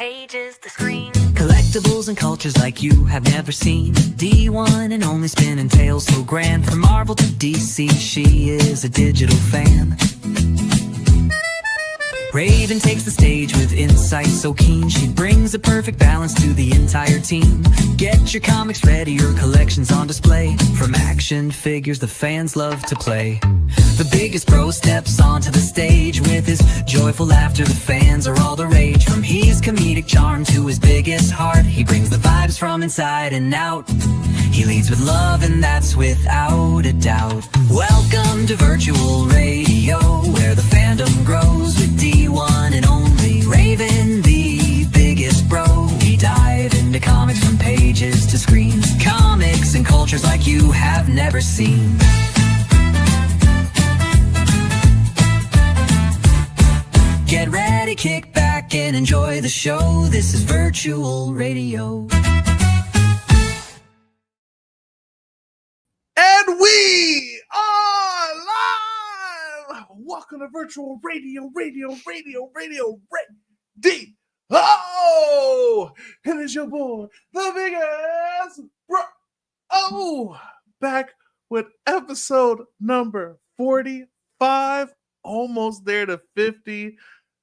pages to screens. Collectibles and cultures like you have never seen. D1 and only spinning tales so grand. From Marvel to DC, she is a digital fan. Raven takes the stage with insight so keen. She brings a perfect balance to the entire team. Get your comics ready, your collection's on display. From action figures the fans love to play. The biggest pro steps onto the stage. With his joyful laughter, the fans are all the rage. From his comedic charm to his biggest heart, he brings the vibes from inside and out. He leads with love, and that's without a doubt. Welcome to virtual radio, where the fandom grows with D1 and only Raven, the biggest bro. We dive into comics from pages to screens. Comics and cultures like you have never seen. Get ready, kick back, and enjoy the show. This is virtual radio. And we are live! Welcome to virtual radio. Oh! And it's your boy, the biggest bro. Oh! Back with episode number 45. Almost there to 50.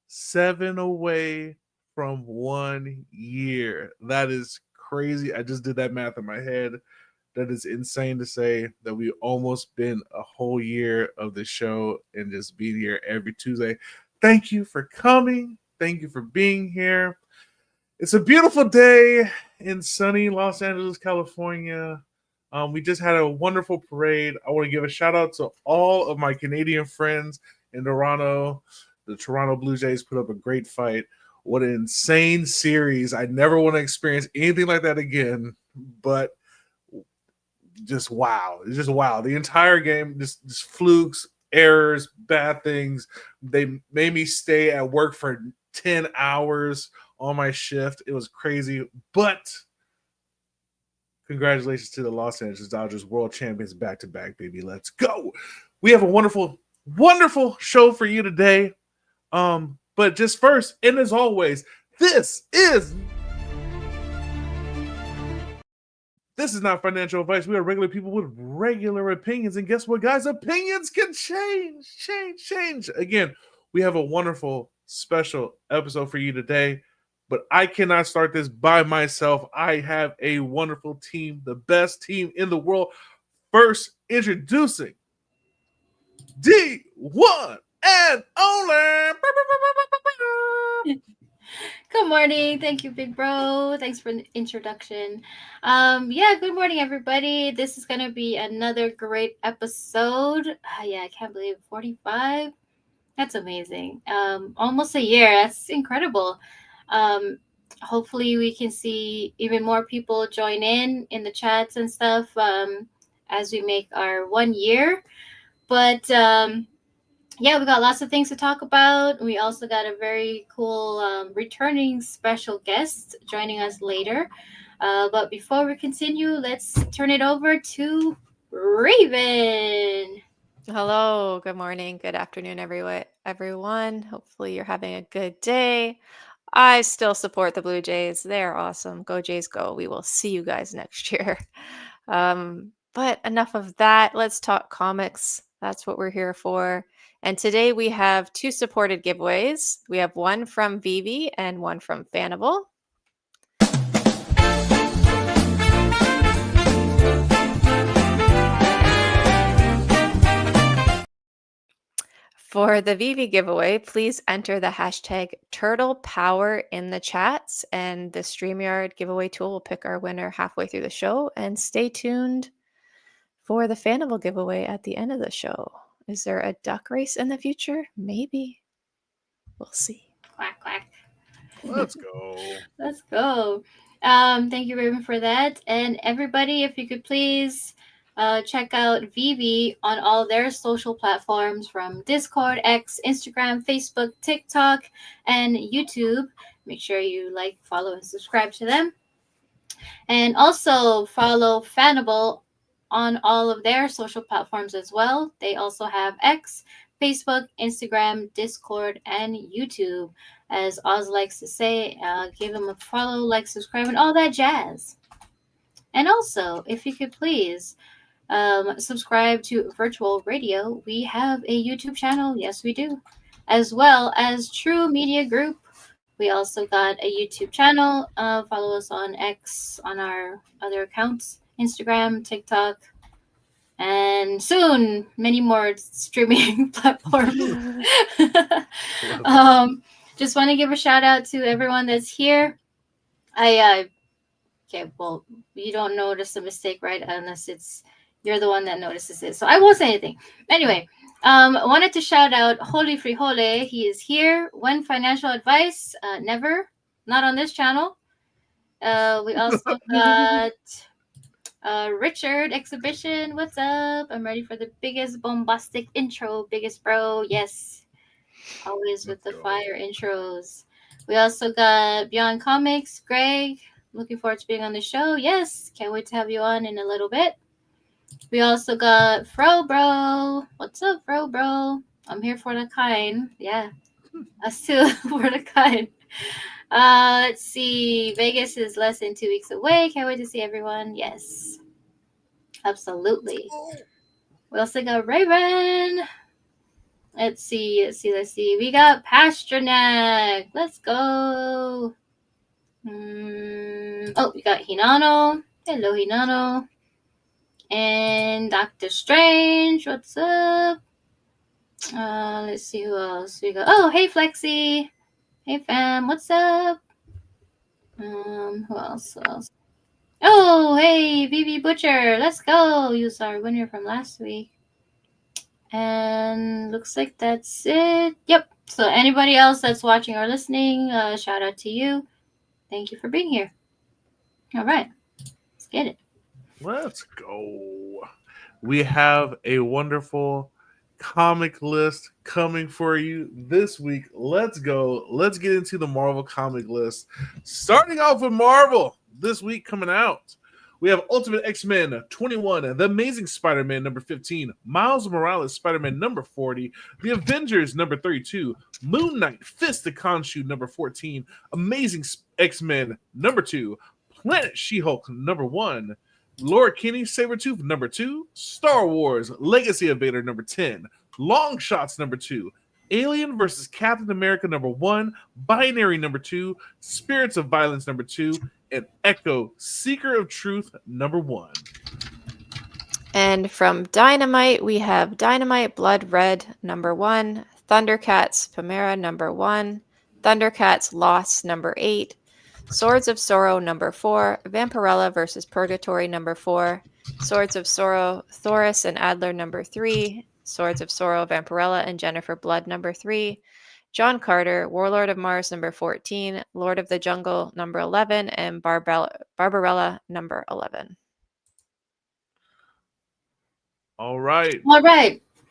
7 away from 1 year. That is crazy. I just did that math in my head. That is insane to say that we almost been a whole year of the show and just being here every Tuesday. Thank you for coming. Thank you for being here. It's a beautiful day in sunny Los Angeles, California. We just had a wonderful parade. I want to give a shout out to all of my Canadian friends in Toronto. The Toronto Blue Jays put up a great fight. What an insane series. I never want to experience anything like that again, but just wow. It's just wow. The entire game, just flukes, errors, bad things. They made me stay at work for 10 hours on my shift. It was crazy, but congratulations to the Los Angeles Dodgers, world champions back-to-back, baby. Let's go. We have a wonderful show for you today. But just first, and as always, this is not financial advice. We are regular people with regular opinions. And guess what, guys? Opinions can change. Again, we have a wonderful special episode for you today, but I cannot start this by myself. I have a wonderful team, the best team in the world. First, introducing D1 and only. Good morning. Thank you, big bro. Thanks for the introduction. Good morning, everybody. This is going to be another great episode. I can't believe 45. That's amazing. Almost a year. That's incredible. Hopefully we can see even more people join in the chats and stuff as we make our 1 year. But we got lots of things to talk about. We also got a very cool returning special guest joining us later. But before we continue, let's turn it over to Raven. Hello, good morning, good afternoon, everyone. Hopefully you're having a good day. I still support the Blue Jays. They're awesome. Go Jays, go. We will see you guys next year. But enough of that. Let's talk comics. That's what we're here for. And today we have 2 supported giveaways. We have one from VeVe and one from FANABLE. For the VeVe giveaway, please enter the hashtag TurtlePower in the chats, and the StreamYard giveaway tool will pick our winner halfway through the show. And stay tuned for the FANABLE giveaway at the end of the show. Is there a duck race in the future? Maybe. We'll see. Quack, quack. Let's go. Let's go. Thank you, Raven, for that. And everybody, if you could please check out VeVe on all their social platforms from Discord, X, Instagram, Facebook, TikTok, and YouTube. Make sure you like, follow, and subscribe to them. And also follow FANABLE on all of their social platforms as well. They also have X, Facebook, Instagram, Discord, and YouTube. As Oz likes to say, give him a follow, like, subscribe, and all that jazz. And also, if you could please subscribe to Virtual Radio, we have a YouTube channel. Yes, we do. As well as True Media Group. We also got a YouTube channel. Follow us on X, on our other accounts, Instagram, TikTok, and soon many more streaming platforms. Just want to give a shout out to everyone that's here. Okay, well, you don't notice a mistake, right? Unless you're the one that notices it. So I won't say anything. Anyway, I wanted to shout out Holy Frijole. He is here. When financial advice, never, not on this channel. We also got Richard Exhibition. What's up? I'm ready for the biggest bombastic intro, biggest bro. Yes, always with the fire intros. We also got BeyondComics, Graig. Looking forward to being on the show. Yes, can't wait to have you on in a little bit. We also got Fro Bro. What's up, Fro Bro? I'm here for the kind. Yeah, us too for the kind. Let's see. Vegas is less than 2 weeks away. Can't wait to see everyone. Yes, absolutely. We also got Raven. Let's see. We got Pasternak. Let's go. Oh, we got Hinano. Hello, Hinano. And Dr. Strange. What's up? Let's see who else we got. Oh, hey, Flexi. Hey, fam. What's up? Who else? Oh, hey, VeVe Butcher. Let's go. You was our winner from last week. And looks like that's it. Yep. So anybody else that's watching or listening, shout out to you. Thank you for being here. All right. Let's get it. Let's go. We have a wonderful comic list coming for you this week. Let's go. Let's get into the Marvel comic list. Starting off with Marvel this week coming out. We have Ultimate X-Men 21, The Amazing Spider-Man number 15, Miles Morales Spider-Man number 40, The Avengers number 32, Moon Knight Fist of Khonshu number 14, Amazing X-Men number 2, Planet She-Hulk number 1, Laura Kinney Sabretooth number 2, Star Wars Legacy of Vader number 10, Long Shots number 2, Alien vs. Captain America number 1, Binary number 2, Spirits of Violence number 2, and Echo Seeker of Truth number 1. And from Dynamite, we have Dynamite Blood Red number 1, Thundercats Pamera number 1, Thundercats Lost number 8, Swords of Sorrow number 4, Vampirella vs. Purgatory number 4, Swords of Sorrow Thoris and Adler number 3, Swords of Sorrow Vampirella and Jennifer Blood number 3, John Carter, Warlord of Mars number 14, Lord of the Jungle number 11, and Barbarella number 11. All right.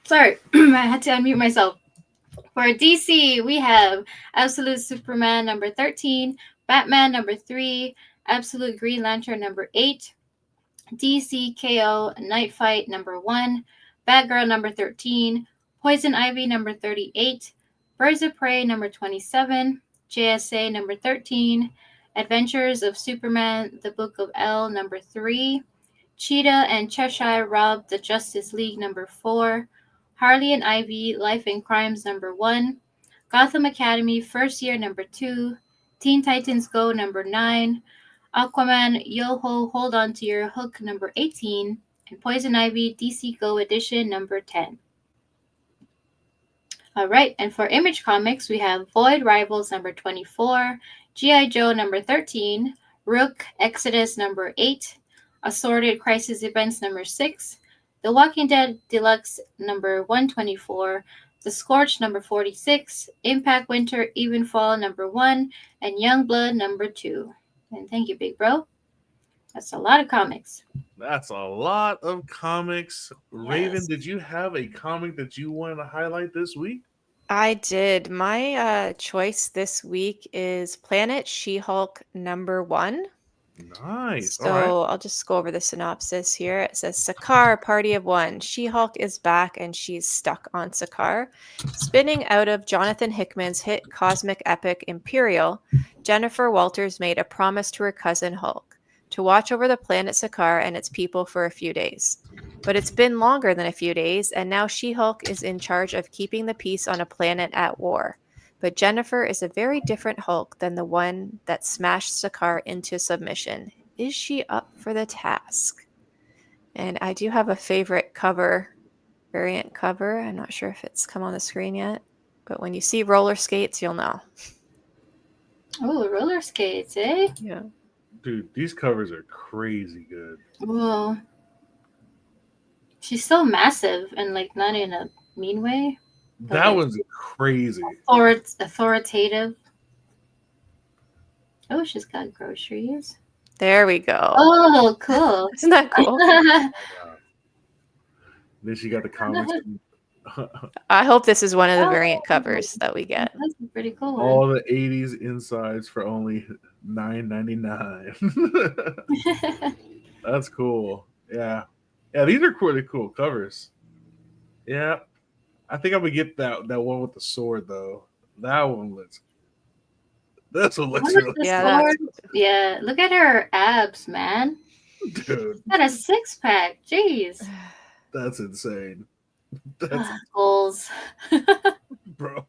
Sorry, I had to unmute myself. For DC, we have Absolute Superman number 13, Batman number 3, Absolute Green Lantern number 8, DC KO Night Fight number 1, Batgirl number 13, Poison Ivy number 38, Birds of Prey number 27, JSA number 13, Adventures of Superman, The Book of L number 3, Cheetah and Cheshire Rob, The Justice League number 4, Harley and Ivy, Life and Crimes number 1, Gotham Academy First Year number 2, Teen Titans Go number 9, Aquaman Yo-Ho Hold On to Your Hook number 18, and Poison Ivy DC Go Edition number 10. All right, and for Image Comics, we have Void Rivals number 24, G.I. Joe number 13, Rook Exodus number 8, Assorted Crisis Events number 6, The Walking Dead Deluxe number 124, The Scorch number 46, Impact Winter Evenfall number 1, and Youngblood number 2. And thank you, Big Bro. That's a lot of comics. That's a lot of comics. Yes. Raven, did you have a comic that you wanted to highlight this week? I did. My choice this week is Planet She-Hulk number 1. Nice. All right. So I'll just go over the synopsis here. It says Sakaar, Party of One. She-Hulk is back and she's stuck on Sakaar. Spinning out of Jonathan Hickman's hit cosmic epic Imperial, Jennifer Walters made a promise to her cousin Hulk to watch over the planet Sakaar and its people for a few days. But it's been longer than a few days, and now She-Hulk is in charge of keeping the peace on a planet at war. But Jennifer is a very different Hulk than the one that smashed Sakaar into submission. Is she up for the task? And I do have a favorite cover, variant cover. I'm not sure if it's come on the screen yet, but when you see roller skates, you'll know. Oh, roller skates, eh? Yeah. Dude, these covers are crazy good. Well, she's so massive and like not in a mean way. That one's crazy. Authoritative. Oh, she's got groceries. There we go. Oh, cool. Isn't that cool? Then she got the comics. I hope this is one of the variant covers that we get. That's a pretty cool one. All the 80s insides for only $9.99. That's cool. Yeah. Yeah, these are really cool covers. Yeah. I think I'm gonna get that one with the sword though. That one looks. That's what looks really. Yeah, look at her abs, man. Dude, Got a 6-pack. Jeez. that's insane. That's Goals. bro.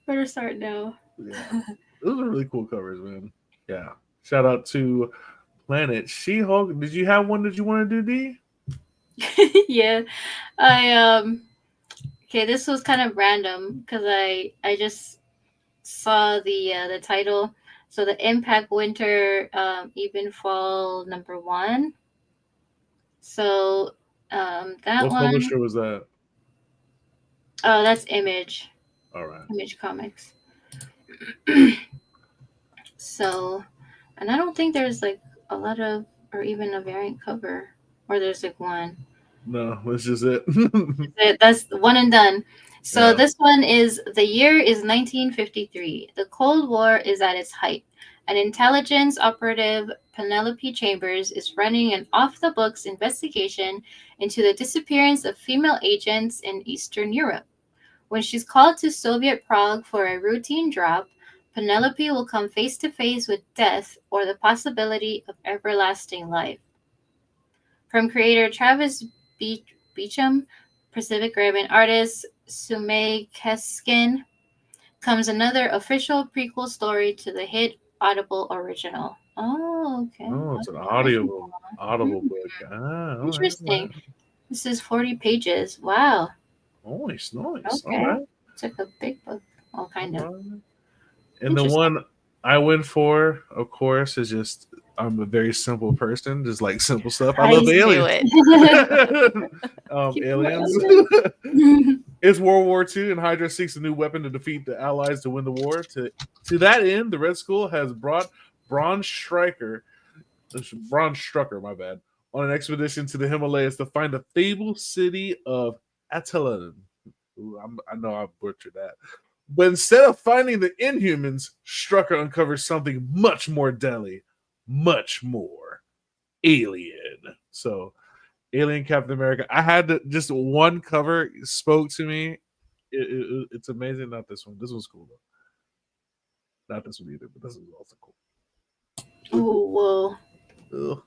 Better start now. Yeah, those are really cool covers, man. Yeah. Shout out to Planet She-Hulk. Did you have one that you want to do, D? Yeah, okay, this was kind of random because I just saw the title. So the Impact Winter Even Fall #1. So that What one. publisher was that? Oh, that's Image. All right. Image Comics. So, and I don't think there's like a lot of, or even a variant cover, or there's like one. No, that's just it. That's one and done. So Yeah. this one is, the year is 1953. The Cold War is at its height. An intelligence operative, Penelope Chambers, is running an off-the-books investigation into the disappearance of female agents in Eastern Europe. When she's called to Soviet Prague for a routine drop, Penelope will come face-to-face with death or the possibility of everlasting life. From creator Travis Beecham, Pacific Rim, and artist Sumay Keskin, comes another official prequel story to the hit Audible original. Oh, okay. Oh, it's an audible book. Ah, Interesting. Right. This is 40 pages. Wow. Nice. Okay. All right. It's like a big book. All kind of. And the one I went for, of course, is just, I'm a very simple person, just like simple stuff. I love aliens. Aliens. It's World War II, and Hydra seeks a new weapon to defeat the Allies to win the war. To that end, the Red Skull has brought Braun Strucker, my bad, on an expedition to the Himalayas to find the fabled city of Attilan. I know I butchered that. But instead of finding the Inhumans, Strucker uncovers something much more deadly, much more alien. So, Alien Captain America. I had just one cover spoke to me. It's amazing. Not this one. This one's cool though. Not this one either, but this is also cool. Oh, whoa. Ugh.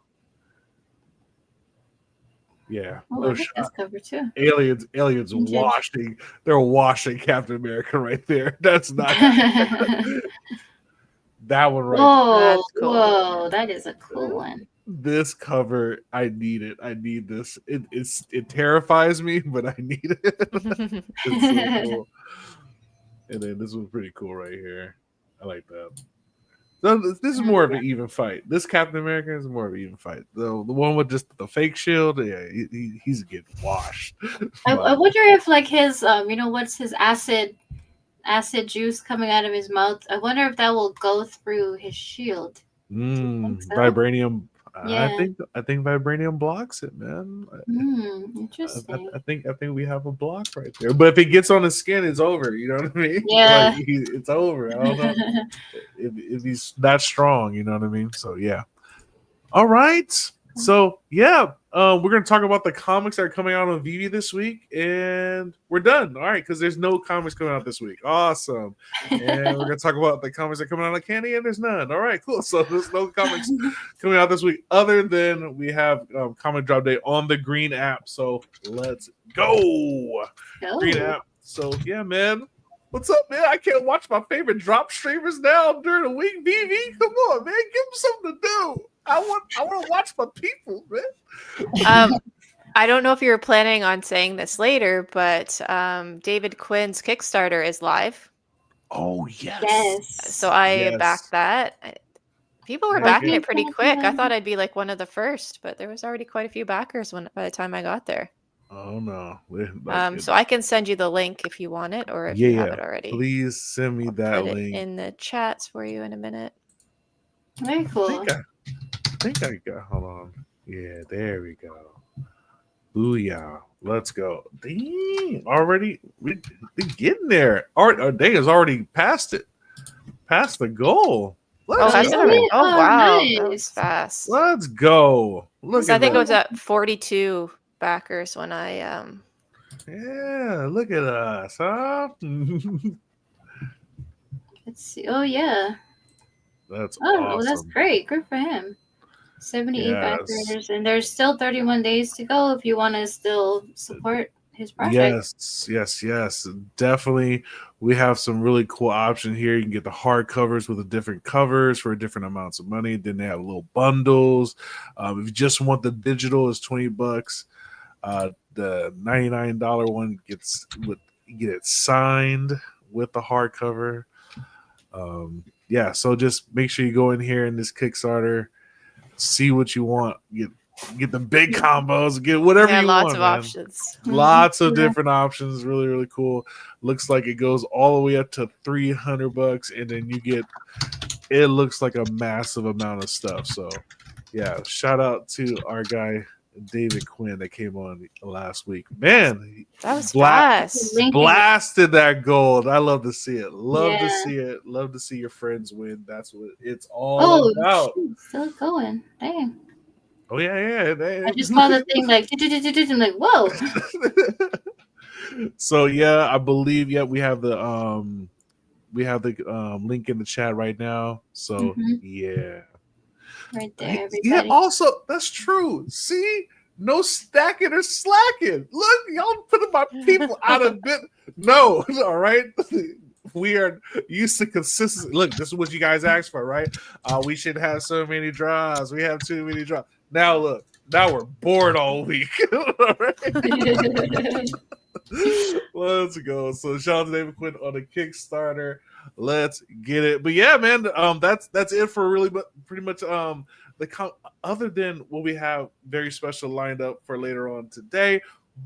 Yeah. Oh, No I like shot. this cover too. Aliens Interesting. washing. They're washing Captain America right there. That's not that one right. Whoa, That's cool. whoa, that is a cool one. This cover, I need it. I need this. It terrifies me, but I need it. It's so cool. And then this one's pretty cool right here. I like that. So this is more of an even fight. This Captain America is more of an even fight. The one with just the fake shield, yeah, he's getting washed. I wonder if like his what's his acid juice coming out of his mouth. I wonder if that will go through his shield. Mm, so? vibranium I Yeah. think vibranium blocks it, man. Interesting. I think we have a block right there. But if it gets on his skin, it's over. You know what I mean? Yeah. Like it's over. I don't know if he's that strong. You know what I mean? So yeah. All right. So yeah, we're gonna talk about the comics that are coming out on VeVe this week, and we're done. All right, because there's no comics coming out this week. Awesome. And we're gonna talk about the comics that are coming out of Candy, and there's none. All right, cool. So there's no comics coming out this week, other than we have comic drop day on the Green app. So let's go. Green app. So yeah, man. What's up, man? I can't watch my favorite drop streamers now during the week. VeVe, come on, man. Give them something to do. I want to watch my people, man. I don't know if you were planning on saying this later, but David Quinn's Kickstarter is live. Oh yes. Yes. So I backed that. People were backing it pretty quick. I thought I'd be like one of the first, but there was already quite a few backers by the time I got there. Oh no. So I can send you the link if you want it, or if you have it already. Please send me that link in the chats for you in a minute. Very cool. I think I got. Hold on. Yeah, there we go. Booyah! Let's go. Dang! Already, we're getting there. Our day is already past it. Past the goal. Wow, nice. That was fast. Let's go. I think it was at 42 backers when I Yeah, look at us, huh? Let's see. Oh yeah. That's awesome. awesome. That's great. Good for him. 78 backers, and there's still 31 days to go if you want to still support his project. Yes. Definitely. We have some really cool options here. You can get the hard covers with the different covers for different amounts of money. Then they have little bundles. If you just want the digital, it's $20. The $99 one you get it signed with the hardcover. So just make sure you go in here in this Kickstarter, see what you want, get the big combos, get whatever you want. Lots of options. Lots of different options. Really, really cool. Looks like it goes all the way up to $300, and then you get. It looks like a massive amount of stuff. So, yeah, shout out to our guy David Quinn that came on last week. Man, that was fast. Blasted that gold. I love to see it. Love to see it. Love to see your friends win. That's what it's all about. Shoot, still going. Dang. Oh yeah. I just saw the thing like I'm like, whoa. So yeah, I believe we have the link in the chat right now. So yeah. Right there, everybody. Yeah, also, that's true. See? No stacking or slacking. Look, y'all putting my people out of bit. No, all right? We are used to consistency. Look, this is what you guys asked for, right? We should have so many draws. We have too many draws. Now, look. Now we're bored all week. All right? Let's go. So shout out to David Quinn on the Kickstarter. Let's get it. But yeah, man, that's it for really pretty much other than what we have very special lined up for later on today.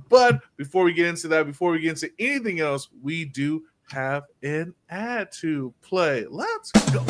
But before we get into that, before we get into anything else, we do have an ad to play. Let's go.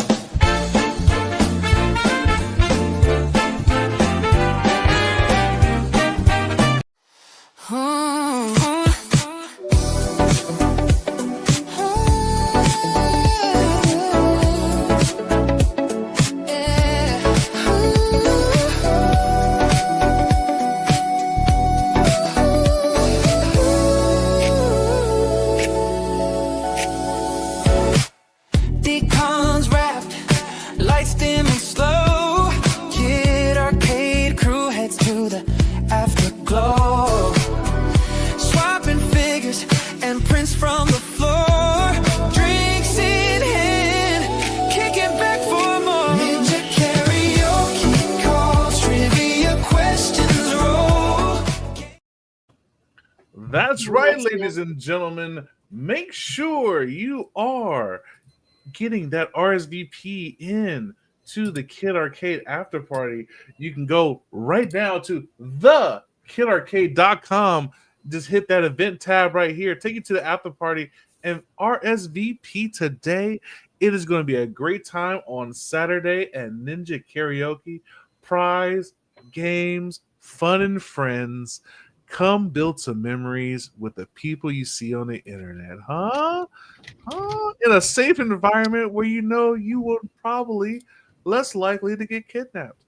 That's right, ladies and gentlemen. Make sure you are getting that RSVP in to the Kid Arcade after party. You can go right now to thekidarcade.com. Just hit that event tab right here. Take you to the after party and RSVP today. It is going to be a great time on Saturday at Ninja Karaoke. surprise, games, fun, and friends. Come build some memories with the people you see on the internet, huh? In a safe environment where you know you will probably less likely to get kidnapped.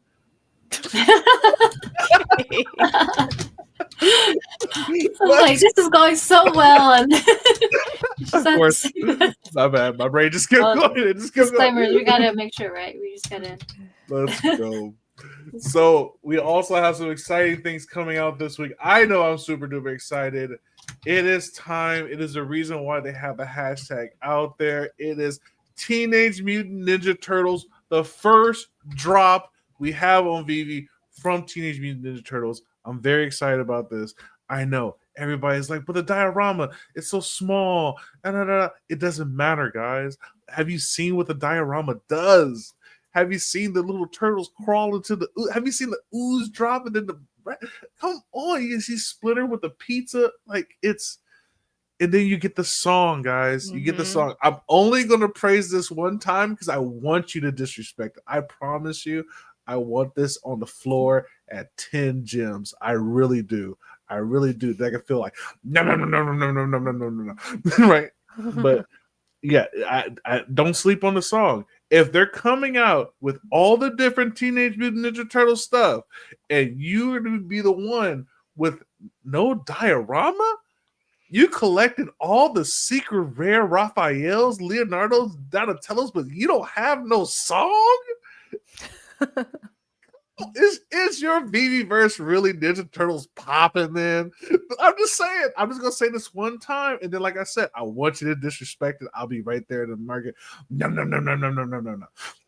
Like, this is going so well. And of course, my bad. My brain just kept going. It just kept disclaimers. going. We gotta make sure, right? We just gotta. Let's go. So we also have some exciting things coming out this week. I know I'm super duper excited. It is time. It is the reason why they have the hashtag out there. It is Teenage Mutant Ninja Turtles, the first drop we have on VeVe from Teenage Mutant Ninja Turtles. I'm very excited about this. I know everybody's like, but the diorama, it's so small. It doesn't matter, guys. Have you seen what the diorama does? Have you seen the little turtles crawl into the? Have you seen the ooze dropping in the? Come on, you see Splinter with the pizza, like it's. And then you get the song, guys. You get the song. I'm only gonna praise this one time because I want you to disrespect it. I promise you, I want this on the floor at 10 gems. I really do. I really do. That I can feel like no, right? But yeah, I don't sleep on the song. If they're coming out with all the different Teenage Mutant Ninja Turtle stuff, and you're going to be the one with no diorama, you collected all the secret rare Raphaels, Leonardo's, Donatello's, but you don't have no song? Is your VeVe-verse really Ninja Turtles popping, man? I'm just saying. I'm just going to say this one time. And then, like I said, I want you to disrespect it. I'll be right there in the market. No.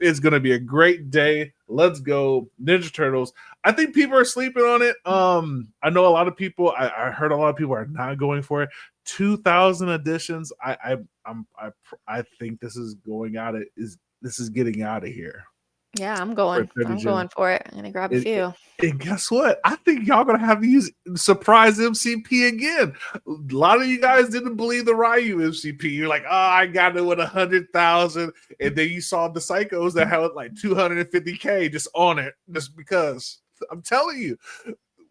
It's going to be a great day. Let's go. Ninja Turtles. I think people are sleeping on it. I know a lot of people, I heard a lot of people are not going for it. 2,000 editions. I think this is going out. This is getting out of here. Yeah, I'm going for it. I'm gonna grab a few. And guess what? I think y'all gonna have to use surprise MCP again. A lot of you guys didn't believe the Ryu MCP. You're like, oh, I got it with 100,000, and then you saw the psychos that had like 250K just on it, just because. I'm telling you,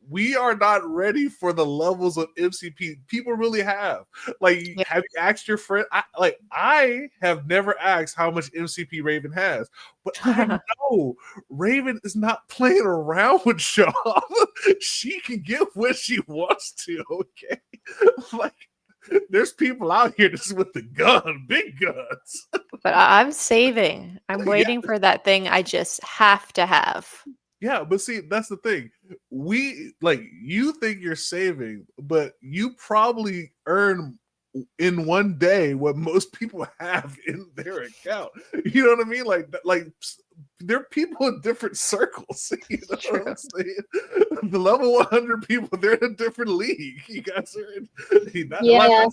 we are not ready for the levels of MCP people really have. Like, have you asked your friend? I have never asked how much MCP Raven has, but I know Raven is not playing around with Shaw. She can get what she wants to. Okay, like there's people out here just with the gun, big guns. But I'm saving. I'm waiting for that thing I just have to have. Yeah, but see, that's the thing. You think you're saving, but you probably earn in one day what most people have in their account. You know what I mean? Like there are people in different circles. You know what I'm saying? The level 100 people, they're in a different league. You guys are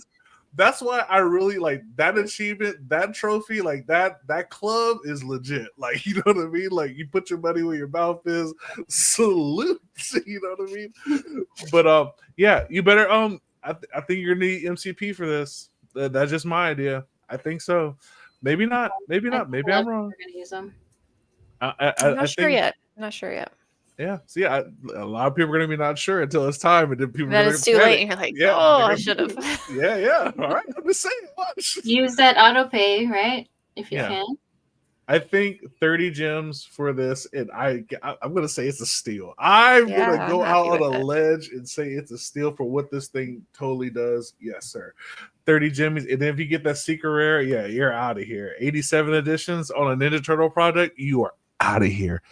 that's why I really like that achievement, that trophy, like that club is legit. Like, you know what I mean? Like, you put your money where your mouth is. Salute. You know what I mean? But yeah, you better I think you're gonna need MCP for this. That's just my idea. I think so. Maybe not. Maybe I'm wrong. We're gonna use them. I'm not sure yet. Yeah, see, a lot of people are going to be not sure until it's time, and then people. Then it's too late, and you're like, I should have. Yeah. All right, I'm just saying. Watch. Use that auto pay, right? If you can. I think 30 gems for this, and I'm going to say it's a steal. I'm going to go out on a ledge and say it's a steal for what this thing totally does. Yes, sir. 30 gems, and then if you get that secret rare, you're out of here. 87 editions on a Ninja Turtle project, you are out of here.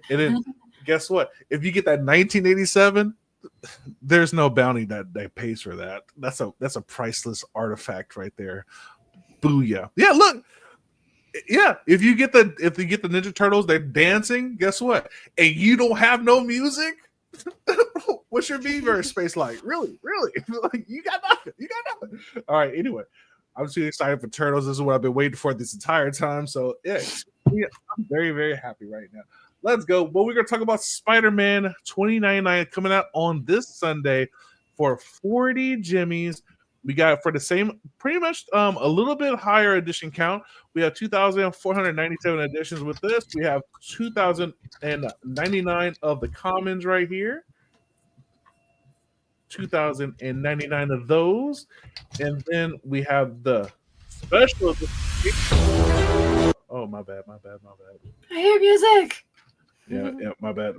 And then guess what? If you get that 1987, there's no bounty that pays for that. That's a priceless artifact right there. Booyah. Yeah, look. Yeah, if you get the Ninja Turtles, they're dancing, guess what? And you don't have no music? What's your VeVe space like? Really? Like, you got nothing. All right, anyway. I'm too excited for Turtles. This is what I've been waiting for this entire time. So yeah, I'm very, very happy right now. Let's go. Well, we're going to talk about Spider-Man 2099 coming out on this Sunday for 40 jimmies. we got for the same, pretty much a little bit higher edition count. We have 2,497 editions with this. We have 2,099 of the commons right here. 2,099 of those, and then we have the special. Oh, my bad. I hear music. Yeah, my bad.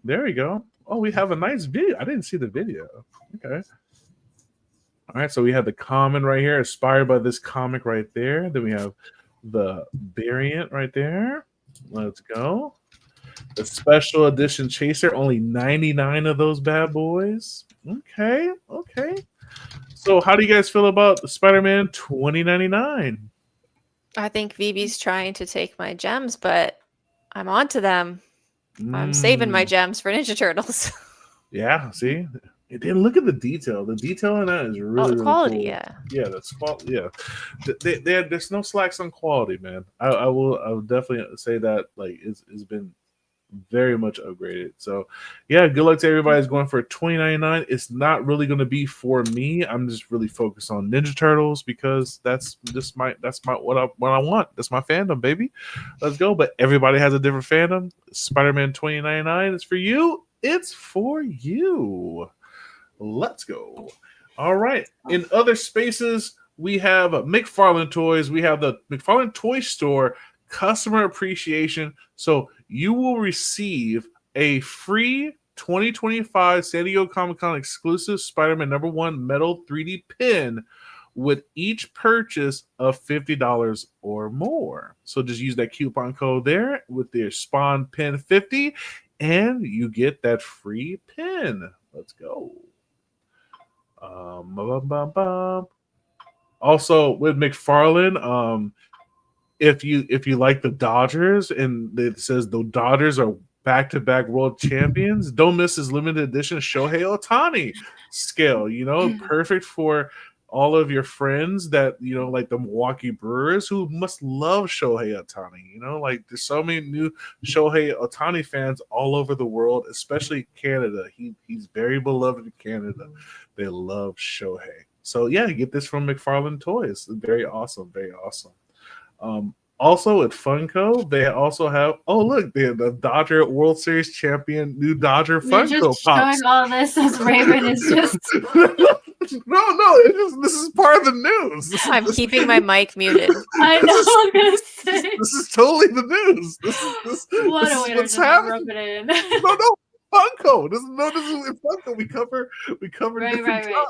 There we go. Oh, we have a nice video. I didn't see the video. Okay. All right, so we have the common right here, inspired by this comic right there. Then we have the variant right there. Let's go. The special edition chaser, only 99 of those bad boys. Okay. So how do you guys feel about the Spider-Man 2099? I think VeVe's trying to take my gems, but I'm on to them. I'm saving my gems for Ninja Turtles. Yeah, see? And then look at the detail. The detail in that is really, the quality, really cool. Yeah, that's quality. Yeah, there's no slacks on quality, man. I will definitely say that like it's been very much upgraded. So yeah, good luck to everybody who's going for $20.99. It's not really going to be for me. I'm just really focused on Ninja Turtles because that's what I want. That's my fandom, baby. Let's go. But everybody has a different fandom. Spider-Man 2099 is for you. It's for you. Let's go. All right. In other spaces, we have McFarlane Toys. We have the McFarlane Toy Store customer appreciation. So you will receive a free 2025 San Diego Comic-Con exclusive Spider-Man #1 metal 3D pin with each purchase of $50 or more. So just use that coupon code there with their Spawn Pin 50 and you get that free pin. Let's go. Also with McFarlane, if you like the Dodgers and it says the Dodgers are back-to-back world champions, don't miss his limited edition Shohei Ohtani scale. Perfect for all of your friends that like the Milwaukee Brewers who must love Shohei Ohtani. Like there's so many new Shohei Ohtani fans all over the world, especially Canada. He's very beloved in Canada. They love Shohei. So yeah, get this from McFarlane Toys. Very awesome. Also at Funko, they also have the Dodger World Series champion new Dodger Funko just pops. Showing all this as Raven is just no, this is part of the news. I'm keeping my mic muted. I know. I'm gonna say This is totally the news. This is what's happening. Rub it in. No, Funko. This is in Funko. We cover different stuff.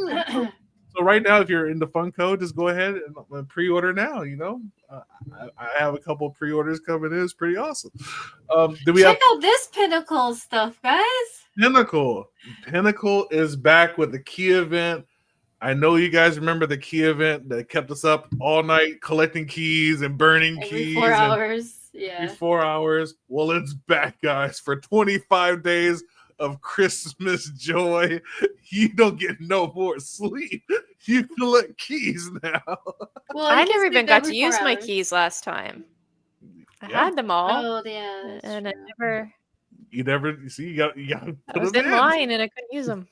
Yeah. So right now, if you're into Funko, just go ahead and pre-order now. I have a couple pre-orders coming in. It's pretty awesome. Check out this Pinnacle stuff, guys. Pinnacle is back with the key event. I know you guys remember the key event that kept us up all night collecting keys and burning keys. 4 hours. Yeah. 4 hours. Well, it's back, guys, for 25 days of Christmas joy. You don't get no more sleep. You collect keys now. Well, I never even got to use my keys last time. I had them all. Oh yeah, and true. You got I was in line and I couldn't use them.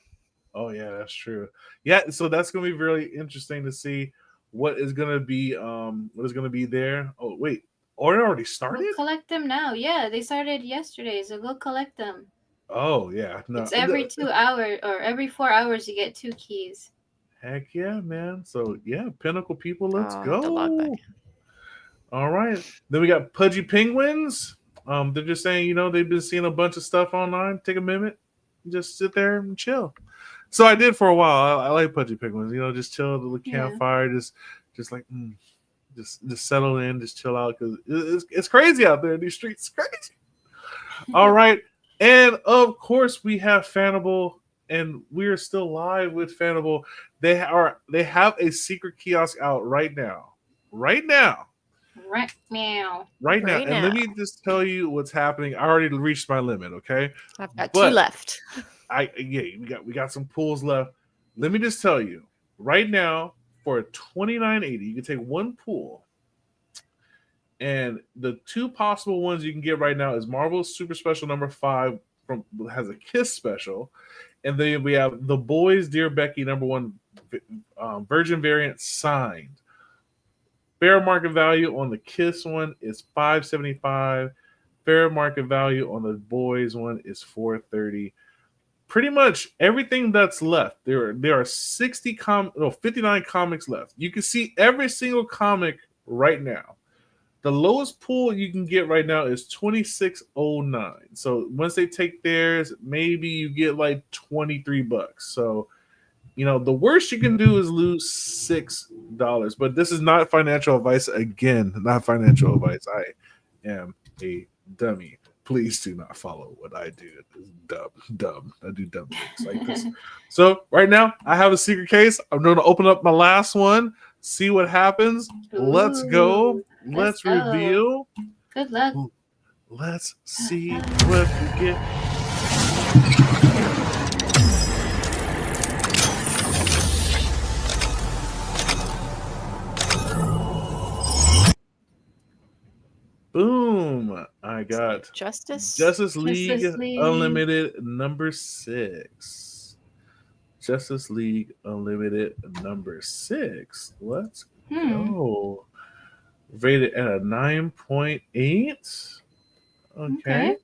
Oh yeah, that's true. Yeah, so that's gonna be really interesting to see what is gonna be there. Oh wait, or it already started? Go collect them now. Yeah, they started yesterday, so go collect them. Oh yeah, no. It's every 2 hours or every 4 hours you get 2 keys. Heck yeah, man. So yeah, Pinnacle people, let's I have go. to log back in. All right. Then we got Pudgy Penguins. They're just saying, they've been seeing a bunch of stuff online. Take a minute, just sit there and chill. So I did for a while. I like Pudgy Penguins. Just chill at the campfire, just like just settle in, just chill out because it's crazy out there in these streets. It's crazy. All right, and of course we have FANABLE, and we are still live with FANABLE. They have a secret kiosk out right now. And let me just tell you what's happening. I already reached my limit, okay? I've got 2 left. We got some pools left. Let me just tell you, right now, for $29.80, you can take 1 pool. And the 2 possible ones you can get right now is Marvel's Super Special number 5 has a Kiss special. And then we have The Boys Dear Becky #1 Virgin variant signed. Fair market value on the Kiss one is $575. Fair market value on the Boys one is $430. Pretty much everything that's left. There are 59 comics left. You can see every single comic right now. The lowest pool you can get right now is $26.09. So once they take theirs, maybe you get like $23. So, the worst you can do is lose $6. But this is not financial advice. Again, not financial advice. I am a dummy. Please do not follow what I do. It's dumb. I do dumb things like this. So right now, I have a secret case. I'm going to open up my last one, see what happens. Let's go. Let's reveal. Good luck. Let's see what we get. Boom! I got Justice League Unlimited number 6. Justice League Unlimited number 6. Let's go. Rated at a 9.8. Okay.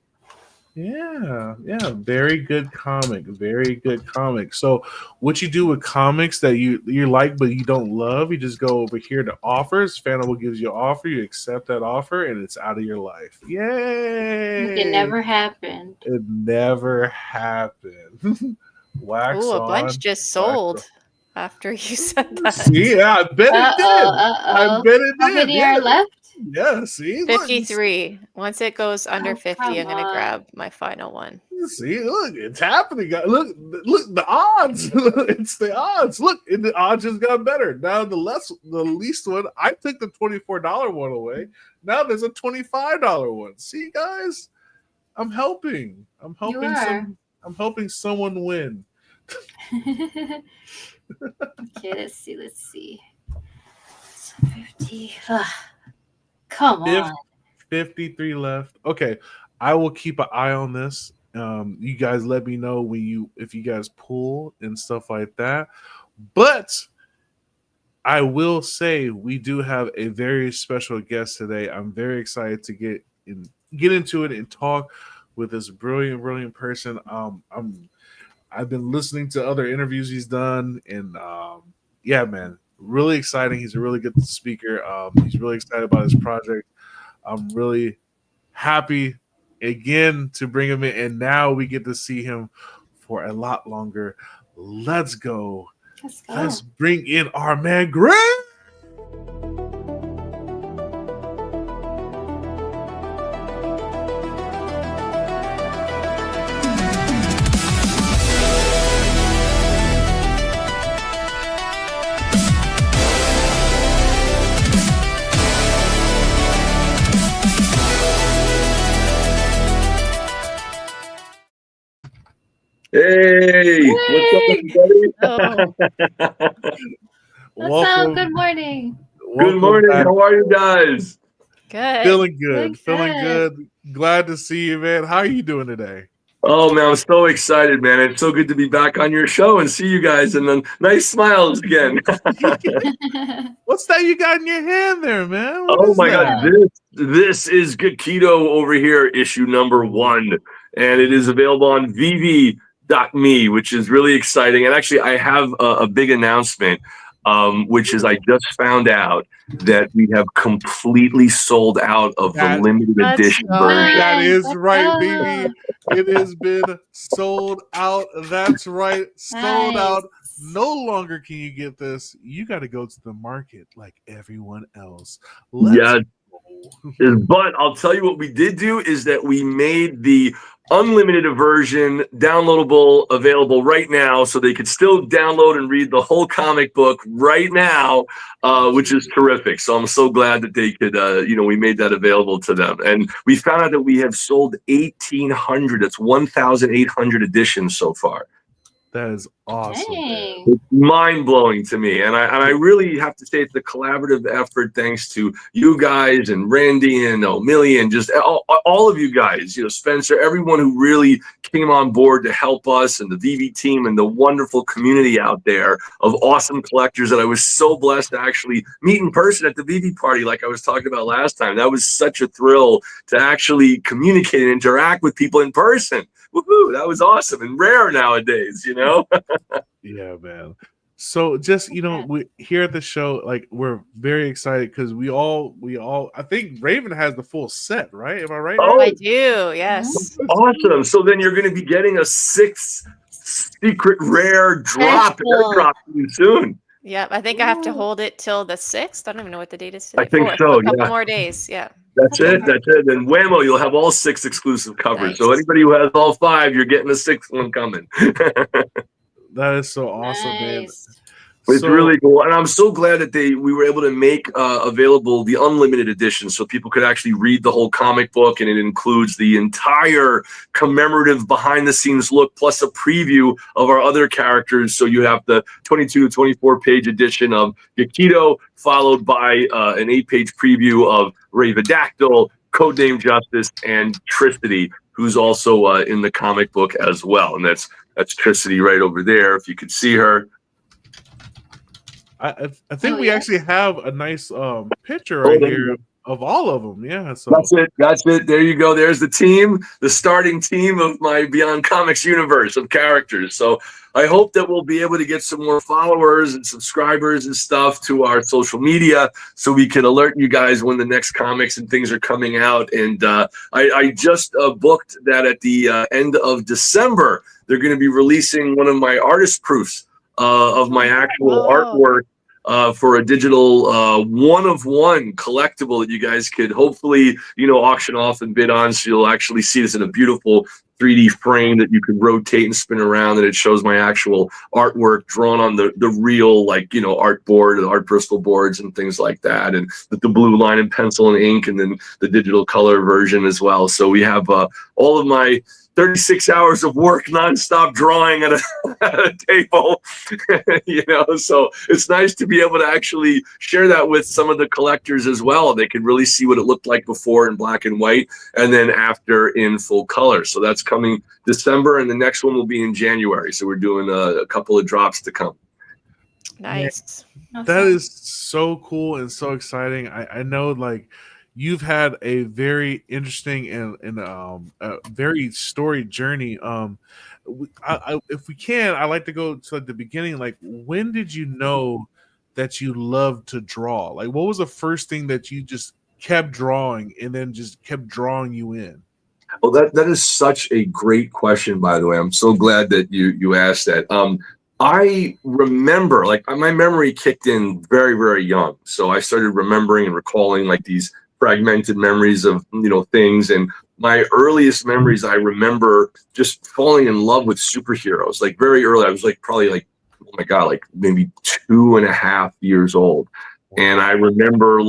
Yeah. Very good comic. So what you do with comics that you like but you don't love, you just go over here to offers. FANABLE gives you an offer, you accept that offer, and it's out of your life. Yay! It never happened. Wax Ooh, a on, bunch just sold after you said that. See, yeah, I bet it did. I bet it did. How many are left? Yeah, see? 53. Once it goes under 50, I'm going to on. grab my final one. See, look, it's happening. Look, the odds. It's the odds. Look, and the odds just got better. Now the least one, I took the $24 one away. Now there's a $25 one. See, guys, I'm helping. I'm helping someone win. Okay, let's see. So 50. Come on. 53 left. Okay, I will keep an eye on this. You guys let me know if you guys pull and stuff like that. But I will say we do have a very special guest today. I'm very excited to get into it and talk with this brilliant person. I've been listening to other interviews he's done, and yeah, man, really exciting. He's a really good speaker. He's really excited about his project. I'm really happy again to bring him in, and now we get to see him for a lot longer. Let's go. Let's bring in our man Graig. Hey, what's up, everybody? Welcome. Good morning. Good morning. How are you guys? Good. Feeling good. Glad to see you, man. How are you doing today? Oh, man, I'm so excited, man. It's so good to be back on your show and see you guys, and then nice smiles again. What's that you got in your hand there, man? Oh, my God. This is Gekido over here, issue number 1, and it is available on VeVe.me, which is really exciting. And actually, I have a big announcement, which is I just found out that we have completely sold out of the limited edition version. That is right, baby. It has been sold out. That's right. Sold out. No longer can you get this. You got to go to the market like everyone else. But I'll tell you what we did do is that we made the unlimited version downloadable available right now, so they could still download and read the whole comic book right now, which is terrific. So I'm so glad that they could, we made that available to them. And we found out that we have sold 1,800. That's 1,800 editions so far. That is awesome, man. Dang. It's mind-blowing to me, and I really have to say it's a collaborative effort thanks to you guys and Randy and O'Milly and just all of you guys, Spencer, everyone who really came on board to help us, and the VeVe team and the wonderful community out there of awesome collectors that I was so blessed to actually meet in person at the VeVe party like I was talking about last time. That was such a thrill to actually communicate and interact with people in person. Woohoo, that was awesome and rare nowadays, Yeah, man. So just we here at the show, like we're very excited because we all I think Raven has the full set, right? Am I right? Oh, I do, yes. awesome. So then you're going to be getting a 6th secret rare drop, Cool. airdrop soon. Yep, I think I have to hold it till the 6th. I don't even know what the date is today. I think 4th. so, A couple yeah. more days, yeah. That's it. And whammo, you'll have all 6 exclusive covers. Nice. So anybody who has all 5, you're getting a 6th one coming. That is so awesome, man. Nice. It's So- really cool, and I'm so glad that we were able to make available the unlimited edition, so people could actually read the whole comic book, and it includes the entire commemorative behind-the-scenes look, plus a preview of our other characters. So you have the 22 to 24-page edition of Yakido, followed by an 8-page preview of Ravedactyl, Codename Justice, and Tricity, who's also in the comic book as well, and that's Tricity right over there. If you could see her. I think Oh, we yeah? actually have a nice picture right there here you of all of them. Yeah, so That's it. There you go. There's the team, the starting team of my Beyond Comics universe of characters. So I hope that we'll be able to get some more followers and subscribers and stuff to our social media so we can alert you guys when the next comics and things are coming out. And I just booked that at the end of December, they're going to be releasing one of my artist proofs of my actual artwork. For a digital one-of-one collectible that you guys could hopefully, auction off and bid on. So you'll actually see this in a beautiful 3D frame that you can rotate and spin around, and it shows my actual artwork drawn on the real, art board, the art Bristol boards and things like that, and the blue line and pencil and ink, and then the digital color version as well. So we have all of my 36 hours of work nonstop drawing at a table, so it's nice to be able to actually share that with some of the collectors as well. They can really see what it looked like before in black and white and then after in full color. So that's coming December, and the next one will be in January. So we're doing a couple of drops to come. Nice. that is so cool and so exciting. I know, you've had a very interesting and a very storied journey. If we can, I like to go to the beginning. When did you know that you loved to draw? What was the first thing that you just kept drawing and then just kept drawing you in? Well, that is such a great question, by the way. I'm so glad that you asked that. I remember, my memory kicked in very, very young. So I started remembering and recalling these fragmented memories of things, and my earliest memories, I remember just falling in love with superheroes very early. I was probably oh my god, maybe 2.5 years old, and I remember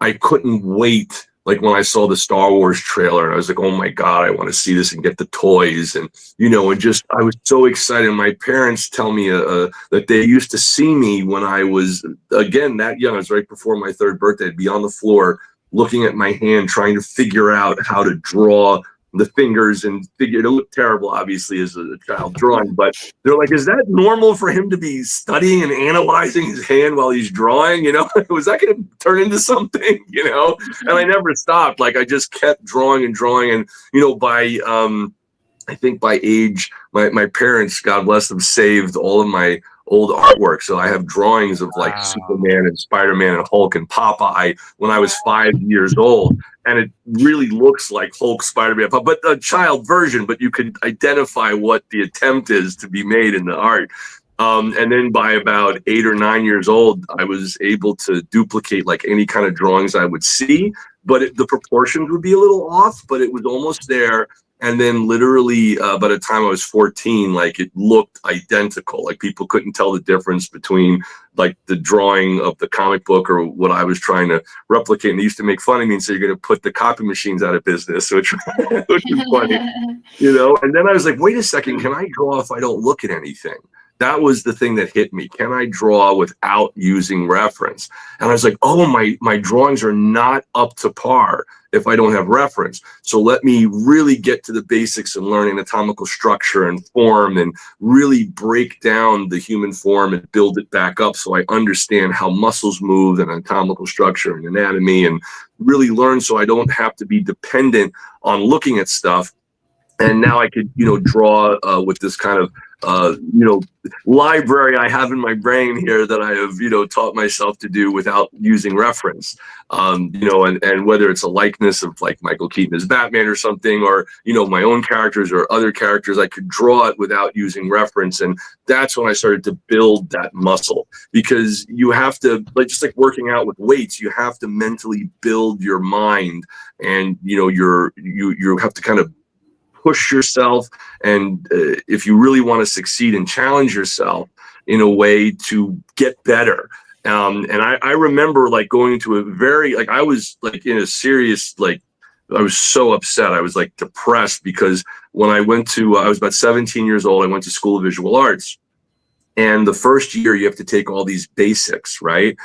I couldn't wait when I saw the Star Wars trailer, and I was oh my god, I want to see this and get the toys, and and just I was so excited. My parents tell me that they used to see me when I was again that young. I was right before my 3rd birthday. I'd be on the floor looking at my hand, trying to figure out how to draw the fingers, and it looked terrible, obviously, as a child drawing, but they're is that normal for him to be studying and analyzing his hand while he's drawing? Was that going to turn into something? And I never stopped. I just kept drawing and drawing, and by I think by age, my parents, God bless them, saved all of my old artwork. So I have drawings of Superman and Spider-Man and Hulk and Popeye when I was 5 years old. And it really looks like Hulk, Spider-Man, but a child version, but you can identify what the attempt is to be made in the art. And then by about 8 or 9 years old, I was able to duplicate any kind of drawings I would see, but the proportions would be a little off, but it was almost there. And then literally by the time I was 14, like it looked identical. Like people couldn't tell the difference between like the drawing of the comic book or what I was trying to replicate. And they used to make fun of me and say, you're going to put the copy machines out of business, which is funny, you know? And then I was like, wait a second, can I draw if I don't look at anything? That was the thing that hit me. Can I draw without using reference? And I was like, oh, my drawings are not up to par if I don't have reference. So let me really get to the basics and learn anatomical structure and form and really break down the human form and build it back up so I understand how muscles move and anatomical structure and anatomy, and really learn so I don't have to be dependent on looking at stuff. And now I could, you know, draw with this kind of, you know, library I have in my brain here that I have, you know, taught myself to do without using reference. You know, and whether it's a likeness of like Michael Keaton as Batman or something, or, you know, my own characters or other characters, I could draw it without using reference. And that's when I started to build that muscle, because you have to, like, just like working out with weights, you have to mentally build your mind, and, you know, you have to kind of push yourself, and if you really want to succeed and challenge yourself in a way to get better. And I remember like going to a very, like, I was like in a serious, like, I was so upset. I was like depressed because when I went to, I was about 17 years old, I went to School of Visual Arts. And the first year you have to take all these basics, right?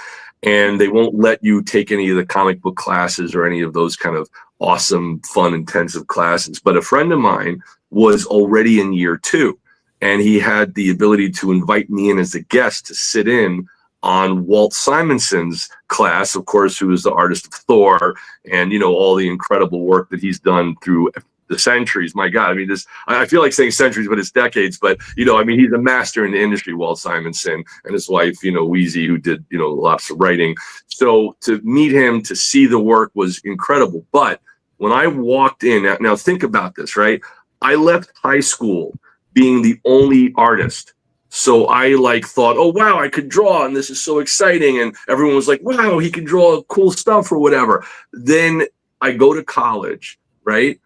And they won't let you take any of the comic book classes or any of those kind of awesome, fun, intensive classes. But a friend of mine was already in year 2, and he had the ability to invite me in as a guest to sit in on Walt Simonson's class, of course, who is the artist of Thor, and, you know, all the incredible work that he's done through the centuries. My God, I mean, this, I feel like saying centuries, but it's decades. But, you know, I mean, he's a master in the industry, Walt Simonson, and his wife, you know, Wheezy, who did, you know, lots of writing. So to meet him, to see the work was incredible. But when I walked in, now think about this, right? I left high school being the only artist. So I like thought, oh, wow, I could draw, and this is so exciting. And everyone was like, wow, he can draw cool stuff or whatever. Then I go to college, right?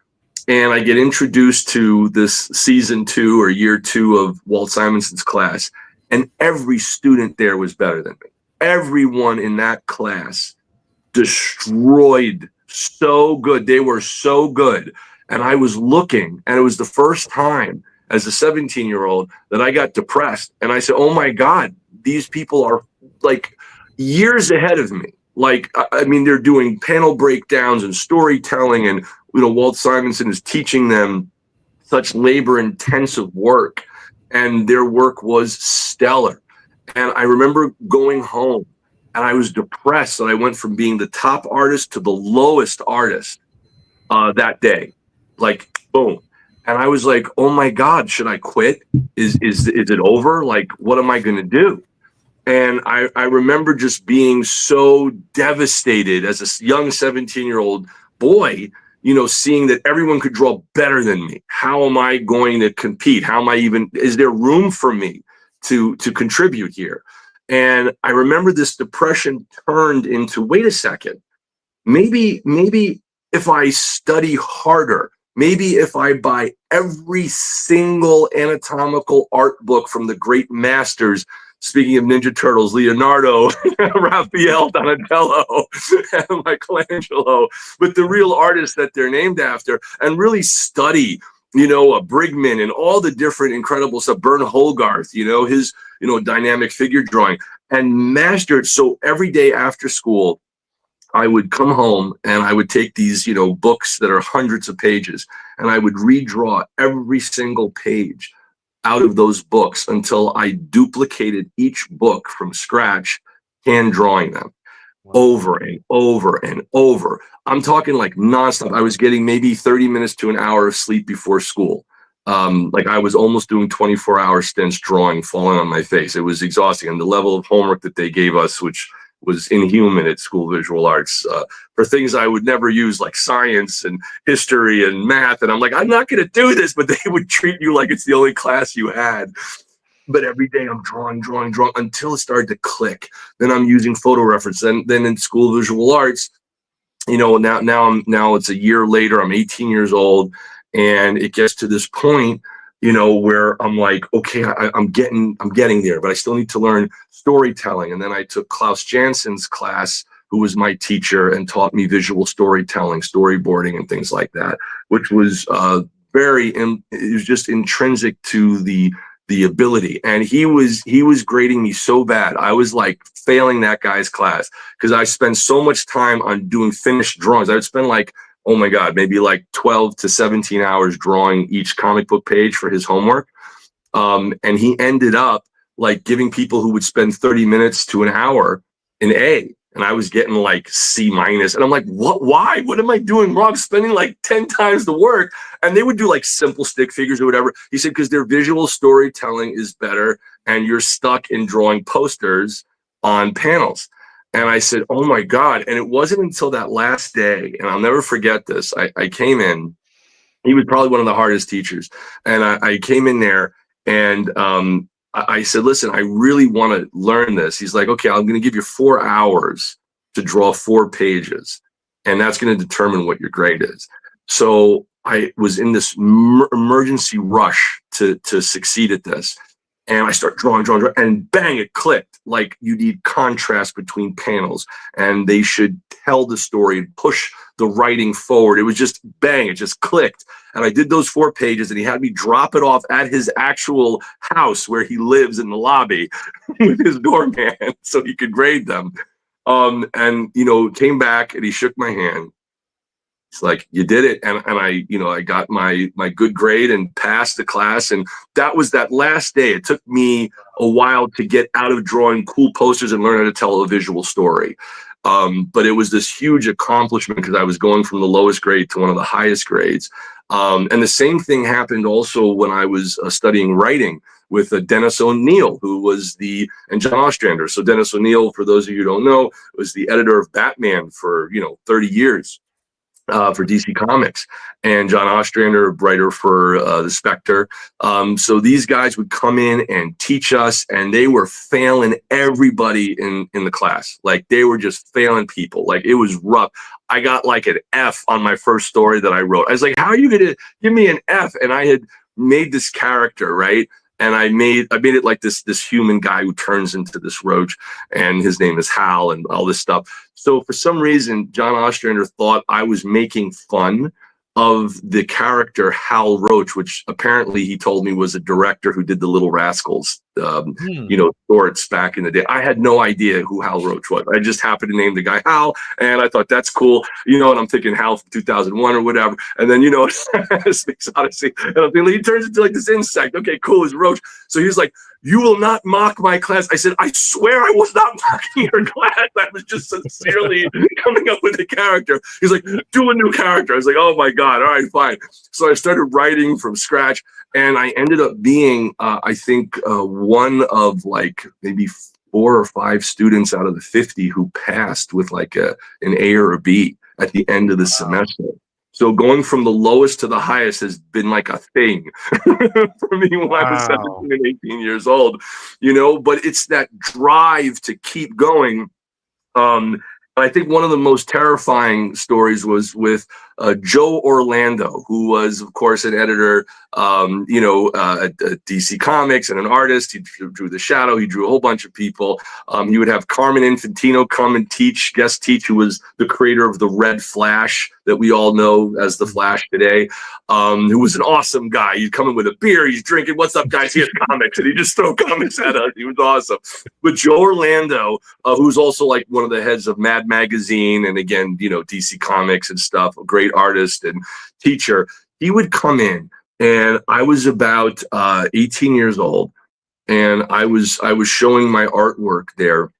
And I get introduced to this season 2 or year 2 of Walt Simonson's class. And every student there was better than me. Everyone in that class destroyed, so good. They were so good. And I was looking, and it was the first time as a 17-year-old that I got depressed. And I said, oh my God, these people are like years ahead of me. Like, I mean, they're doing panel breakdowns and storytelling, and, you know, Walt Simonson is teaching them such labor-intensive work, and their work was stellar. And I remember going home, and I was depressed that I went from being the top artist to the lowest artist that day. Like, boom. And I was like, oh my God, should I quit? Is it over? Like, what am I going to do? And I remember just being so devastated as a young 17-year-old boy, you know, seeing that everyone could draw better than me. How am I going to compete? How am I even, is there room for me to contribute here? And I remember this depression turned into, wait a second, maybe if I study harder, maybe if I buy every single anatomical art book from the great masters, speaking of Ninja Turtles, Leonardo, Raphael, Donatello, and Michelangelo, but the real artists that they're named after, and really study, you know, Brigman and all the different incredible stuff, Bern Hogarth, you know, his, you know, dynamic figure drawing, and master it. So every day after school, I would come home and I would take these, you know, books that are hundreds of pages, and I would redraw every single page out of those books until I duplicated each book from scratch, hand drawing them over and over and over. I'm talking like nonstop. I was getting maybe 30 minutes to an hour of sleep before school. Like I was almost doing 24-hour stints drawing, falling on my face. It was exhausting. And the level of homework that they gave us, which was inhuman at School of Visual Arts, for things I would never use, like science and history and math. And I'm like, I'm not going to do this, but they would treat you like it's the only class you had. But every day I'm drawing until it started to click. Then I'm using photo reference. Then in School of Visual Arts, you know, now it's a year later, I'm 18 years old, And it gets to this point, you know, where I'm like, okay, I'm getting there, but I still need to learn storytelling. And then I took Klaus Jansen's class, who was my teacher and taught me visual storytelling, storyboarding, and things like that, which was it was just intrinsic to the ability. And he was grading me so bad. I was like failing that guy's class because I spent so much time on doing finished drawings. I would spend like, oh my God, maybe like 12 to 17 hours drawing each comic book page for his homework. And he ended up like giving people who would spend 30 minutes to an hour an A. And I was getting like C-. And I'm like, what? Why? What am I doing wrong? Spending like 10 times the work. And they would do like simple stick figures or whatever. He said, because their visual storytelling is better and you're stuck in drawing posters on panels. And I said, oh my God. And it wasn't until that last day, and I'll never forget this. I came in, he was probably one of the hardest teachers. And I came in there and I said, listen, I really want to learn this. He's like, okay, I'm going to give you 4 hours to draw 4 pages. And that's going to determine what your grade is. So I was in this emergency rush to succeed at this. And I start drawing, and bang, it clicked. Like you need contrast between panels and they should tell the story and push the writing forward. It was just bang, it just clicked. And I did those 4 pages and he had me drop it off at his actual house where he lives in the lobby with his doorman so he could grade them. And, you know, came back and he shook my hand. It's like, you did it. And I got my good grade and passed the class. And that was that last day. It took me a while to get out of drawing cool posters and learn how to tell a visual story. But it was this huge accomplishment because I was going from the lowest grade to one of the highest grades. And the same thing happened also when I was studying writing with Dennis O'Neil, who was and John Ostrander. So Dennis O'Neil, for those of you who don't know, was the editor of Batman for, 30 years. For DC Comics, and John Ostrander, writer for the Spectre. So these guys would come in and teach us, and they were failing everybody in the class. Like they were just failing people. Like it was rough. I got like an F on my first story that I wrote. I was like, how are you going to give me an F? And I had made this character, right? And I made it like this human guy who turns into this roach, and his name is Hal and all this stuff. So for some reason, John Ostrander thought I was making fun of the character Hal Roach, which apparently he told me was a director who did the Little Rascals, shorts back in the day. I had no idea who Hal Roach was. I just happened to name the guy Hal, and I thought that's cool, and I'm thinking Hal from 2001 or whatever. And then, Space Odyssey, and I'm thinking he turns into like this insect. Okay, cool, it's Roach. So he's like, you will not mock my class. I said, I swear I was not mocking your class. I was just sincerely coming up with a character. He's like, do a new character. I was like, oh my God, all right, fine. So I started writing from scratch, and I ended up being, I think, one of like maybe 4 or 5 students out of the 50 who passed with like an A or a B at the end of the semester. So going from the lowest to the highest has been like a thing for me when I was 17 and 18 years old, but it's that drive to keep going. I think one of the most terrifying stories was with Joe Orlando, who was, of course, an editor, at DC Comics and an artist. He drew The Shadow. He drew a whole bunch of people. He would have Carmen Infantino come and guest teach, who was the creator of the Red Flash that we all know as the Flash today, who was an awesome guy. He'd come in with a beer. He's drinking, what's up, guys? Here's comics. And he'd just throw comics at us. He was awesome. But Joe Orlando, who's also like one of the heads of Mad Magazine and, again, DC Comics and stuff, a great artist and teacher, he would come in, and I was about 18 years old, and I was showing my artwork there,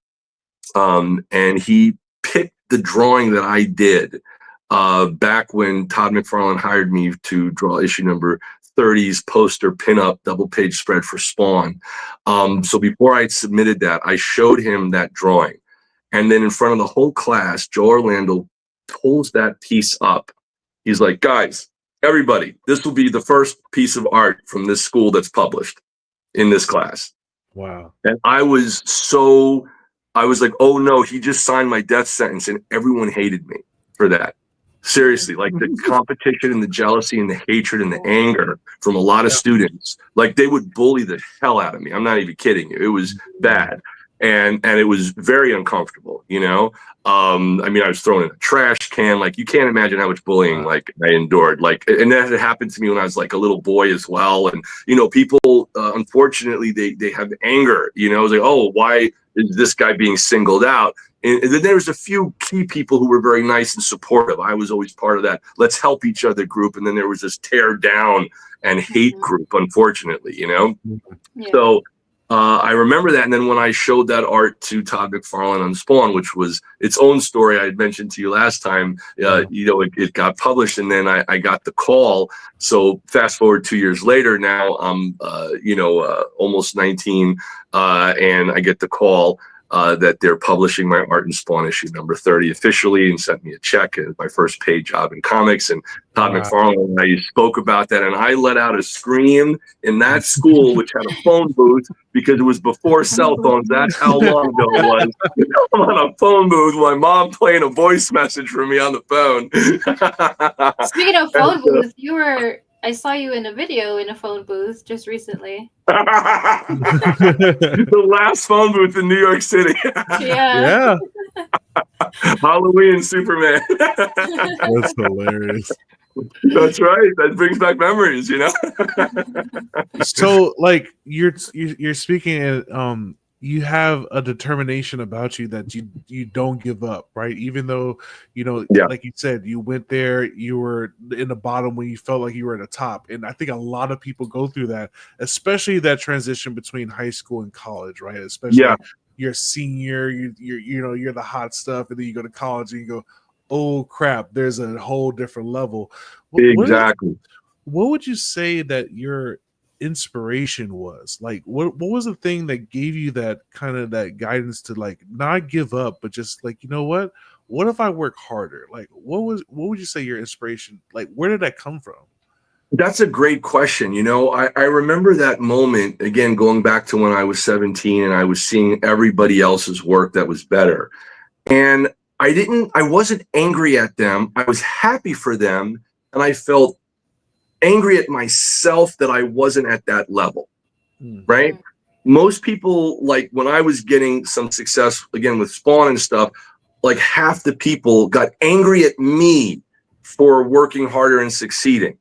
and he picked the drawing that I did back when Todd McFarlane hired me to draw issue number 30's poster pinup double page spread for Spawn. So before I submitted that, I showed him that drawing, and then in front of the whole class, Joe Orlando pulls that piece up. He's like, guys, everybody, this will be the first piece of art from this school that's published in this class. Wow. And I was like, oh no, he just signed my death sentence, and everyone hated me for that. Seriously, like the competition and the jealousy and the hatred and the anger from a lot of students, like they would bully the hell out of me. I'm not even kidding you. It was bad. And it was very uncomfortable, you know? I mean, I was thrown in a trash can. Like, you can't imagine how much bullying, like, I endured. Like, and that had happened to me when I was, like, a little boy as well. And, you know, people, unfortunately, they have anger, you know? It's like, oh, why is this guy being singled out? And then there was a few key people who were very nice and supportive. I was always part of that let's help each other group. And then there was this tear down and hate group, unfortunately, you know? Yeah. So I remember that. And then when I showed that art to Todd McFarlane on Spawn, which was its own story I had mentioned to you last time, you know, it got published, and then I got the call. So fast forward 2 years later, now I'm, you know, almost 19, and I get the call that they're publishing my art in Spawn issue number 30 officially, and sent me a check as my first paid job in comics. And Todd McFarlane and I spoke about that, and I let out a scream in that school, which had a phone booth, because it was before cell phones. That's how long ago it was. I'm on a phone booth, my mom playing a voice message for me on the phone. Speaking of phone booth, I saw you in a video in a phone booth just recently. The last phone booth in New York City. Yeah. Halloween Superman. That's hilarious. That's right. That brings back memories, you know. So, like, you're speaking at, you have a determination about you that you don't give up, right? Even though, you know, like you said, you went there, you were in the bottom when you felt like you were at the top. And I think a lot of people go through that, especially that transition between high school and college, right? Especially you're a senior, you're the hot stuff, and then you go to college and you go, oh crap, there's a whole different level. Exactly. What would you say that your inspiration was? Like, what was the thing that gave you that kind of that guidance to, like, not give up, but just like, you know what if I work harder? Like, what would you say your inspiration, like, where did that come from? That's a great question. You know, I remember that moment, again, going back to when I was 17 and I was seeing everybody else's work that was better. And I wasn't angry at them. I was happy for them. And I felt angry at myself that I wasn't at that level, right? Most people, like, when I was getting some success, again, with Spawn and stuff, like, half the people got angry at me for working harder and succeeding.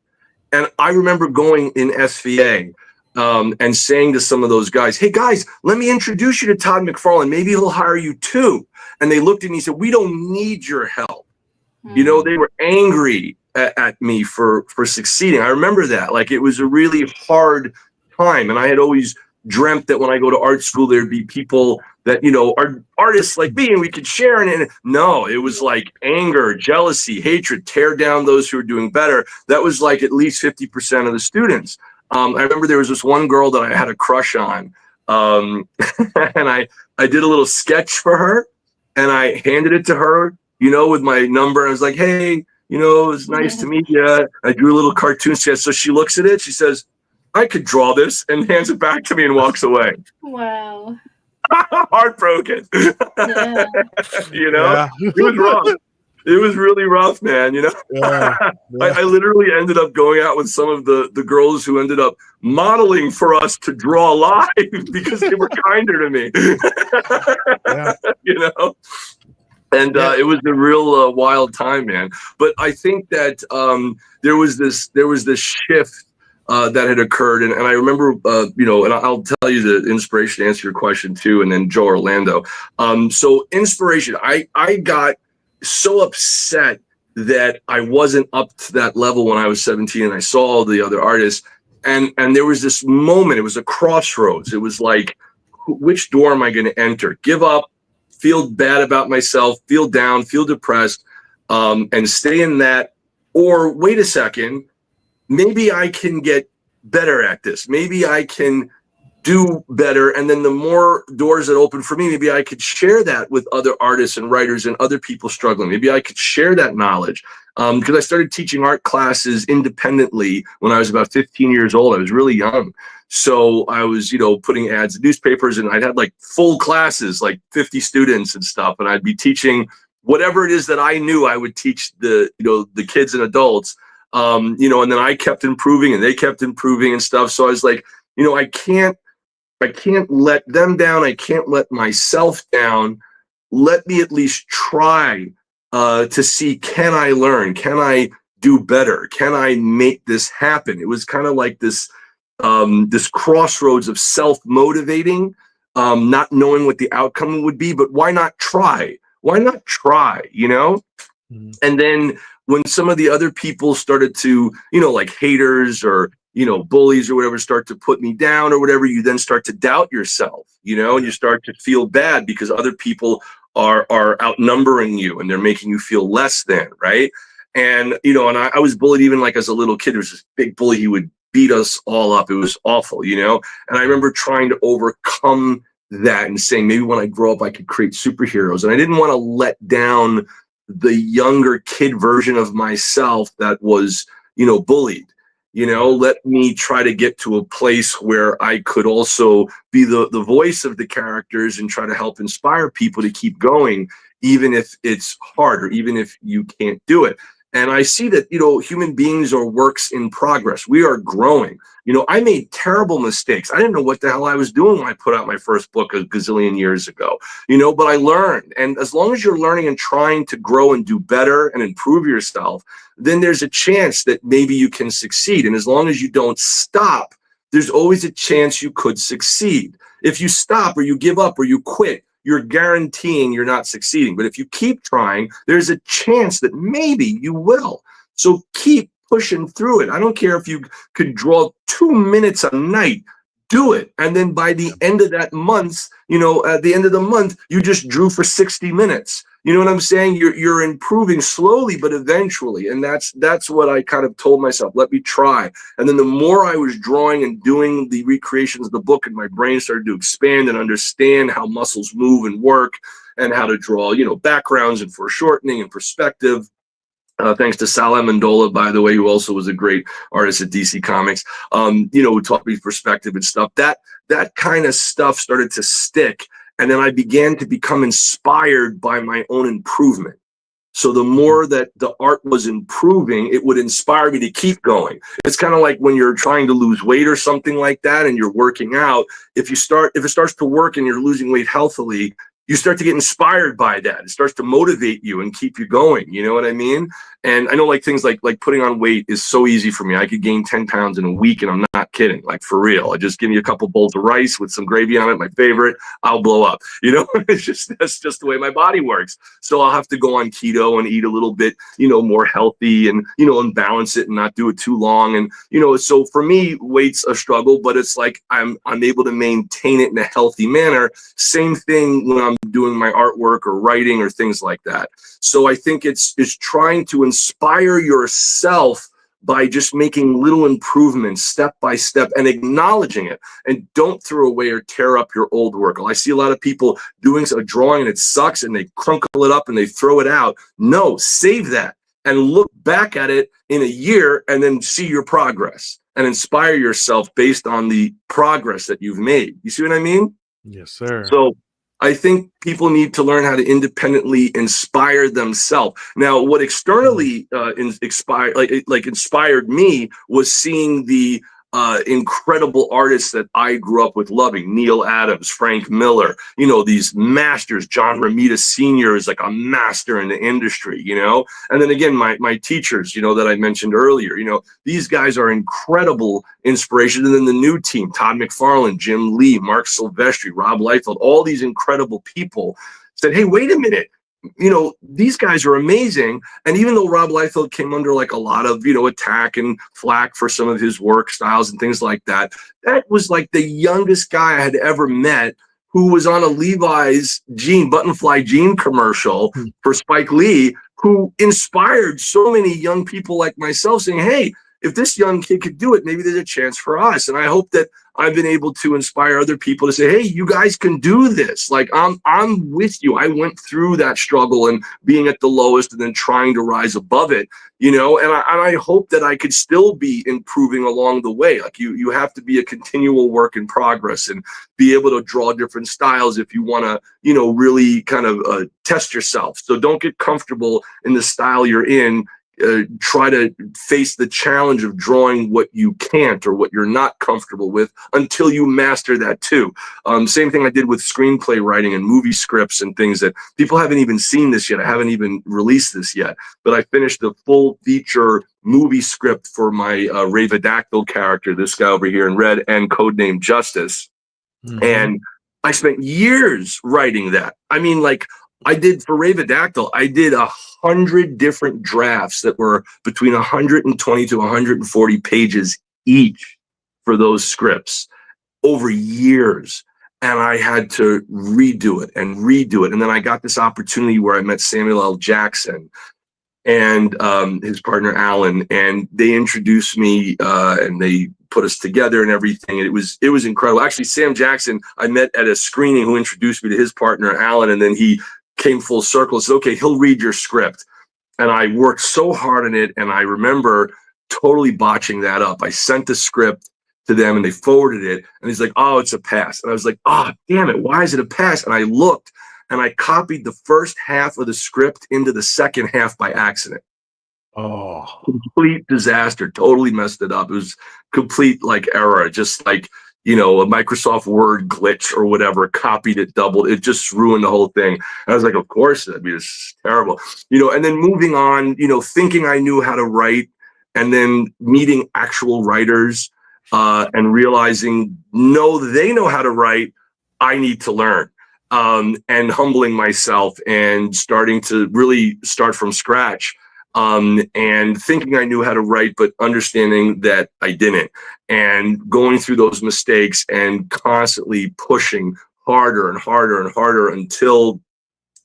And I remember going in SVA and saying to some of those guys, hey guys, let me introduce you to Todd McFarlane. Maybe he'll hire you too. And they looked at me and said, we don't need your help. You know, they were angry at me for succeeding. I remember that. Like, it was a really hard time. And I had always dreamt that when I go to art school, there'd be people that, you know, are artists like me and we could share. And no, it was like anger, jealousy, hatred, tear down those who are doing better. That was like at least 50% of the students. I remember there was this one girl that I had a crush on. And I did a little sketch for her and I handed it to her, you know, with my number. I was like, hey, you know, it was nice to meet you. I drew a little cartoon sketch. So she looks at it. She says, I could draw this, and hands it back to me and walks away. Wow. Heartbroken. Yeah. You know, it was rough. It was really rough, man. You know, I literally ended up going out with some of the girls who ended up modeling for us to draw live because they were kinder to me. You know, and it was a real wild time, man. But I think that there was this shift that had occurred, and I remember, you know, and I'll tell you the inspiration to answer your question too, and then Joe Orlando. So inspiration, I got so upset that I wasn't up to that level when I was 17, and I saw all the other artists, and there was this moment. It was a crossroads. It was like, which door am I going to enter? Give up, feel bad about myself, feel down, feel depressed, and stay in that, or wait a second. Maybe I can get better at this. Maybe I can do better. And then the more doors that open for me, maybe I could share that with other artists and writers and other people struggling. Maybe I could share that knowledge. Because I started teaching art classes independently when I was about 15 years old. I was really young. So I was, you know, putting ads in newspapers, and I'd had like full classes, like 50 students and stuff. And I'd be teaching, whatever it is that I knew, I would teach the kids and adults. And then I kept improving and they kept improving and stuff. So I was like, I can't let them down. I can't let myself down. Let me at least try to see, can I learn? Can I do better? Can I make this happen? It was kind of like this crossroads of self-motivating, not knowing what the outcome would be, but why not try? Why not try, Mm-hmm. And then when some of the other people started to, like haters or, bullies or whatever, start to put me down or whatever, you then start to doubt yourself, and you start to feel bad because other people are outnumbering you and they're making you feel less than, right? And, and I was bullied even like as a little kid. There was this big bully. He would beat us all up. It was awful, And I remember trying to overcome that and saying, maybe when I grow up, I could create superheroes. And I didn't want to let down the younger kid version of myself that was, bullied. Let me try to get to a place where I could also be the voice of the characters and try to help inspire people to keep going, even if it's hard or even if you can't do it. And I see that, human beings are works in progress. We are growing. I made terrible mistakes. I didn't know what the hell I was doing when I put out my first book a gazillion years ago, but I learned. And as long as you're learning and trying to grow and do better and improve yourself, then there's a chance that maybe you can succeed. And as long as you don't stop, there's always a chance you could succeed. If you stop or you give up or you quit, you're guaranteeing you're not succeeding. But if you keep trying, there's a chance that maybe you will. So keep pushing through it. I don't care if you could draw 2 minutes a night, do it. And then by the end of that month, at the end of the month, you just drew for 60 minutes. You know what I'm saying? You're improving slowly, but eventually. And that's what I kind of told myself, let me try. And then the more I was drawing and doing the recreations of the book, and my brain started to expand and understand how muscles move and work and how to draw, backgrounds and foreshortening and perspective. Thanks to Sal Amendola, by the way, who also was a great artist at DC Comics, who taught me perspective and stuff. That kind of stuff started to stick. And then I began to become inspired by my own improvement. So the more that the art was improving, it would inspire me to keep going. It's kind of like when you're trying to lose weight or something like that, and you're working out. If it starts to work and you're losing weight healthily, you start to get inspired by that. It starts to motivate you and keep you going. You know what I mean? And I know like things like putting on weight is so easy for me. I could gain 10 pounds in a week, and I'm not kidding. Like for real. I just give me a couple bowls of rice with some gravy on it, my favorite, I'll blow up. That's just the way my body works. So I'll have to go on keto and eat a little bit, more healthy and, and balance it and not do it too long. And, so for me, weight's a struggle, but it's like I'm able to maintain it in a healthy manner. Same thing when I'm doing my artwork or writing or things like that. So I think it's trying to inspire yourself by just making little improvements step by step and acknowledging it, and don't throw away or tear up your old work. I see a lot of people doing a drawing and it sucks and they crunkle it up and they throw it out. No, save that and look back at it in a year and then see your progress and inspire yourself based on the progress that you've made. You see what I mean? Yes, sir. So I think people need to learn how to independently inspire themselves. Now, what externally inspired me was seeing the incredible artists that I grew up with loving. Neil Adams, Frank Miller, these masters. John Romita Sr. is like a master in the industry, And then again, my teachers, that I mentioned earlier, these guys are incredible inspiration. And then the new team, Todd McFarlane, Jim Lee, Mark Silvestri, Rob Liefeld, all these incredible people said, hey, wait a minute. These guys are amazing. And even though Rob Liefeld came under like a lot of, attack and flack for some of his work styles and things like that, that was like the youngest guy I had ever met who was on a Levi's buttonfly jean commercial for Spike Lee, who inspired so many young people like myself saying, hey, if this young kid could do it, maybe there's a chance for us. And I hope that I've been able to inspire other people to say, hey, you guys can do this. Like, I'm with you. I went through that struggle and being at the lowest and then trying to rise above it, you know, and I hope that I could still be improving along the way. Like, you have to be a continual work in progress and be able to draw different styles if you want to, you know, really kind of test yourself. So don't get comfortable in the style you're in. Try to face the challenge of drawing what you can't or what you're not comfortable with until you master that too. Same thing I did with screenplay writing and movie scripts and things that people haven't even seen this yet. I haven't even released this yet, but I finished the full feature movie script for my Ravedactyl character, this guy over here in red, and codename Justice. And I spent years writing that. I mean, like, I did for Ravedactyl, I did 100 different drafts that were between 120 to 140 pages each for those scripts over years. And I had to redo it and redo it. And then I got this opportunity where I met Samuel L. Jackson and his partner Alan, and they introduced me and they put us together and everything. And it was incredible. Actually, Sam Jackson, I met at a screening, who introduced me to his partner Alan, and then he came full circle and said, okay, he'll read your script. And I worked so hard on it, and I remember totally botching that up. I sent the script to them and they forwarded it, and he's like, oh, it's a pass. And I was like, oh, damn it, why is it a pass? And I looked and I copied the first half of the script into the second half by accident. Oh, complete disaster. Totally messed it up. It was complete like error, just like, you know, a Microsoft Word glitch or whatever, copied it, doubled it, just ruined the whole thing. And I was like, of course, I mean, it's terrible, you know. And then moving on, you know, thinking I knew how to write, and then meeting actual writers and realizing, no, they know how to write, I need to learn. And humbling myself and starting to really start from scratch. And thinking I knew how to write, but understanding that I didn't, and going through those mistakes and constantly pushing harder and harder and harder until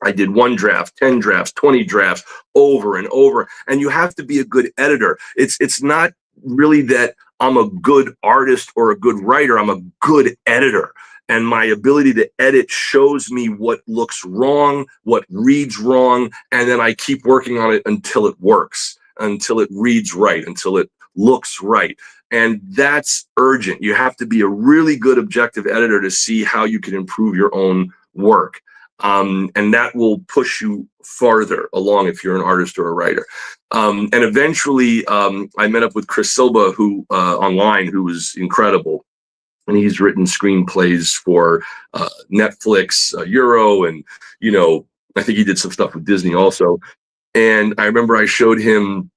I did 1 draft, 10 drafts, 20 drafts over and over. And you have to be a good editor. It's not really that I'm a good artist or a good writer. I'm a good editor. And my ability to edit shows me what looks wrong, what reads wrong, and then I keep working on it until it works, until it reads right, until it looks right. And that's urgent. You have to be a really good objective editor to see how you can improve your own work. And that will push you farther along if you're an artist or a writer. And eventually, I met up with Chris Silva, who online, who was incredible. And he's written screenplays for Netflix, Euro, and, you know, I think he did some stuff with Disney also. And I remember I showed him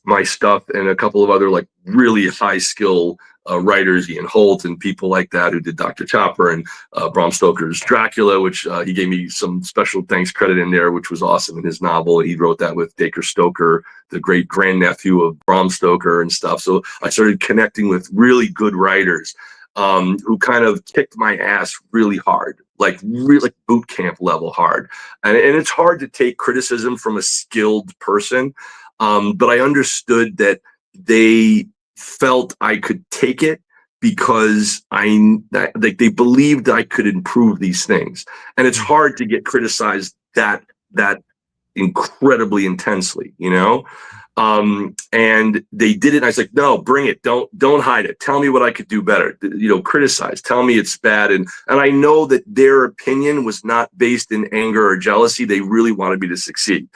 my stuff and a couple of other like really high skill writers, Ian Holt and people like that, who did Dr. Chopper and Bram Stoker's Dracula, which he gave me some special thanks credit in there, which was awesome in his novel. He wrote that with Dacre Stoker, the great grandnephew of Bram Stoker and stuff. So I started connecting with really good writers who kind of kicked my ass really hard, like really like boot camp level hard. And it's hard to take criticism from a skilled person. But I understood that they felt I could take it because they believed I could improve these things. And it's hard to get criticized that incredibly intensely, you know? And they did it. And I was like, no, bring it. Don't hide it. Tell me what I could do better. You know, criticize, tell me it's bad. And I know that their opinion was not based in anger or jealousy. They really wanted me to succeed.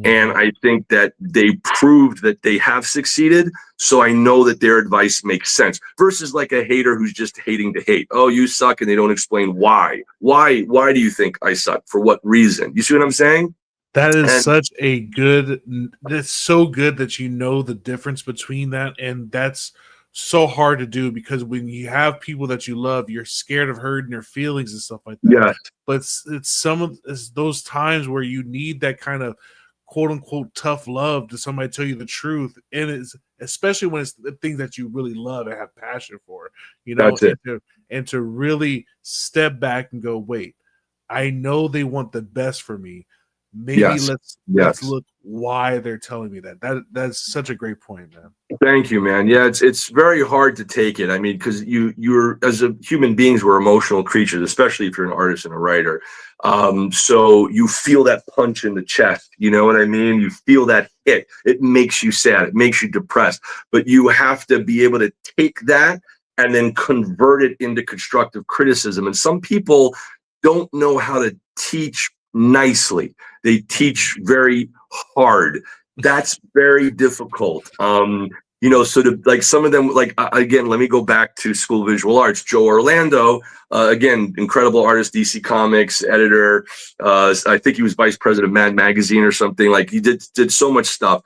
And I think that they proved that they have succeeded. So I know that their advice makes sense versus like a hater who's just hating to hate. Oh, you suck. And they don't explain why. Why do you think I suck? For what reason? You see what I'm saying? That is that's so good that you know the difference between that. And that's so hard to do because when you have people that you love, you're scared of hurting their feelings and stuff like that. Yes. But it's those times where you need that kind of quote unquote tough love to somebody tell you the truth. And it's especially when it's the things that you really love and have passion for, you know, That's it. And to really step back and go, wait, I know they want the best for me. maybe Yes. let's Yes. look why they're telling me that. That's such a great point, man. Thank you, man. Yeah, it's very hard to take it. I mean, because you're as a human beings, we're emotional creatures, especially if you're an artist and a writer. So you feel that punch in the chest. You know what I mean? You feel that hit. It makes you sad. It makes you depressed. But you have to be able to take that and then convert it into constructive criticism. And some people don't know how to teach nicely. They teach very hard. That's very difficult. You know, so to like some of them, like again, let me go back to School of Visual Arts. Joe Orlando, again, incredible artist, DC Comics editor. I think he was vice president of Mad Magazine or something. Like he did so much stuff.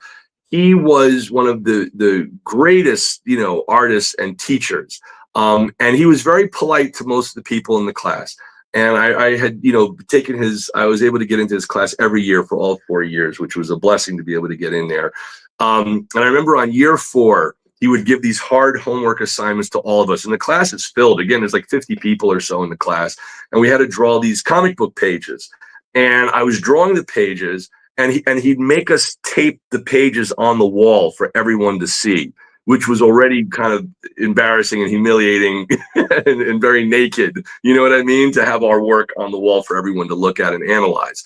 He was one of the greatest, you know, artists and teachers. And he was very polite to most of the people in the class. And I had, you know, I was able to get into his class every year for all 4 years, which was a blessing to be able to get in there. And I remember on year 4, he would give these hard homework assignments to all of us. And the class is filled. Again, there's like 50 people or so in the class. And we had to draw these comic book pages. And I was drawing the pages, and he'd make us tape the pages on the wall for everyone to see, which was already kind of embarrassing and humiliating and very naked. You know what I mean? To have our work on the wall for everyone to look at and analyze.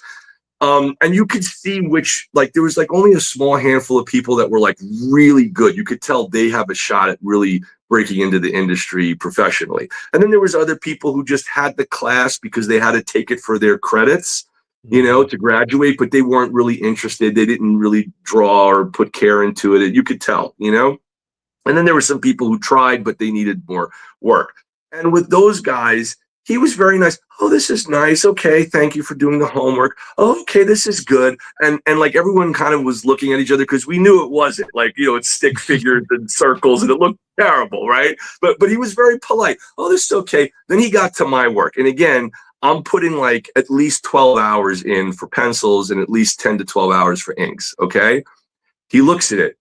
And you could see which, like, there was like only a small handful of people that were like really good. You could tell they have a shot at really breaking into the industry professionally. And then there was other people who just had the class because they had to take it for their credits, you know, to graduate, but they weren't really interested. They didn't really draw or put care into it. You could tell, you know? And then there were some people who tried, but they needed more work. And with those guys, he was very nice. Oh, this is nice. Okay, thank you for doing the homework. Oh, okay, this is good. And like everyone kind of was looking at each other because we knew it wasn't. Like, you know, it's stick figures and circles and it looked terrible, right? But he was very polite. Oh, this is okay. Then he got to my work. And again, I'm putting like at least 12 hours in for pencils and at least 10 to 12 hours for inks, okay? He looks at it.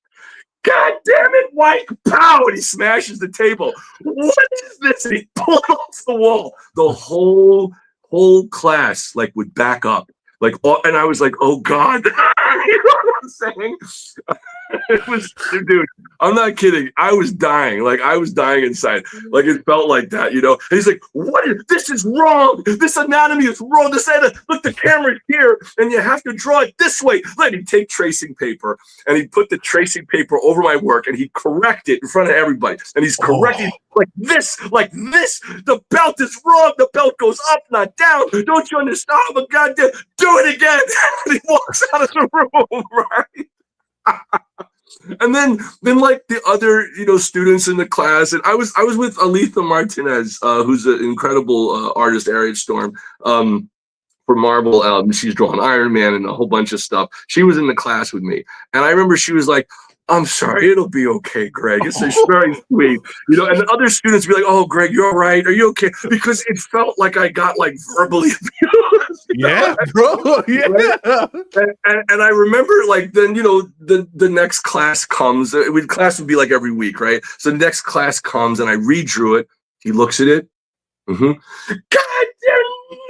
God damn it, Weich! Pow! And he smashes the table. What is this? And he pulls it off the wall. The whole class like would back up. Like, and I was like, oh God. You know what I'm saying? It was, dude, I'm not kidding. I was dying. Like, I was dying inside. Like, it felt like that, you know? And he's like, this is wrong. This anatomy is wrong. Look, the camera's here, and you have to draw it this way. Let him take tracing paper, and he'd put the tracing paper over my work, and he'd correct it in front of everybody. And he's correcting like this. The belt is wrong. The belt goes up, not down. Don't you understand? Oh, my goddamn, do it again. And he walks out of the room, right? And then like the other, you know, students in the class, and I was with Aletha Martinez, who's an incredible artist, Ariad Storm, for Marvel. She's drawn Iron Man and a whole bunch of stuff. She was in the class with me, and I remember she was like, I'm sorry, it'll be okay, Greg. It's very sweet, you know. And the other students be like, "Oh, Greg, you're all right. Are you okay?" Because it felt like I got like verbally abused. Yeah, bro. Yeah. Right? And I remember, like, then you know, the next class comes. Class would be like every week, right? So the next class comes, and I redrew it. He looks at it. God damn,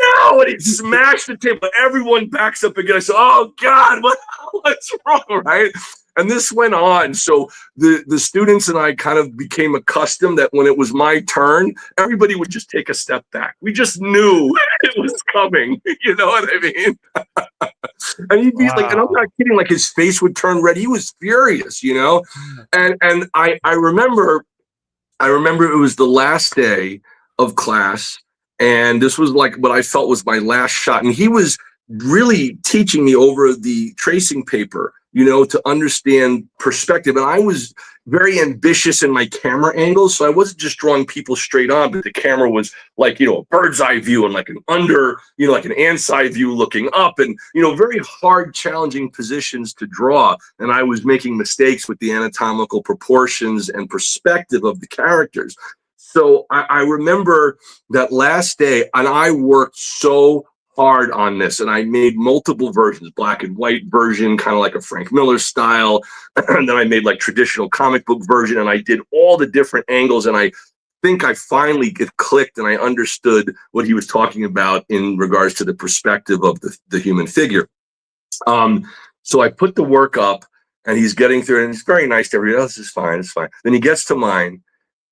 no! And he smashed the table. Everyone backs up again. I said, "Oh God, what's wrong?" Right? And this went on. So the students and I kind of became accustomed that when it was my turn, everybody would just take a step back. We just knew it was coming. You know what I mean? And he'd be like, and I'm not kidding, like his face would turn red. He was furious, you know? And I remember it was the last day of class. And this was like what I felt was my last shot. And he was really teaching me over the tracing paper, you know, to understand perspective. And I was very ambitious in my camera angles. So I wasn't just drawing people straight on, but the camera was like, you know, a bird's eye view and like an like an ant's eye view looking up, and, you know, very hard, challenging positions to draw. And I was making mistakes with the anatomical proportions and perspective of the characters. So I remember that last day, and I worked so hard on this, and I made multiple versions, black and white version, kind of like a Frank Miller style, and then I made like traditional comic book version, and I did all the different angles, and I think I finally clicked and I understood what he was talking about in regards to the perspective of the human figure. So I put the work up, and he's getting through it, and it's very nice to everybody else. It's fine, it's fine. Then he gets to mine,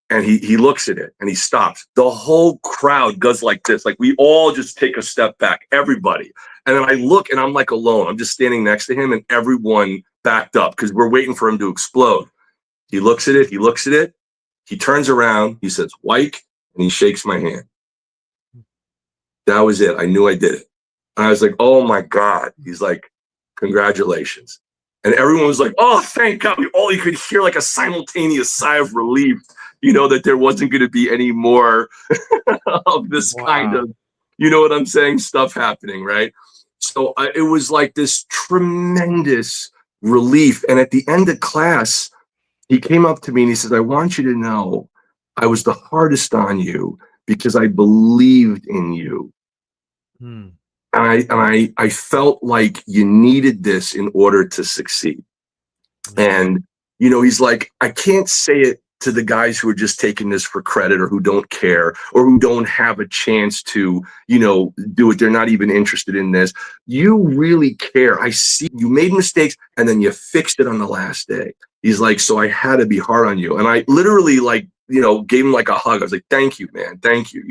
and he looks at it, and he stops. The whole crowd goes like this. Like, we all just take a step back, everybody. And then I look, and I'm like alone. I'm just standing next to him, and everyone backed up because we're waiting for him to explode. He looks at it. He looks at it. He turns around. He says, "Weich," and he shakes my hand. That was it. I knew I did it. And I was like, "Oh my God." He's like, "Congratulations." And everyone was like, "Oh, thank God." All you could hear like a simultaneous sigh of relief, that there wasn't going to be any more of this kind of, what I'm saying, stuff happening, right? So it was like this tremendous relief. And at the end of class, he came up to me and he says, "I want you to know I was the hardest on you because I believed in you." And I felt like you needed this in order to succeed. And, he's like, "I can't say it to the guys who are just taking this for credit or who don't care or who don't have a chance to, do it. They're not even interested in this. You really care. I see you made mistakes and then you fixed it on the last day." He's like, "So I had to be hard on you." And I literally gave him like a hug. I was like, "Thank you, man. Thank you."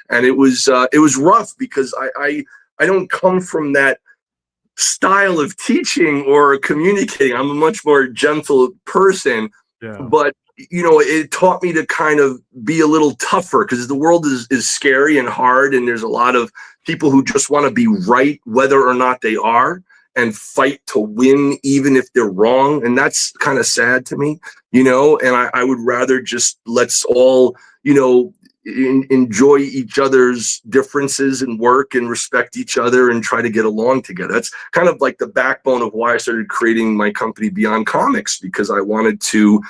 And it was rough because I don't come from that style of teaching or communicating. I'm a much more gentle person, but it taught me to kind of be a little tougher because the world is scary and hard, and there's a lot of people who just want to be right whether or not they are, and fight to win even if they're wrong. And that's kind of sad to me, and I would rather just let's all enjoy each other's differences and work and respect each other and try to get along together. That's kind of like the backbone of why I started creating my company BeyondComics, because I wanted to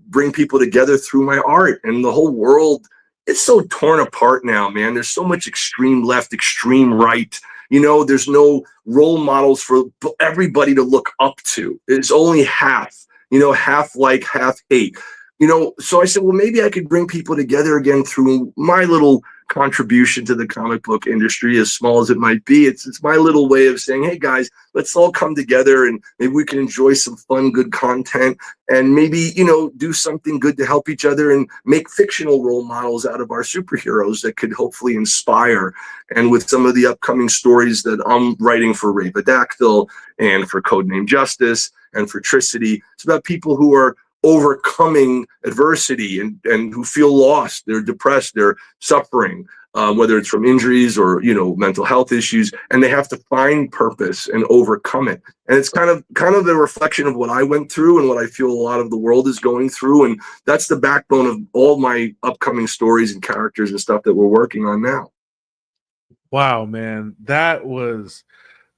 bring people together through my art. And the whole world, it's so torn apart now, man. There's so much extreme left, extreme right. There's no role models for everybody to look up to. It's only half, half like, half hate. So I said, well, maybe I could bring people together again through my little contribution to the comic book industry, as small as it might be. It's my little way of saying, hey guys, let's all come together and maybe we can enjoy some fun, good content, and maybe, do something good to help each other and make fictional role models out of our superheroes that could hopefully inspire. And with some of the upcoming stories that I'm writing for Ravadactyl and for Codename Justice and for Tricity, it's about people who are overcoming adversity and who feel lost. They're depressed, they're suffering, whether it's from injuries or mental health issues, and they have to find purpose and overcome it. And it's kind of the reflection of what I went through and what I feel a lot of the world is going through. And that's the backbone of all my upcoming stories and characters and stuff that we're working on now. Wow, man, that was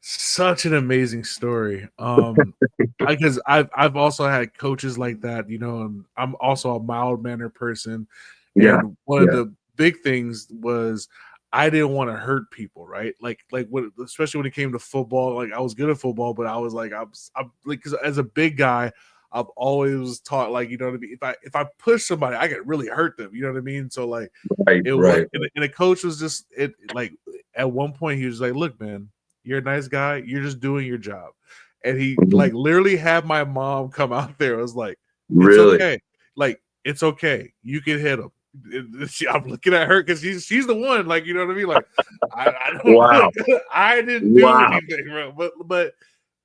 such an amazing story. Because I've also had coaches like that, and I'm also a mild-mannered person. And one of the big things was I didn't want to hurt people, right? Like especially when it came to football. Like, I was good at football, but I was like, I'm like, 'cause as a big guy, I've always taught, like, what I mean? If I push somebody, I can really hurt them. You know what I mean? So like, right. And the coach was just like, at one point he was like, "Look, man, you're a nice guy. You're just doing your job." And he like literally had my mom come out there. I was like, "It's really okay. Like, it's okay. You can hit him." I'm looking at her because she's the one. Like, you know what I mean? Like, I don't. Wow. I didn't do anything wrong. But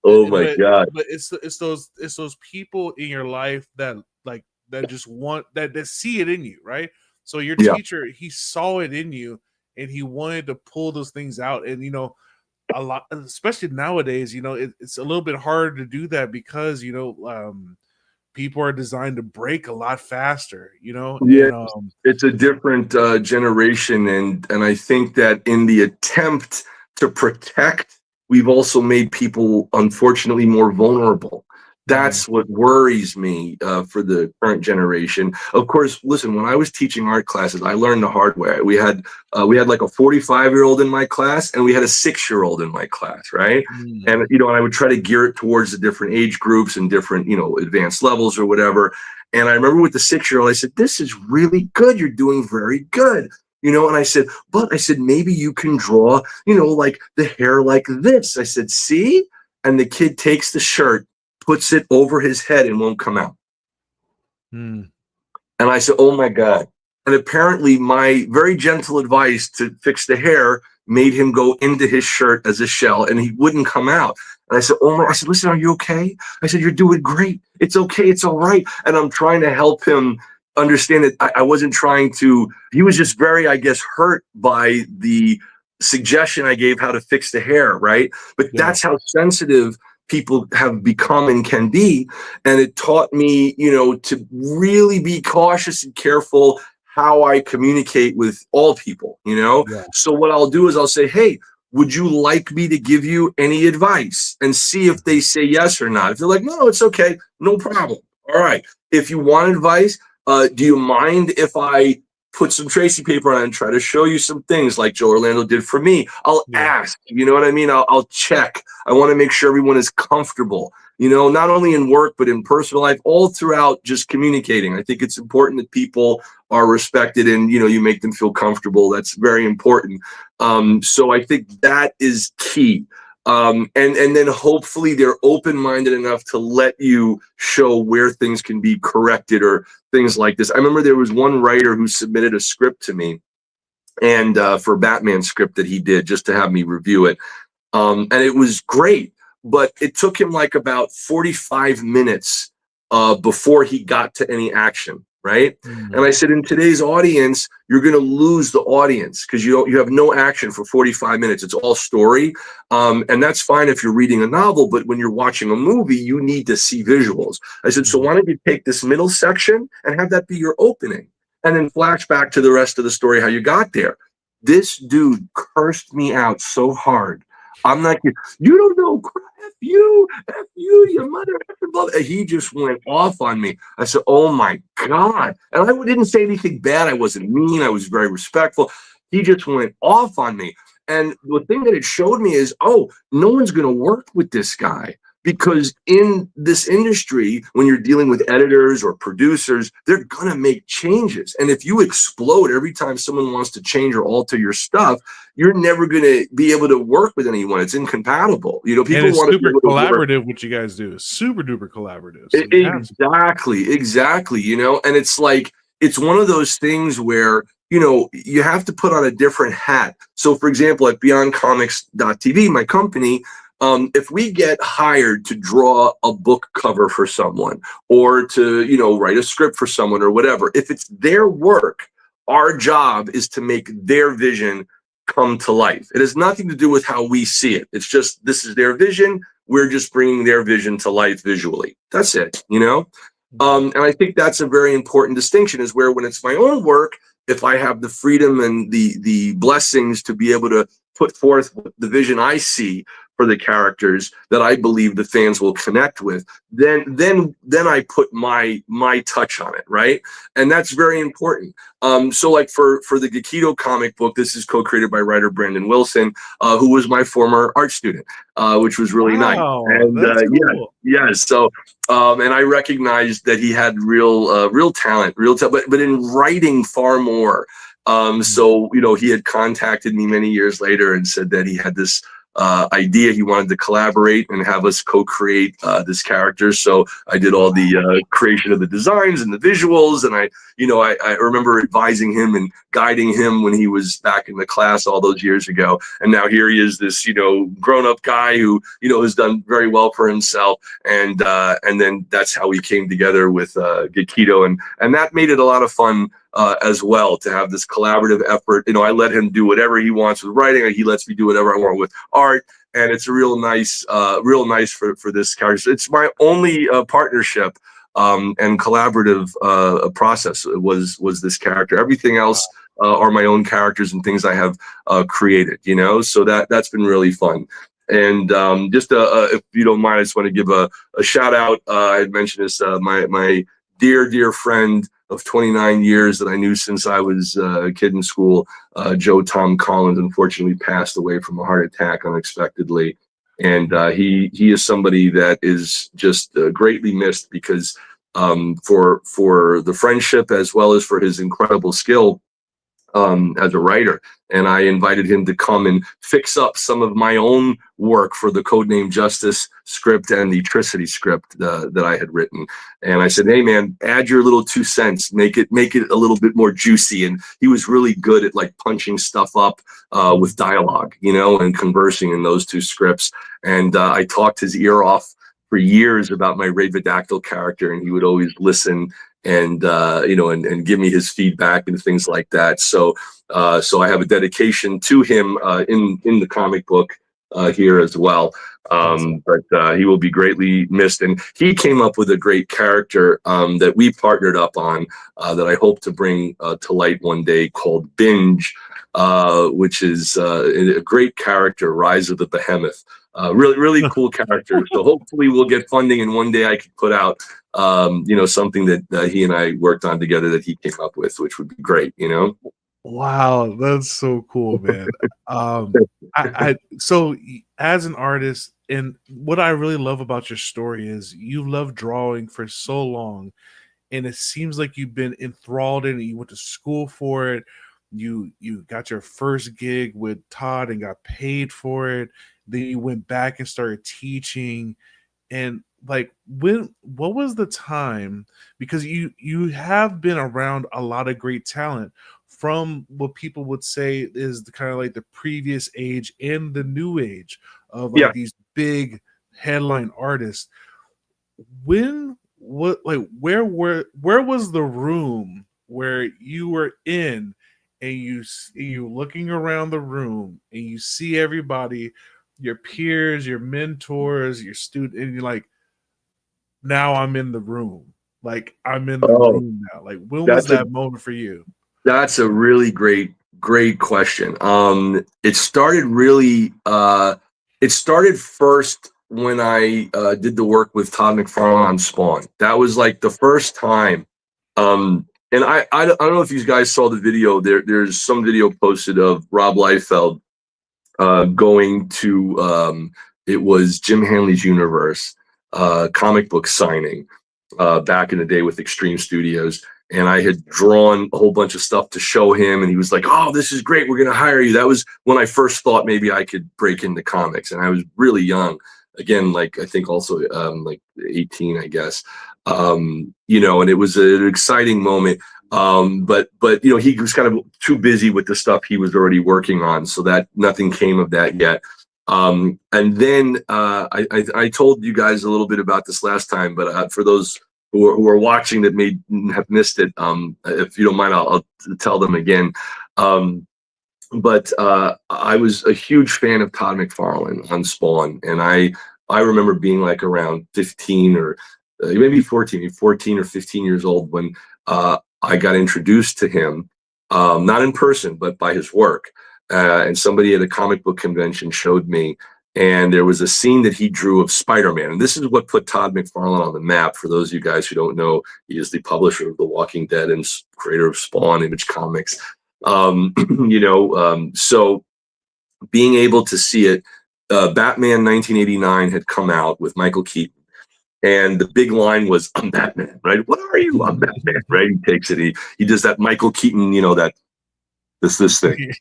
oh my God. But it's those people in your life that just want that see it in you, right? So your teacher, he saw it in you, and he wanted to pull those things out. And a lot, especially nowadays, it's a little bit harder to do that because people are designed to break a lot faster, and, it's a different generation, and I think that in the attempt to protect, we've also made people unfortunately more vulnerable. That's what worries me for the current generation. Of course, listen, when I was teaching art classes, I learned the hard way. We had like a 45-year-old in my class, and we had a 6-year-old in my class, right? And and I would try to gear it towards the different age groups and different advanced levels or whatever. And I remember with the 6-year-old, I said, "This is really good. You're doing very good." you know, and I said, but I said, maybe you can draw, you know, like the hair like this. I said, see? And the kid takes the shirt, puts it over his head and won't come out. Hmm. And I said, oh my God. And apparently my very gentle advice to fix the hair made him go into his shirt as a shell and he wouldn't come out. And I said, oh my, I said, listen, are you okay? I said, you're doing great. It's okay. It's all right. And I'm trying to help him understand that I wasn't trying to, he was just very, I guess, hurt by the suggestion I gave how to fix the hair, right? But Yeah. that's how sensitive people have become and can be. And it taught me, you know, to really be cautious and careful how I communicate with all people, you know? Yeah. So what I'll do is I'll say, hey, would you like me to give you any advice? And see if they say yes or not. If they're like, no, it's okay, no problem. All right. If you want advice, do you mind if I put some tracing paper on and try to show you some things like Joe Orlando did for me? I'll ask, you know what I mean? I'll check. I want to make sure everyone is comfortable, you know, not only in work, but in personal life, all throughout just communicating. I think it's important that people are respected and, you know, you make them feel comfortable. That's very important. So I think that is key. And then hopefully they're open-minded enough to let you show where things can be corrected or things like this. I remember there was one writer who submitted a script to me and for a Batman script that he did just to have me review it. And it was great, but it took him like about 45 minutes before he got to any action. Right. Mm-hmm. And I said, in today's audience, you're going to lose the audience because you have no action for 45 minutes. It's all story. And that's fine if you're reading a novel. But when you're watching a movie, you need to see visuals. I said, so why don't you take this middle section and have that be your opening and then flash back to the rest of the story, how you got there. This dude cursed me out so hard. I'm like, you don't know, F you, your mother, blah. He just went off on me. I said, oh my God. And I didn't say anything bad. I wasn't mean. I was very respectful. He just went off on me. And the thing that it showed me is, oh, no one's going to work with this guy. Because in this industry, when you're dealing with editors or producers, they're going to make changes. And if you explode every time someone wants to change or alter your stuff, you're never going to be able to work with anyone. It's incompatible. You know, people want to be able to collaborative. What you guys do is super duper collaborative. So exactly. You know, and it's like, it's one of those things where, you know, you have to put on a different hat. So for example, at BeyondComics.tv, my company, if we get hired to draw a book cover for someone or to, you know, write a script for someone or whatever, if it's their work, our job is to make their vision come to life. It has nothing to do with how we see it. It's just, this is their vision. We're just bringing their vision to life visually. That's it, you know? And I think that's a very important distinction, is where when it's my own work, if I have the freedom and the blessings to be able to put forth the vision I see for the characters that I believe the fans will connect with, then I put my touch on it, right? And that's very important. So like for the Gekido comic book, this is co-created by writer Brandon Wilson, who was my former art student, which was really nice. And that's cool. yeah. So and I recognized that he had real talent, but in writing far more. So, you know, he had contacted me many years later and said that he had this idea. He wanted to collaborate and have us co-create this character. So I did all the creation of the designs and the visuals. And I remember advising him and guiding him when he was back in the class all those years ago. And now here he is, this, you know, grown-up guy who, you know, has done very well for himself. And then that's how we came together with Gekido. And that made it a lot of fun as well, to have this collaborative effort. You know, I let him do whatever he wants with writing, and he lets me do whatever I want with art. And it's real nice for this character. It's my only partnership and collaborative process was this character. Everything else are my own characters and things I have created, you know, so that's been really fun. And just if you don't mind, I just want to give a shout out. I had mentioned this, my dear friend of 29 years that I knew since I was a kid in school, Joe Tom Collins, unfortunately passed away from a heart attack unexpectedly. And he is somebody that is just greatly missed, because for the friendship as well as for his incredible skill. as a writer, and I invited him to come and fix up some of my own work for the Codename Justice script and the Tricity script that I had written. And I said, hey man, add your little 2 cents, make it a little bit more juicy. And he was really good at like punching stuff up with dialogue, you know, and conversing in those 2 scripts. And I talked his ear off for years about my Ravedactyl character, and he would always listen and you know, and give me his feedback and things like that. So so I have a dedication to him in the comic book here as well. But he will be greatly missed. And he came up with a great character that we partnered up on that I hope to bring to light one day, called Binge, which is a great character, Rise of the Behemoth. Really cool character. So hopefully we'll get funding, and one day I could put out you know, something that he and I worked on together that he came up with, which would be great, you know. Wow, that's so cool, man. So as an artist, and what I really love about your story is you love drawing for so long, and it seems like you've been enthralled in it. You went to school for it. You got your first gig with Todd and got paid for it. Then you went back and started teaching. And like, what was the time? Because you have been around a lot of great talent, from what people would say is the kind of like the previous age and the new age of like these big headline artists. Where was the room where you were in, and you looking around the room and you see everybody, your peers, your mentors, your student, and you're like, now I'm in the room. Like, I'm in the room now. Like, when was that moment for you? That's a really great question. It started really, it started first when I did the work with Todd McFarlane on Spawn. That was like the first time. And I don't know if you guys saw the video. There's some video posted of Rob Liefeld going to, it was Jim Hanley's Universe comic book signing back in the day with Extreme Studios. And I had drawn a whole bunch of stuff to show him, and he was like, oh, this is great, we're going to hire you. That was when I first thought maybe I could break into comics, and I was really young. Again, like, I think also like 18, I guess. You know, and it was an exciting moment. But you know, he was kind of too busy with the stuff he was already working on, so that nothing came of that yet. And then I told you guys a little bit about this last time, but for those who are watching that may have missed it, if you don't mind, I'll tell them again. But I was a huge fan of Todd McFarlane on Spawn, and I remember being like around 15 or maybe 14 or 15 years old when I got introduced to him, not in person, but by his work. And somebody at a comic book convention showed me, and there was a scene that he drew of Spider-Man. And this is what put Todd McFarlane on the map. For those of you guys who don't know, he is the publisher of The Walking Dead and creator of Spawn, Image Comics. You know, so being able to see it, Batman 1989 had come out with Michael Keaton. And the big line was, I'm Batman, right? What are you? I'm Batman, right? He takes it, he does that Michael Keaton, you know, that this thing.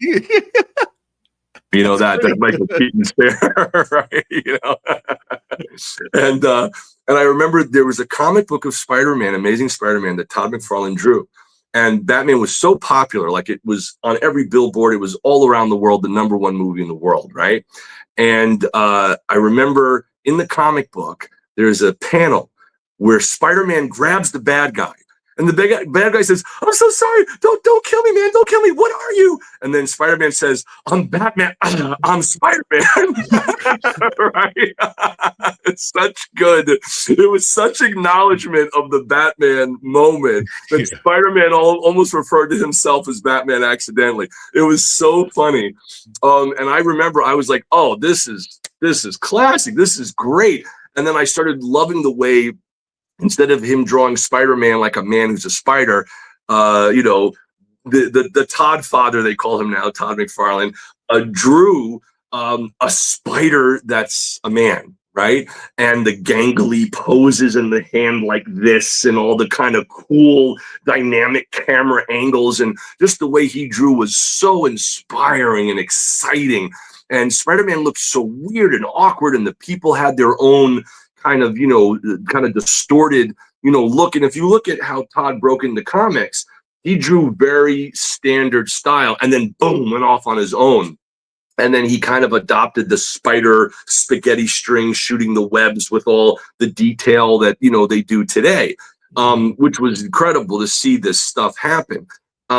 You know, that Michael Keaton stare, right? You know, and I remember there was a comic book of Spider-Man, Amazing Spider-Man, that Todd McFarlane drew, and Batman was so popular, like it was on every billboard. It was all around the world, the #1 movie in the world, right? And I remember in the comic book, there's a panel where Spider-Man grabs the bad guy. And the bad guy says, I'm so sorry. Don't kill me, man. Don't kill me. What are you? And then Spider-Man says, I'm Batman. I'm Spider-Man. Right? It's such good. It was such acknowledgement of the Batman moment that Spider-Man almost referred to himself as Batman accidentally. It was so funny. And I remember I was like, oh, this is classic. This is great. And then I started loving the way, instead of him drawing Spider-Man like a man who's a spider, you know, the Todd father, they call him now, Todd McFarlane, drew a spider that's a man, right? And the gangly poses in the hand like this, and all the kind of cool dynamic camera angles, and just the way he drew was so inspiring and exciting. And Spider-Man looked so weird and awkward, and the people had their own kind of, kind of distorted, look. And if you look at how Todd broke into comics, he drew very standard style, and then boom, went off on his own. And then he kind of adopted the spider spaghetti string, shooting the webs with all the detail that, they do today, which was incredible to see this stuff happen.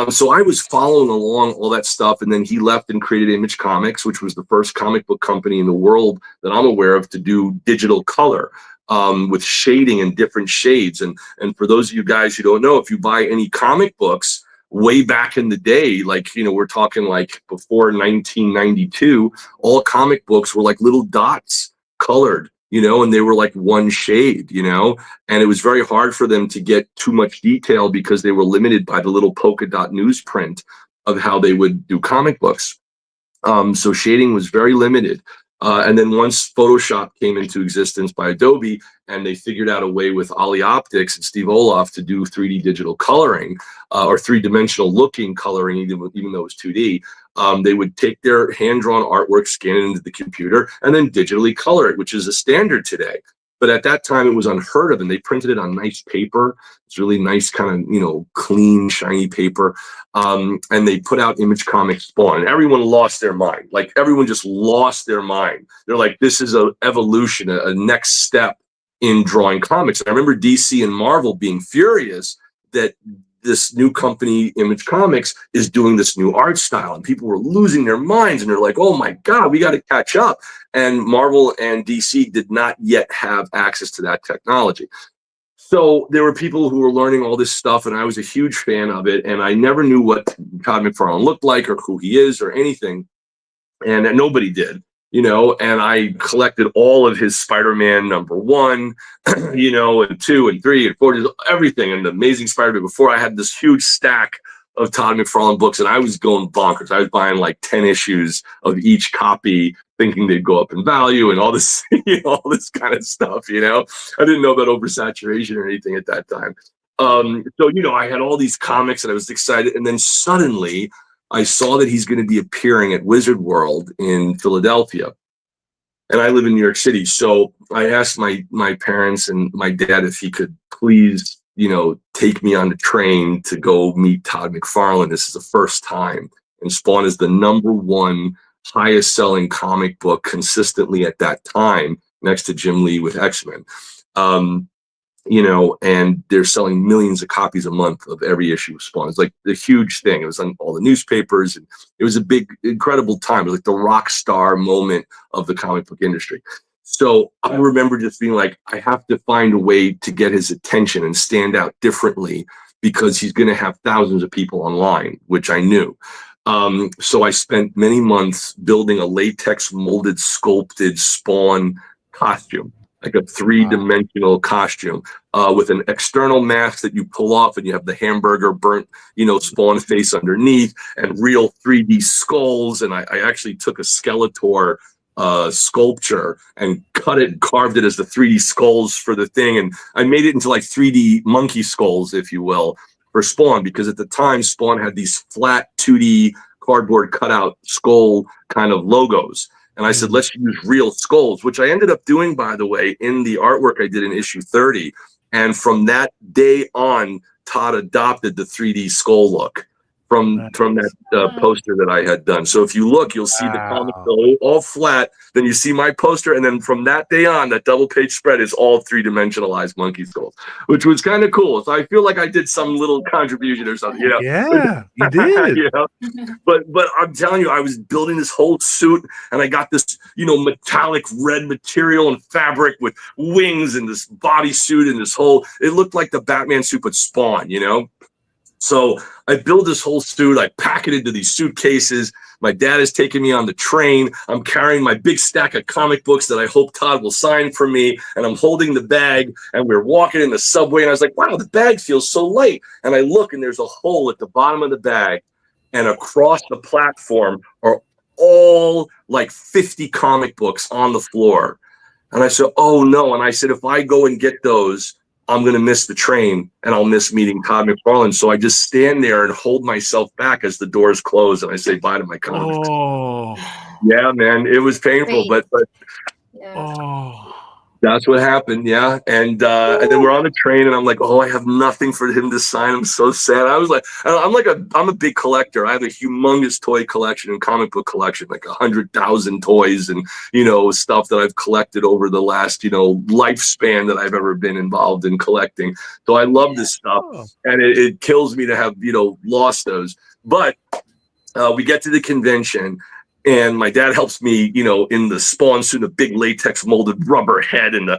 So I was following along all that stuff. And then he left and created Image Comics, which was the first comic book company in the world that I'm aware of to do digital color, with shading in different shades. And for those of you guys who don't know, if you buy any comic books, way back in the day, like, we're talking like before 1992, all comic books were like little dots colored, and they were like one shade, and it was very hard for them to get too much detail because they were limited by the little polka dot newsprint of how they would do comic books. So shading was very limited. And then once Photoshop came into existence by Adobe, and they figured out a way with Ollie Optics and Steve Olaf to do 3D digital coloring, or three-dimensional looking coloring, even though it was 2D, they would take their hand-drawn artwork, scan it into the computer, and then digitally color it, which is a standard today. But at that time, it was unheard of, and they printed it on nice paper. It's really nice, kind of, clean, shiny paper. And they put out Image Comics Spawn, and everyone lost their mind. Like, everyone just lost their mind. They're like, this is an evolution, a next step in drawing comics. And I remember DC and Marvel being furious that this new company, Image Comics, is doing this new art style, and people were losing their minds, and they're like, oh my God, we got to catch up. And Marvel and DC did not yet have access to that technology. So there were people who were learning all this stuff, and I was a huge fan of it, and I never knew what Todd McFarlane looked like or who he is or anything, and nobody did. And I collected all of his Spider-Man #1, and 2 and 3 and 4, everything, and the Amazing Spider-Man. Before, I had this huge stack of Todd McFarlane books, and I was going bonkers. I was buying like 10 issues of each copy, thinking they'd go up in value and all this, all this kind of stuff. I didn't know about oversaturation or anything at that time. So, I had all these comics, and I was excited, and then suddenly I saw that he's going to be appearing at Wizard World in Philadelphia, and I live in New York City. So I asked my parents and my dad if he could please, take me on the train to go meet Todd McFarlane. This is the first time, and Spawn is the #1 highest selling comic book consistently at that time, next to Jim Lee with X-Men. And they're selling millions of copies a month of every issue of Spawn. It's like the huge thing. It was on all the newspapers, and it was a big, incredible time. It was like the rock star moment of the comic book industry. So I remember just being like, I have to find a way to get his attention and stand out differently, because he's going to have thousands of people online, which I knew. So I spent many months building a latex molded, sculpted Spawn costume, like a three-dimensional costume, with an external mask that you pull off, and you have the hamburger burnt, Spawn face underneath, and real 3D skulls. And I actually took a Skeletor sculpture and cut it and carved it as the 3D skulls for the thing. And I made it into like 3D monkey skulls, if you will, for Spawn, because at the time Spawn had these flat 2D cardboard cutout skull kind of logos. And I said, let's use real skulls, which I ended up doing, by the way, in the artwork I did in issue 30. And from that day on, Todd adopted the 3D skull look from that poster that I had done. So if you look, you'll see the comic all flat. Then you see my poster, and then from that day on, that double-page spread is all three-dimensionalized monkey skulls, which was kind of cool. So I feel like I did some little contribution or something. Yeah, you did. But I'm telling you, I was building this whole suit, and I got this, metallic red material and fabric with wings and this bodysuit and this whole. It looked like the Batman suit, but Spawn, So I build this whole suit. I pack it into these suitcases. My dad is taking me on the train. I'm carrying my big stack of comic books that I hope Todd will sign for me. And I'm holding the bag, and we're walking in the subway. And I was like, wow, the bag feels so light. And I look, and there's a hole at the bottom of the bag. And across the platform are all like 50 comic books on the floor. And I said, oh no. And I said, if I go and get those, I'm going to miss the train and I'll miss meeting Todd McFarlane. So I just stand there and hold myself back as the doors close and I say bye to my comics. Oh, Yeah, man, it was painful, but Yeah. oh. that's what happened. Yeah. And then we're on the train and I'm like, oh, I have nothing for him to sign. I'm so sad. I was like, I'm a big collector. I have a humongous toy collection and comic book collection, like 100,000 toys and, stuff that I've collected over the last, lifespan that I've ever been involved in collecting. So I love this stuff and it kills me to have, lost those. But we get to the convention. And my dad helps me, in the Spawn suit, the big latex molded rubber head and the,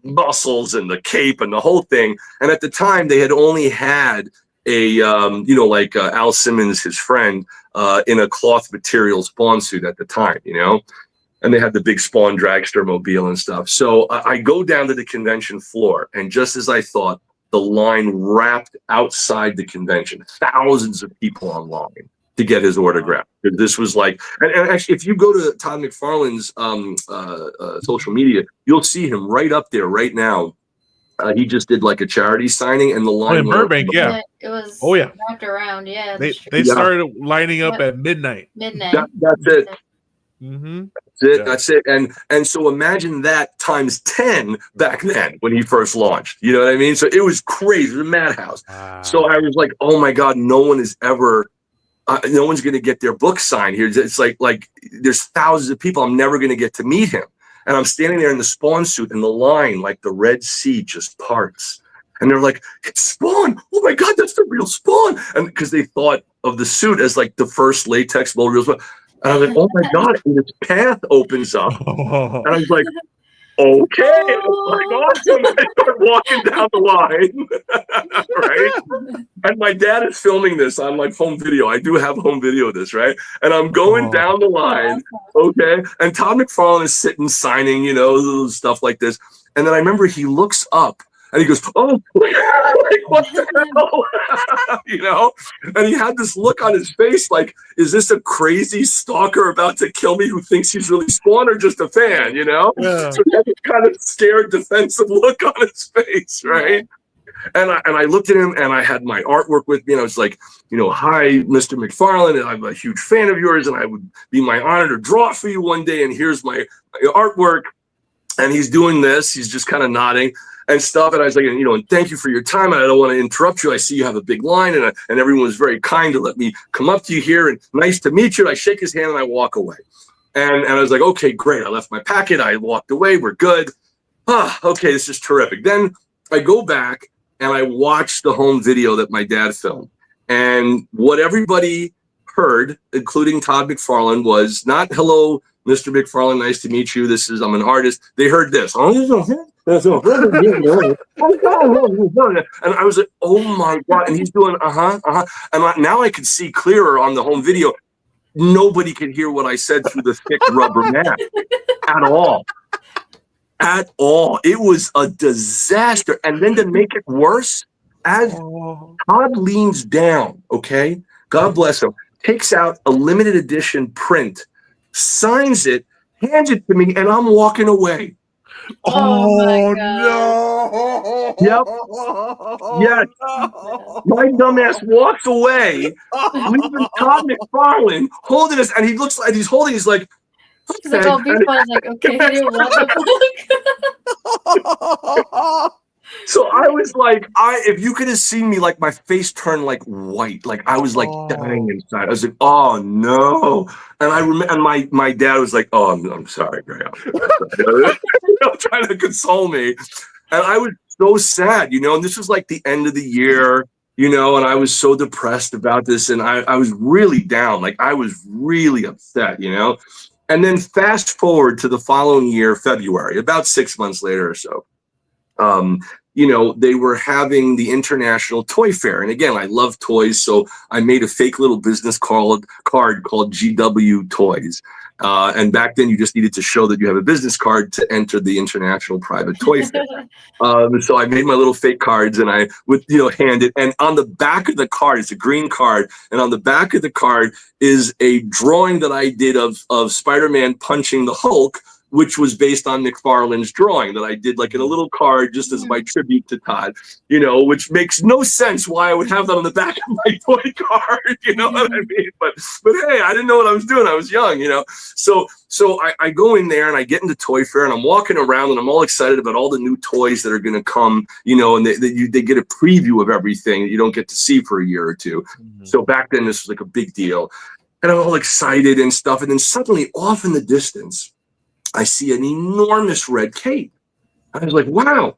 muscles and the cape and the whole thing. And at the time, they had only had a, like Al Simmons, his friend, in a cloth material Spawn suit at the time, and they had the big Spawn dragster mobile and stuff. So I go down to the convention floor, and just as I thought, the line wrapped outside the convention, thousands of people online to get his autograph. This was like, and actually, if you go to Todd McFarlane's social media, you'll see him right up there right now. He just did like a charity signing, and the line in Burbank, It was wrapped around, They started lining up at midnight. Midnight. That's it. Mm-hmm. That's it. And so imagine that times 10 back then when he first launched. You know what I mean? So it was crazy. It was a madhouse. Wow. So I was like, oh my God, no one is ever. No one's going to get their book signed here. It's like there's thousands of people. I'm never going to get to meet him. And I'm standing there in the Spawn suit, and the line, like the Red Sea, just parts. And they're like, it's Spawn. Oh my God, that's the real Spawn. And because they thought of the suit as like the first latex mold real Spawn. And I was like, oh my God, and this path opens up. And I was like, okay, like awesome. I start walking down the line, right? And my dad is filming this on like home video. I do have home video of this, right? And I'm going down the line, okay? And Todd McFarlane is sitting, signing, little stuff like this. And then I remember he looks up and he goes, oh, like, what the hell? And he had this look on his face like, is this a crazy stalker about to kill me who thinks he's really Spawn or just a fan, Yeah. So he had this kind of scared, defensive look on his face, right? And I looked at him and I had my artwork with me and I was like, hi, Mr. McFarlane, and I'm a huge fan of yours and I would be my honor to draw for you one day and here's my artwork. And he's doing this, he's just kind of nodding and stuff. And I was like, and thank you for your time. And I don't want to interrupt you. I see you have a big line and everyone was very kind to let me come up to you here and nice to meet you. And I shake his hand and I walk away. And I was like, okay, great. I left my packet. I walked away. We're good. Okay, this is terrific. Then I go back and I watch the home video that my dad filmed. And what everybody heard, including Todd McFarlane, was not, hello, Mr. McFarlane, nice to meet you. I'm an artist. They heard this. And I was like, oh my God. And he's doing, And now I could see clearer on the home video. Nobody could hear what I said through the thick rubber mat at all. At all. It was a disaster. And then to make it worse, as Todd leans down, okay, God bless him, takes out a limited edition print, signs it, hands it to me, and I'm walking away. Oh, no. Yep. Yes. My dumbass walks away, leaving Todd McFarlane holding us, and he looks like he's like, he's like, oh, big fun. Like, okay, what the fuck? So I was like, if you could have seen me, like my face turned like white, like I was like dying inside. I was like, oh no. And I remember, and my dad was like, oh, I'm sorry, Greg. Trying to console me. And I was so sad, and this was like the end of the year, and I was so depressed about this. And I was really down. Like I was really upset, And then fast forward to the following year, February, about 6 months later or so. They were having the International Toy Fair. And again, I love toys. So I made a fake little business card called GW Toys. And back then you just needed to show that you have a business card to enter the International Private Toy Fair. So I made my little fake cards and I would, hand it. And on the back of the card, it's a green card. And on the back of the card is a drawing that I did of Spider-Man punching the Hulk which was based on McFarlane's drawing that I did like in a little card just as my tribute to Todd, you know, which makes no sense why I would have that on the back of my toy card, you know what I mean? But hey, I didn't know what I was doing. I was young, you know. So I go in there and I get into Toy Fair and I'm walking around and I'm all excited about all the new toys that are going to come, you know, and they get a preview of everything that you don't get to see for a year or two. So back then this was like a big deal. And I'm all excited and stuff. And then suddenly off in the distance, I see an enormous red cape. I was like, wow,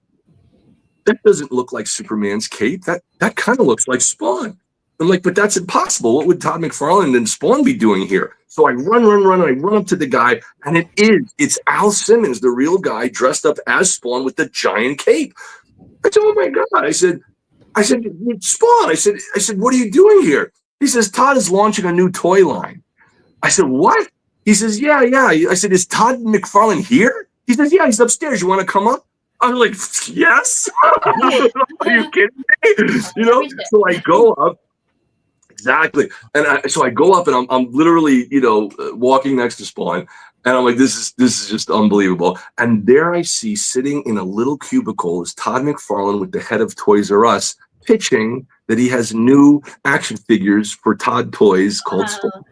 that doesn't look like Superman's cape. That kind of looks like Spawn. I'm like, but that's impossible. What would Todd McFarlane and Spawn be doing here? So I run, and I run up to the guy, and it's Al Simmons, the real guy, dressed up as Spawn with the giant cape. I said, oh my God. I said, Spawn. I said, what are you doing here? He says, Todd is launching a new toy line. I said, what? He says, yeah. I said, is Todd McFarlane here? He says, yeah, he's upstairs. You want to come up? I was like, yes. Are you kidding me? You know, so I go up. Exactly. And so I go up and I'm literally, you know, walking next to Spawn. And I'm like, this is just unbelievable. And there I see sitting in a little cubicle is Todd McFarlane with the head of Toys R Us pitching that he has new action figures for Todd Toys called Spawn.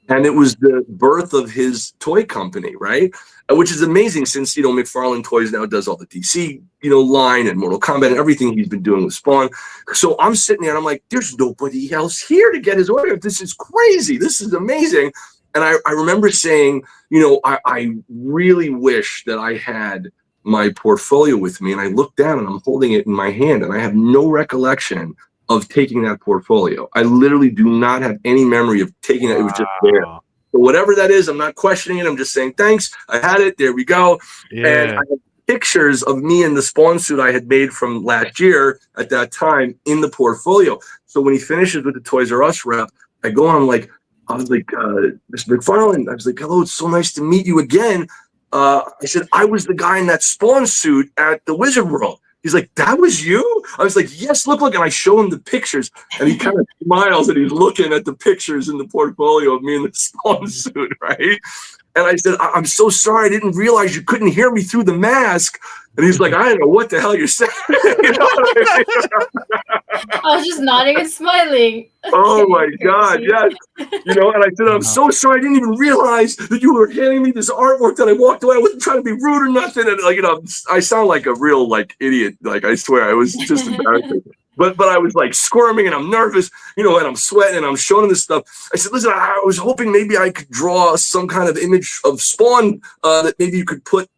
And it was the birth of his toy company, right? Which is amazing since, you know, McFarlane Toys now does all the DC, you know, line and Mortal Kombat and everything he's been doing with Spawn. So I'm sitting there and I'm like, there's nobody else here to get his autograph. This is crazy. This is amazing. And I remember saying, you know, I really wish that I had my portfolio with me. And I look down and I'm holding it in my hand and I have no recollection of taking that portfolio. I literally do not have any memory of taking it. It was just there. So whatever that is, I'm not questioning it. I'm just saying, thanks. I had it. There we go. Yeah. And I have pictures of me in the Spawn suit I had made from last year at that time in the portfolio. So when he finishes with the Toys R Us rep, I go on like, I was like, Mr. McFarlane, I was like, hello, it's so nice to meet you again. I said, I was the guy in that Spawn suit at the Wizard World. He's like, that was you? I was like, yes, look. And I show him the pictures and he kind of smiles and he's looking at the pictures in the portfolio of me in the Spawn suit, right? And I said, I'm so sorry. I didn't realize you couldn't hear me through the mask. And he's like, I don't know what the hell you're saying. You know what I mean? I was just nodding and smiling. Oh my God, yes. You know, and I said, I'm so sorry. I didn't even realize that you were handing me this artwork that I walked away. I wasn't trying to be rude or nothing. And like, you know, I sound like a real like idiot. Like I swear, I was just embarrassing. But I was like squirming and I'm nervous, you know, and I'm sweating and I'm showing him this stuff. I said, listen, I was hoping maybe I could draw some kind of image of Spawn that maybe you could put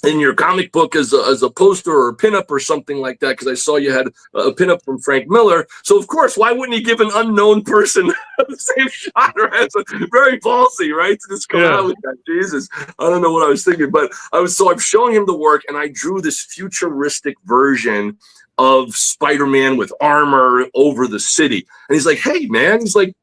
in your comic book as a poster or a pinup or something like that, because I saw you had a pinup from Frank Miller. So of course, why wouldn't he give an unknown person the same shot? Right? It's very ballsy, right? To just come out with that. Jesus, I don't know what I was thinking, but I'm showing him the work, and I drew this futuristic version of Spider-Man with armor over the city. And he's like, hey man, he's like,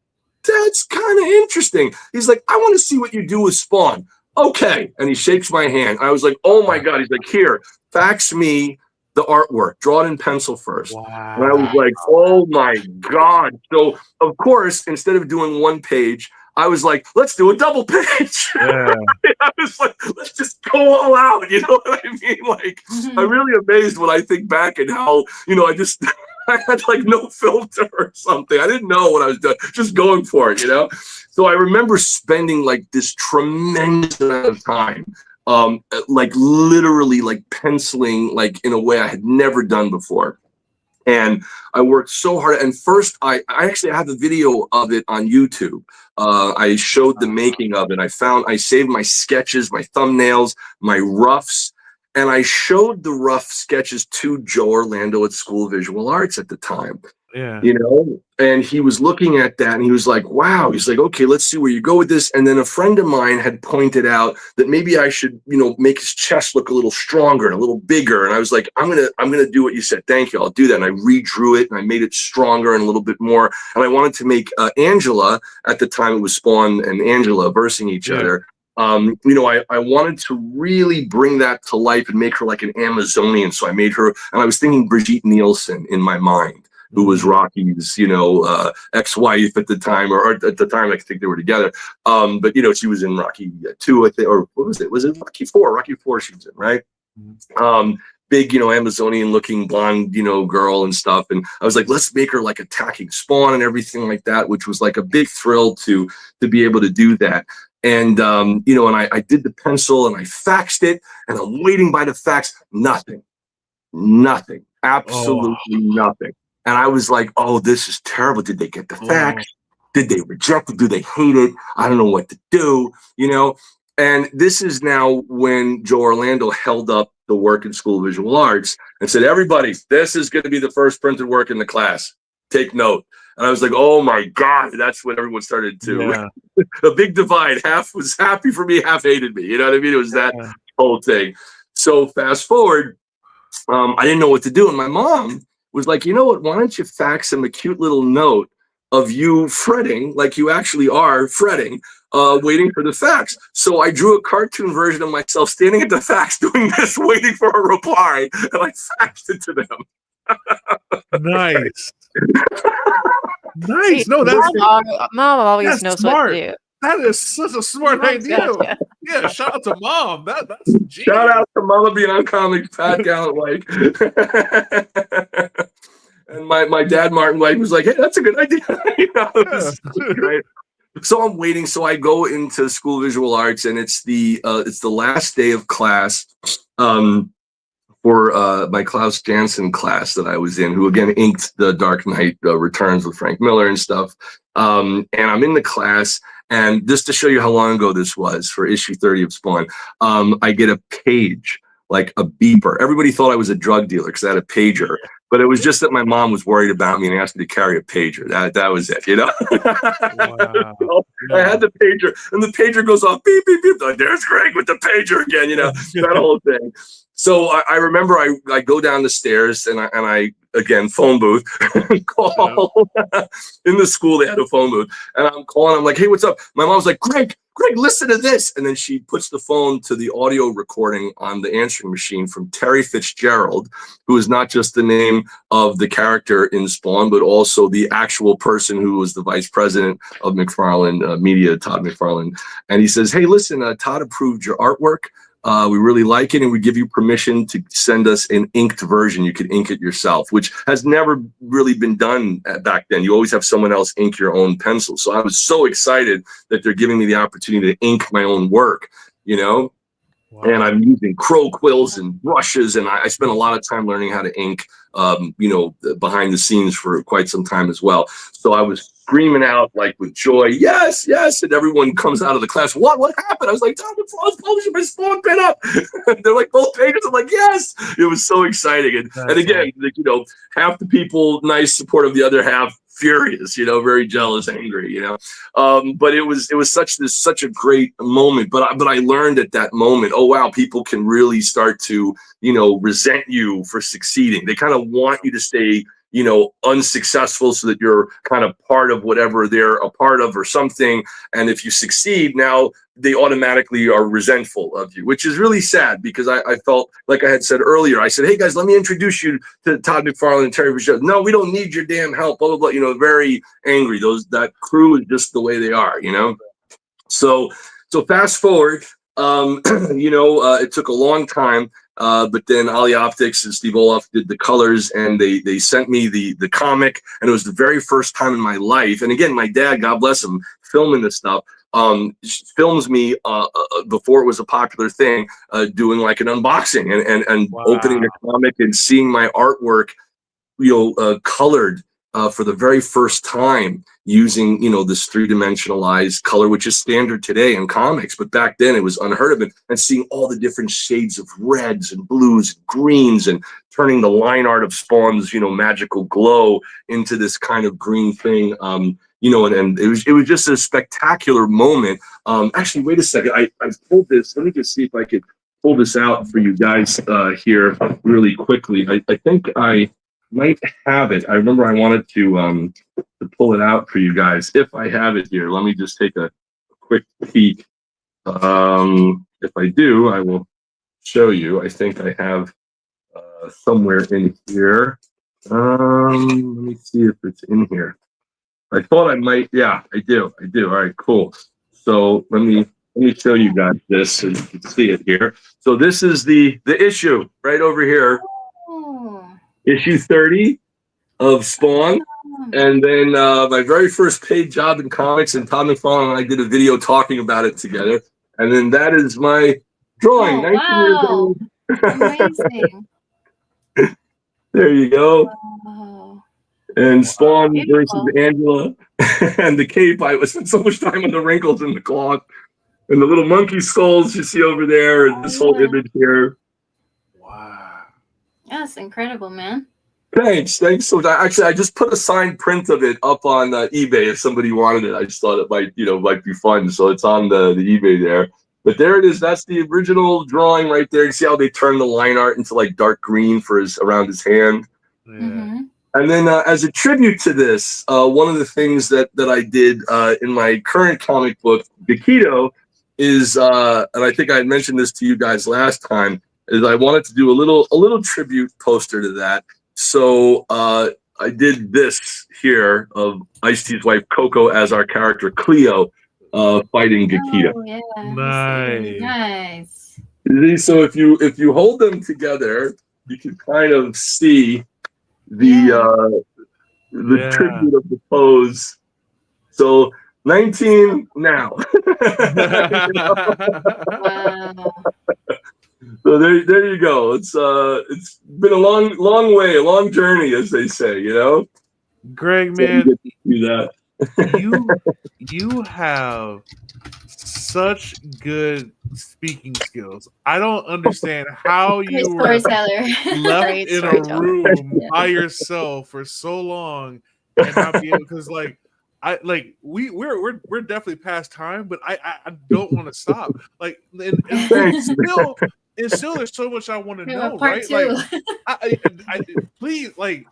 that's kind of interesting. He's like, I want to see what you do with Spawn. Okay. And he shakes my hand. I was like, oh my God. He's like, here, fax me the artwork, draw it in pencil first. Wow. And I was like, oh my God. So of course, instead of doing one page, I was like, let's do a double page. Yeah. I was like, let's just go all out. You know what I mean? Like, I'm really amazed when I think back and how, you know, I had like no filter or something. I didn't know what I was doing, just going for it, you know? So I remember spending like this tremendous amount of time, like literally like penciling, like in a way I had never done before. And I worked so hard. And first, I actually have a video of it on YouTube. I showed the making of it. I saved my sketches, my thumbnails, my roughs. And I showed the rough sketches to Joe Orlando at School of Visual Arts at the time. Yeah. You know, and he was looking at that and he was like, wow. He's like, okay, let's see where you go with this. And then a friend of mine had pointed out that maybe I should, you know, make his chest look a little stronger and a little bigger. And I was like, I'm gonna do what you said. Thank you. I'll do that. And I redrew it and I made it stronger and a little bit more. And I wanted to make Angela, at the time it was Spawn and Angela versing each other. You know, I wanted to really bring that to life and make her like an Amazonian. So I made her, and I was thinking Brigitte Nielsen in my mind. who was Rocky's, ex-wife at the time, or at the time I think they were together. But she was in Rocky 2, I think, or what was it? Was it Rocky 4? Rocky 4 she was in, right? Big, Amazonian looking blonde, girl and stuff. And I was like, let's make her like attacking Spawn and everything like that, which was like a big thrill to be able to do that. And, and I did the pencil and I faxed it and I'm waiting by the fax. Nothing, absolutely nothing. And I was like, oh, this is terrible. Did they get the fax? Did they reject it? Do they hate it? I don't know what to do, And this is now when Joe Orlando held up the work in School of Visual Arts and said, everybody, this is going to be the first printed work in the class. Take note. And I was like, oh my God, that's when everyone started to a big divide. Half was happy for me, half hated me. You know what I mean? It was that whole thing. So fast forward, I didn't know what to do. And my mom was like, you know what? Why don't you fax him a cute little note of you fretting, like you actually are fretting, waiting for the fax. So I drew a cartoon version of myself standing at the fax doing this, waiting for a reply, and I faxed it to them. Nice. Nice. No, that's Mom always that's knows smart. what to do. That is such a smart idea. Gotcha. Yeah, shout out to Mom. That's genius. Shout out to Mama BeyondComics, Pat Gallant White. And my dad, Martin White, was like, hey, that's a good idea. This is great. So I'm waiting. So I go into School of Visual Arts, and it's the last day of class for my Klaus Janson class that I was in, who again inked The Dark Knight Returns with Frank Miller and stuff. And I'm in the class, and just to show you how long ago this was, for issue 30 of Spawn, I get a page, like a beeper. Everybody thought I was a drug dealer because I had a pager. But it was just that my mom was worried about me and asked me to carry a pager. That was it, Wow. So I had the pager, and the pager goes off, beep, beep, beep. Like, there's Graig with the pager again, that whole thing. So I remember I go down the stairs, and I again, phone booth, call. In the school, they had a phone booth. And I'm calling, I'm like, hey, what's up? My mom's like, Graig, listen to this. And then she puts the phone to the audio recording on the answering machine from Terry Fitzgerald, who is not just the name of the character in Spawn, but also the actual person who was the vice president of McFarlane Media, Todd McFarlane. And he says, hey, listen, Todd approved your artwork. We really like it, and we give you permission to send us an inked version. You can ink it yourself, which has never really been done back then. You always have someone else ink your own pencil. So I was so excited that they're giving me the opportunity to ink my own work, Wow. And I'm using crow quills and brushes, and I spent a lot of time learning how to ink, behind the scenes for quite some time as well. So I was screaming out like with joy, yes, yes, and everyone comes out of the class. What happened? I was like, Tom DeFro's publishing my Spawn pin up. They're like, both pages. I'm like, yes. It was so exciting, and again, half the people nice, supportive, the other half furious, very jealous, angry, but it was such a great moment. But I learned at that moment, oh wow, people can really start to resent you for succeeding. They kind of want you to stay unsuccessful so that you're kind of part of whatever they're a part of or something. And if you succeed, now they automatically are resentful of you, which is really sad, because I felt like I had said earlier, I said, hey guys, let me introduce you to Todd McFarlane and Terry Fitzgerald. No, we don't need your damn help, blah, blah, blah, very angry. That crew is just the way they are, So fast forward, it took a long time. But then Ali Optics and Steve Olaf did the colors, and they sent me the comic, and it was the very first time in my life. And again, my dad, God bless him, filming this stuff, films me before it was a popular thing, doing like an unboxing and wow. Opening the comic and seeing my artwork, colored for the very first time, using this three-dimensionalized color, which is standard today in comics, but back then it was unheard of. And seeing all the different shades of reds and blues and greens, and turning the line art of Spawn's magical glow into this kind of green thing, and it was just a spectacular moment. Actually, wait a second, I pulled this. Let me just see if I could pull this out for you guys here really quickly. I think I might have it. I remember I wanted to pull it out for you guys. If I have it here, let me just take a quick peek. If I do, I will show you. I think I have somewhere in here. Let me see if it's in here. I thought I might. Yeah, I do. All right, cool. So let me show you guys this so you can see it here. So this is the issue right over here, Oh. issue 30 of Spawn. And then my very first paid job in comics, and Tom McFarlane and I did a video talking about it together. And then that is my drawing. Oh, 19 years old. Amazing. There you go. Oh. And Spawn Beautiful. versus Angela. And the cape, I spent so much time on the wrinkles in the cloth. And the little monkey skulls you see over there, and this whole image here. Wow. That's incredible, man. Thanks. So actually, I just put a signed print of it up on eBay if somebody wanted it. I just thought it might be fun. So it's on the eBay there. But there it is. That's the original drawing right there. You see how they turned the line art into like dark green for around his hand. Yeah. Mm-hmm. And then as a tribute to this, one of the things that I did in my current comic book, Gekido, is, and I think I had mentioned this to you guys last time, is I wanted to do a little tribute poster to that. So I did this here of Ice-T's wife Coco as our character Cleo fighting Gekido. Oh, yeah. Nice. Nice. So if you hold them together, you can kind of see the tribute of the pose. So 19 now. Wow. So there you go. It's been a long way, a long journey, as they say, Greg, So man, you get to do that. you have such good speaking skills. I don't understand how Great you were storyteller. left Great in a storyteller. room Yeah. by yourself for so long and not be able, because we're definitely past time, but I don't want to stop. Like and Thanks. still there's so much I want to know, Part right? two. Like I please, like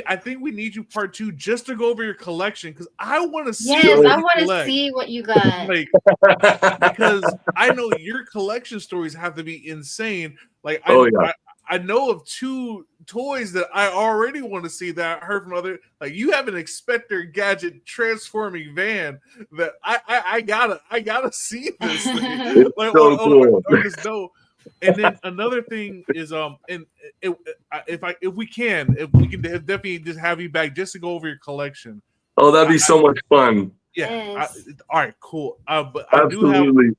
I think we need you part 2 just to go over your collection, because I want to see Yes, what I you want to collect. see what you got. Like, because I know your collection stories have to be insane. Like I know of 2 toys that I already want to see that I heard from other. Like, you have an Inspector Gadget transforming van that I gotta see this thing. It's Like, so cool. or just know. And then another thing is and if we can definitely just have you back just to go over your collection. Oh, that'd be so much fun. Yeah. Yes. All right, cool. But Absolutely.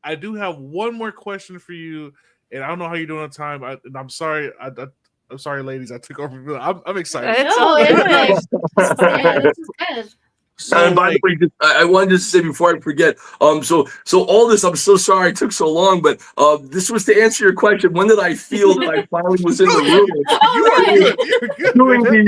I do have one more question for you, and I don't know how you're doing on time. I'm sorry. I'm sorry, ladies. I took over. I'm excited. It's No, all it's good. like, yeah, this is good. So, And by the way, I wanted to say before I forget, so all this, I'm so sorry it took so long, but this was to answer your question. When did I feel that I finally was in the room? you are good. You're good. Doing man.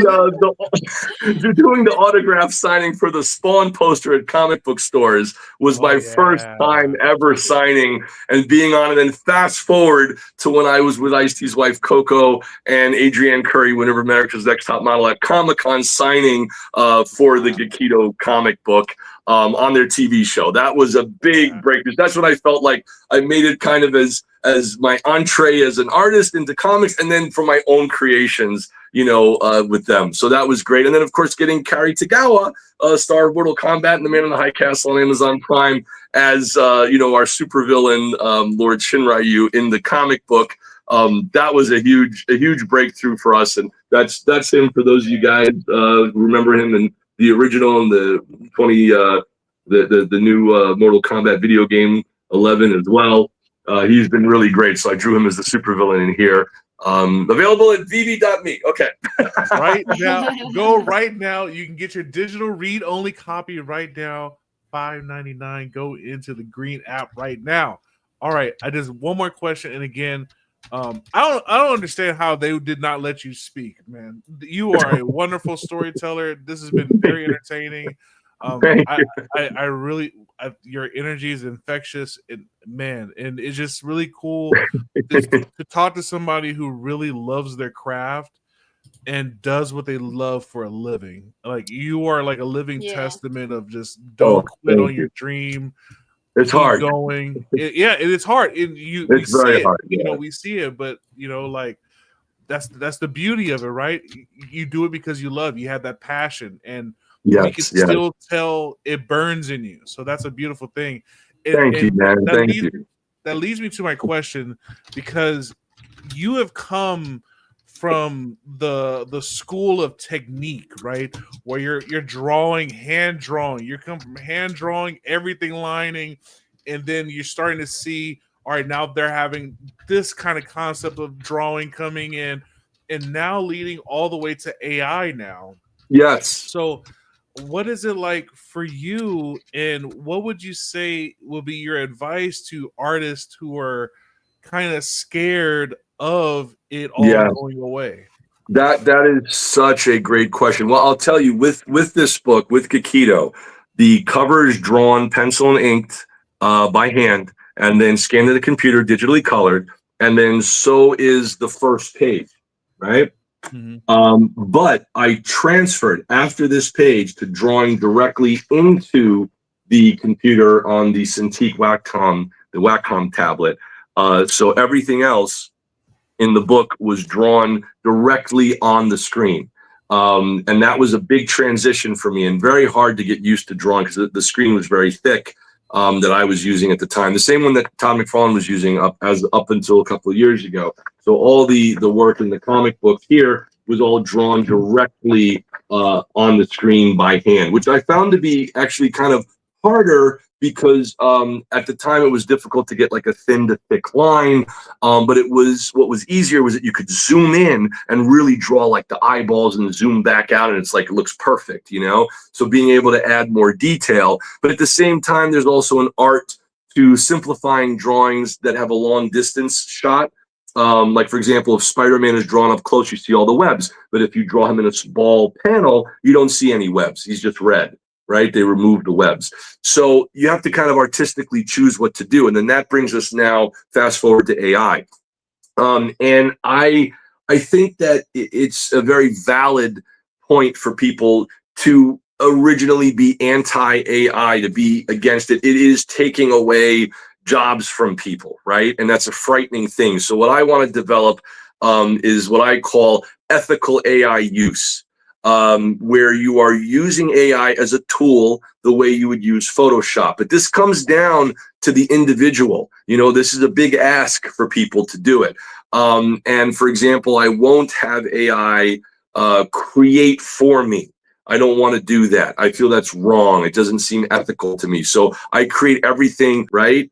doing the autograph signing for the Spawn poster at comic book stores was my first time ever signing and being on it. And fast forward to when I was with Ice-T's wife Coco and Adrienne Curry, winner of America's Next Top Model, at Comic-Con signing for the Gekido comic book on their TV show. That was a big breakthrough. That's when I felt like I made it kind of as my entree as an artist into comics, and then for my own creations, with them. So that was great. And then, of course, getting Kari Tagawa, star of Mortal Kombat and The Man in the High Castle on Amazon Prime, as our supervillain, Lord Shinryu, in the comic book. That was a huge breakthrough for us, and that's him. For those of you guys who remember him in the original and the new Mortal Kombat video game 11 as well. He's been really great, so I drew him as the supervillain in here. Available at VeVe.me. Okay. Right now, go right now. You can get your digital read-only copy right now, $5.99. Go into the green app right now. All right, I just one more question, and again, I don't understand how they did not let you speak, man. You are a wonderful storyteller. This has been very entertaining. I really, your energy is infectious, and it's just really cool to talk to somebody who really loves their craft and does what they love for a living. Like, you are like a living testament of just don't quit on your dream. It's hard going. It's hard. And we very see it. hard. Yeah. We see it, but like, that's the beauty of it, right? You do it because you love. You have that passion, and we can still tell it burns in you. So that's a beautiful thing. Thank you, man. Thank you. That leads me to my question, because you have come from the school of technique, right? Where you're drawing, hand drawing. You come from hand drawing, everything lining, and then you're starting to see, all right, now they're having this kind of concept of drawing coming in, and now leading all the way to AI now. Yes. So what is it like for you, and what would you say will be your advice to artists who are kind of scared of it all going away? That is such a great question. Well, I'll tell you, with this book, with Kikito, the cover is drawn pencil and inked by hand, and then scanned to the computer, digitally colored, and then so is the first page, right? But I transferred after this page to drawing directly into the computer on the Cintiq Wacom, the Wacom tablet. So everything else in the book was drawn directly on the screen. And that was a big transition for me, and very hard to get used to drawing, because the screen was very thick that I was using at the time. The same one that Todd McFarlane was using up until a couple of years ago. So all the work in the comic book here was all drawn directly on the screen by hand, which I found to be actually kind of harder, because at the time it was difficult to get like a thin to thick line, but what was easier was that you could zoom in and really draw like the eyeballs and zoom back out, and it's like it looks perfect, you know? So being able to add more detail, but at the same time there's also an art to simplifying drawings that have a long distance shot. Like, for example, if Spider-Man is drawn up close, you see all the webs, but if you draw him in a small panel, you don't see any webs. He's just red, right? They remove the webs. So you have to kind of artistically choose what to do. And then that brings us now, fast forward to AI. And I think that it's a very valid point for people to originally be anti-AI, to be against it. It is taking away jobs from people, right? And that's a frightening thing. So what I want to develop is what I call ethical AI use, where you are using AI as a tool the way you would use Photoshop. But this comes down to the individual. You know, this is a big ask for people to do it. And for example, I won't have AI create for me. I don't want to do that. I feel that's wrong. It doesn't seem ethical to me. So I create everything, right?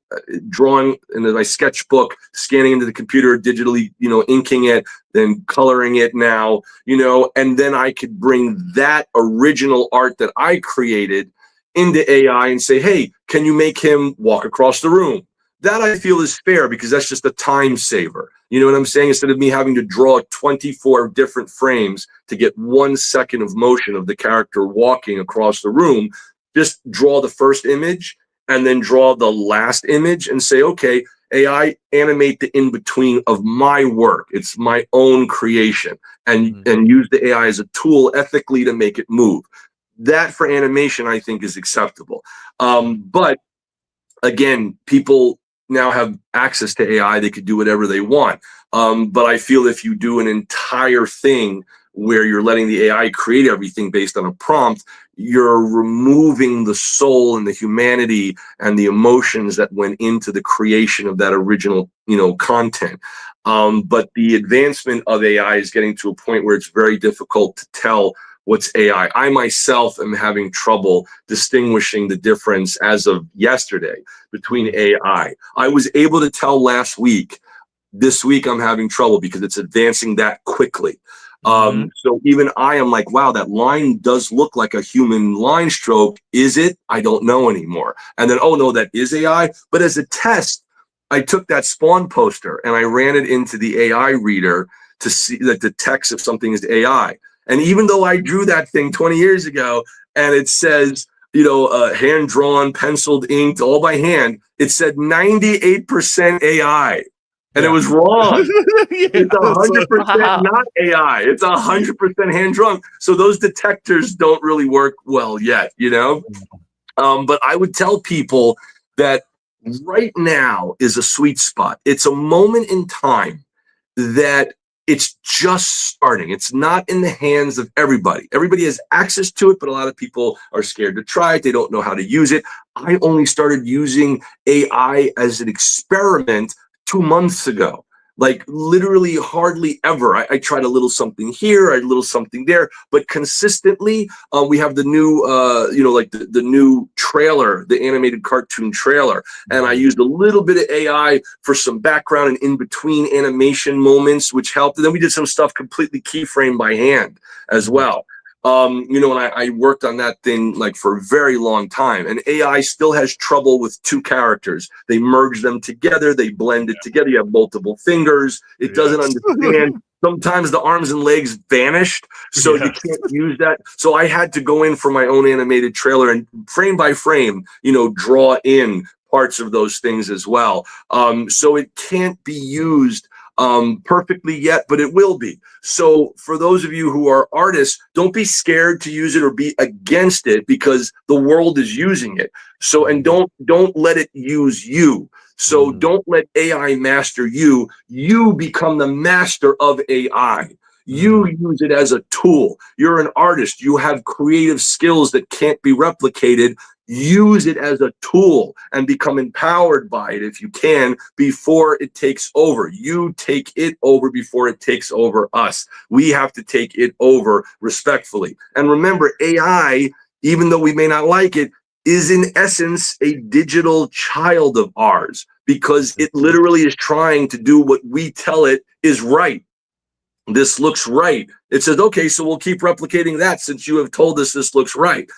Drawing into my sketchbook, scanning into the computer, digitally, you know, inking it, then coloring it now, you know, and then I could bring that original art that I created into AI and say, hey, can you make him walk across the room? That I feel is fair, because that's just a time saver. You know what I'm saying? Instead of me having to draw 24 different frames to get 1 second of motion of the character walking across the room, just draw the first image and then draw the last image and say, okay, AI, animate the in-between of my work. It's my own creation, and use the AI as a tool ethically to make it move. That for animation, I think, is acceptable. But again, people now have access to AI. They could do whatever they want. But I feel if you do an entire thing where you're letting the AI create everything based on a prompt, you're removing the soul and the humanity and the emotions that went into the creation of that original, you know, content. But the advancement of AI is getting to a point where it's very difficult to tell what's AI. I myself am having trouble distinguishing the difference as of yesterday between AI. I was able to tell last week. This week I'm having trouble because it's advancing that quickly. So even I am like, wow, that line does look like a human line stroke. Is it? I don't know anymore. And then, oh no, that is AI. But as a test, I took that Spawn poster and I ran it into the AI reader to see that the text if something is AI. And even though I drew that thing 20 years ago and it says, you know, hand drawn, penciled, inked, all by hand, it said 98% AI. And it was wrong. It's 100% not AI. It's 100% hand drawn. So those detectors don't really work well yet, you know? But I would tell people that right now is a sweet spot. It's a moment in time that it's just starting. It's not in the hands of everybody. Everybody has access to it, but a lot of people are scared to try it. They don't know how to use it. I only started using AI as an experiment 2 months ago. Like literally hardly ever. I tried a little something here, a little something there, but consistently we have the new, like the new trailer, the animated cartoon trailer. And I used a little bit of AI for some background and in between animation moments, which helped. And then we did some stuff completely keyframe by hand as well. And I worked on that thing like for a very long time, and AI still has trouble with two characters. They merge them together, they blend it together. You have multiple fingers. It doesn't understand. Sometimes the arms and legs vanished, so you can't use that. So I had to go in for my own animated trailer and frame by frame, draw in parts of those things as well. So it can't be used perfectly yet, but it will be. So for those of you who are artists, don't be scared to use it or be against it, because the world is using it. So, and don't let it use you. So don't let AI master you. You become the master of AI. You use it as a tool. You're an artist. You have creative skills that can't be replicated. Use it as a tool and become empowered by it if you can, before it takes over. You take it over before it takes over us. We have to take it over respectfully. And remember, AI, even though we may not like it, is in essence a digital child of ours, because it literally is trying to do what we tell it is right. This looks right. It says, okay, so we'll keep replicating that since you have told us this looks right.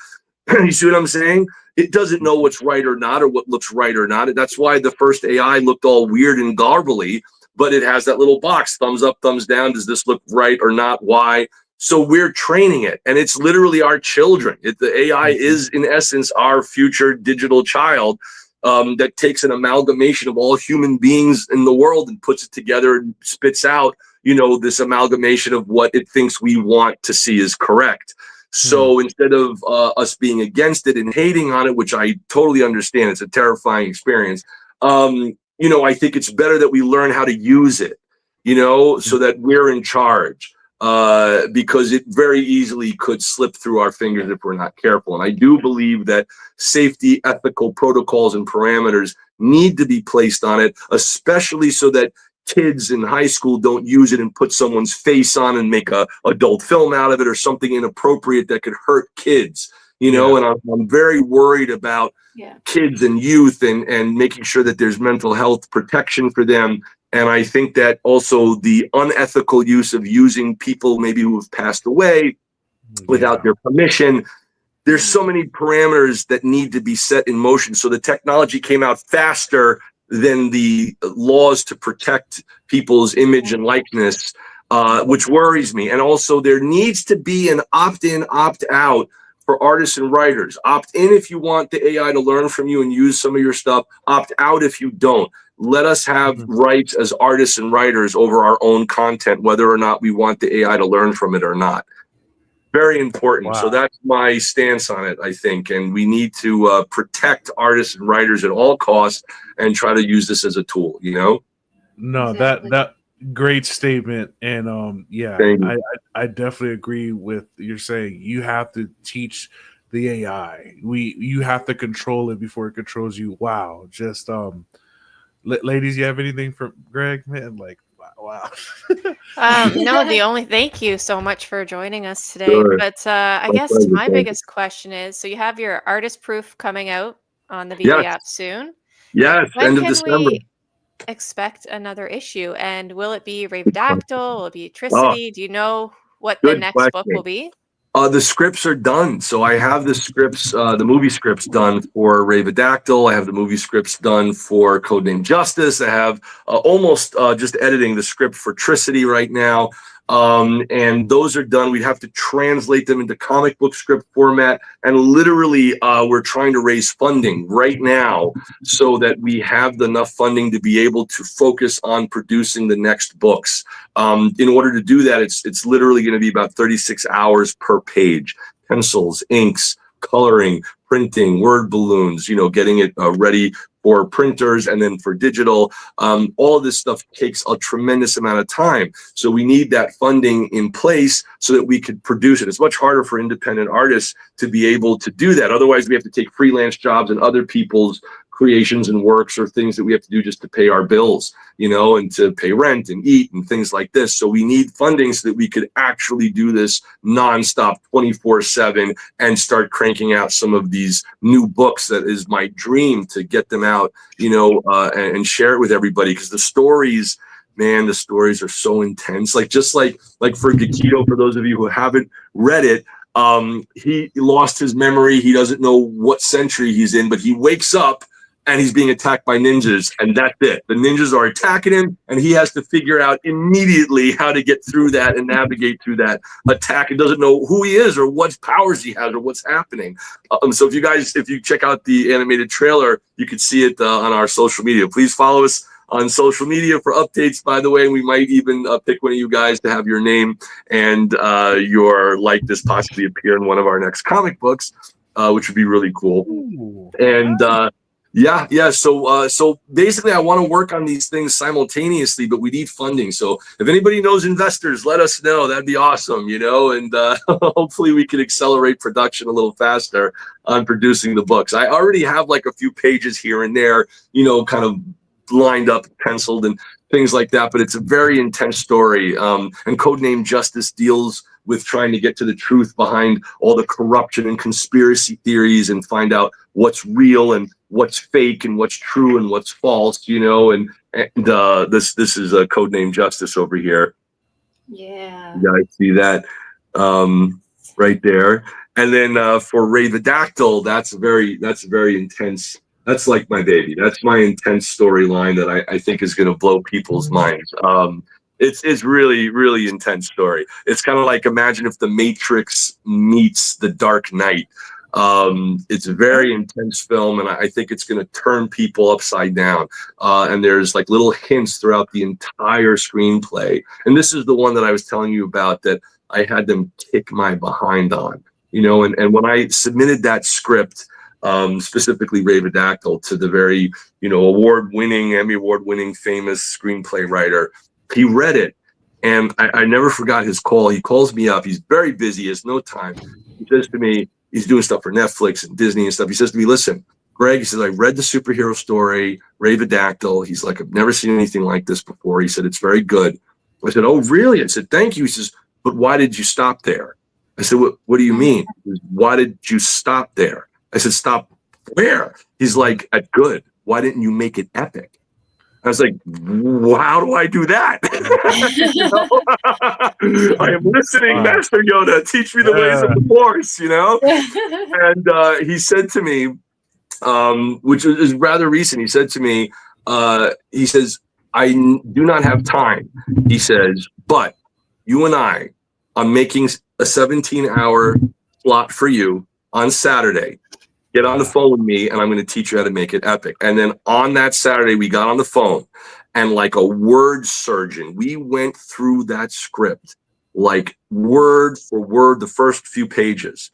You see what I'm saying? It doesn't know what's right or not, or what looks right or not. That's why the first AI looked all weird and garbly, but it has that little box, thumbs up, thumbs down. Does this look right or not? Why? So we're training it, and it's literally our children. The AI is, in essence, our future digital child that takes an amalgamation of all human beings in the world and puts it together and spits out, this amalgamation of what it thinks we want to see is correct. So instead of us being against it and hating on it, which I totally understand, it's a terrifying experience. I think it's better that we learn how to use it, so that we're in charge, because it very easily could slip through our fingers if we're not careful. And I do believe that safety, ethical protocols and parameters need to be placed on it, especially so that kids in high school don't use it and put someone's face on and make a adult film out of it, or something inappropriate that could hurt kids, and I'm very worried about kids and youth and making sure that there's mental health protection for them. And I think that also the unethical use of using people maybe who have passed away without their permission. There's so many parameters that need to be set in motion. So the technology came out faster than the laws to protect people's image and likeness, which worries me. And also there needs to be an opt-in, opt-out for artists and writers. Opt in if you want the AI to learn from you and use some of your stuff. Opt out if you don't. Let us have rights as artists and writers over our own content, whether or not we want the AI to learn from it or not. Very important. So that's my stance on it, I think. And we need to protect artists and writers at all costs and try to use this as a tool, No, Exactly. that great statement. And I definitely agree with you're saying. You have to teach the AI. You have to control it before it controls you. Wow. Just ladies, you have anything for Greg? Man, like wow. No, the only thank you so much for joining us today. Sure. But I guess my biggest question is, so you have your artist proof coming out on the VeVe app soon. Yes, When end of can December. we expect another issue? And will it be Ravedactyl? Will it be Tricity? Do you know what the Good next book question. will be? The scripts are done. So I have the scripts, the movie scripts done for Ravedactyl. I have the movie scripts done for Codename Justice. I have almost just editing the script for Tricity right now. And those are done. We'd have to translate them into comic book script format. And literally, we're trying to raise funding right now so that we have enough funding to be able to focus on producing the next books. In order to do that, it's literally going to be about 36 hours per page. Pencils, inks, coloring, printing, word balloons, getting it ready for printers and then for digital. All of this stuff takes a tremendous amount of time. So we need that funding in place so that we could produce it. It's much harder for independent artists to be able to do that. Otherwise, we have to take freelance jobs and other people's creations and works or things that we have to do just to pay our bills, and to pay rent and eat and things like this. So we need funding so that we could actually do this nonstop 24/7 and start cranking out some of these new books. That is my dream, to get them out, and share it with everybody, because the stories, man, the stories are so intense. Like for Gakito, for those of you who haven't read it, he lost his memory. He doesn't know what century he's in, but he wakes up and he's being attacked by ninjas, and that's it. The ninjas are attacking him, and he has to figure out immediately how to get through that and navigate through that attack. He doesn't know who he is or what powers he has or what's happening. So if you check out the animated trailer, you can see it on our social media. Please follow us on social media for updates, by the way, and we might even pick one of you guys to have your name and your likeness possibly appear in one of our next comic books, which would be really cool. Ooh. And so basically I want to work on these things simultaneously, but we need funding. So if anybody knows investors, let us know. That'd be awesome, and hopefully we can accelerate production a little faster on producing the books. I already have like a few pages here and there, kind of lined up, penciled and things like that, but it's a very intense story. And Codename Justice deals with trying to get to the truth behind all the corruption and conspiracy theories and find out what's real and what's fake and what's true and what's false, and this is a Codename Justice over here. Yeah. You guys see that right there. And then for Ravedactyl, that's very intense. That's like my baby. That's my intense storyline that I think is going to blow people's minds. It's really, really intense story. It's kind of like, imagine if The Matrix meets The Dark Knight. It's a very intense film, and I think it's going to turn people upside down. And there's like little hints throughout the entire screenplay. And this is the one that I was telling you about that I had them kick my behind on, and when I submitted that script, specifically Ravedactyl, to the very, Emmy award-winning famous screenplay writer, he read it, and I never forgot his call. He calls me up. He's very busy. He has no time. He says to me, he's doing stuff for Netflix and Disney and stuff. He says to me, listen, Greg, he says, I read the superhero story, Ravedactyl. He's like, I've never seen anything like this before. He said, it's very good. I said, oh, really? I said, thank you. He says, but why did you stop there? I said, what do you mean? He says, why did you stop there? I said, stop where? He's like, at good. Why didn't you make it epic? I was like, how do I do that? I am listening, Master Yoda. Teach me the ways of the Force, And he said to me, which is rather recent, he said to me, he says, I do not have time. He says, but you and I'm making a 17-hour slot for you on Saturday. Get on the phone with me, and I'm going to teach you how to make it epic. And then on that Saturday, we got on the phone, and like a word surgeon, we went through that script, like word for word, the first few pages.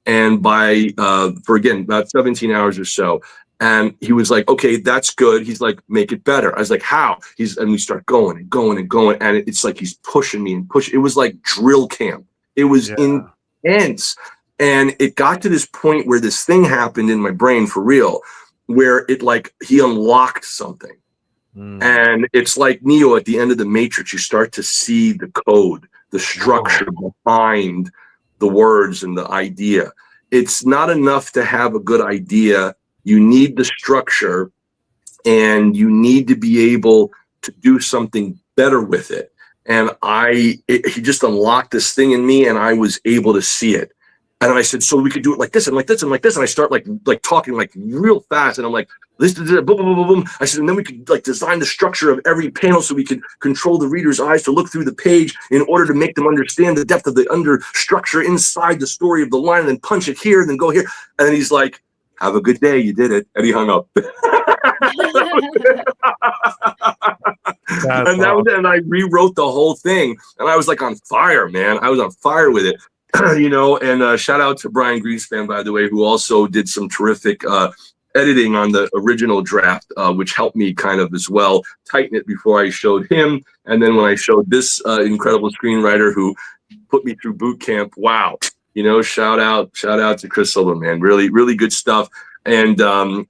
And for again, about 17 hours or so. And he was like, okay, that's good. He's like, make it better. I was like, how? And we start going and going and going. And it's like, he's pushing me and pushing. It was like drill camp. It was intense. And it got to this point where this thing happened in my brain for real, where he unlocked something. And it's like Neo at the end of The Matrix. You start to see the code, the structure behind the words and the idea. It's not enough to have a good idea. You need the structure, and you need to be able to do something better with it. And he just unlocked this thing in me, and I was able to see it. And I said, so we could do it like this and like this and like this. And I start like talking like real fast. And I'm like, this, boom, boom, boom, boom, boom. I said, and then we could like design the structure of every panel so we could control the reader's eyes to look through the page in order to make them understand the depth of the under structure inside the story of the line, and then punch it here and then go here. And then he's like, have a good day. You did it. And he hung up. And I rewrote the whole thing. And I was like on fire, man. I was on fire with it. you know, and shout out to Brian Greenspan, by the way, who also did some terrific editing on the original draft, which helped me kind of as well tighten it before I showed him. And then when I showed this incredible screenwriter who put me through boot camp, wow, you know, shout out to Chris Silva, man, really, really good stuff. And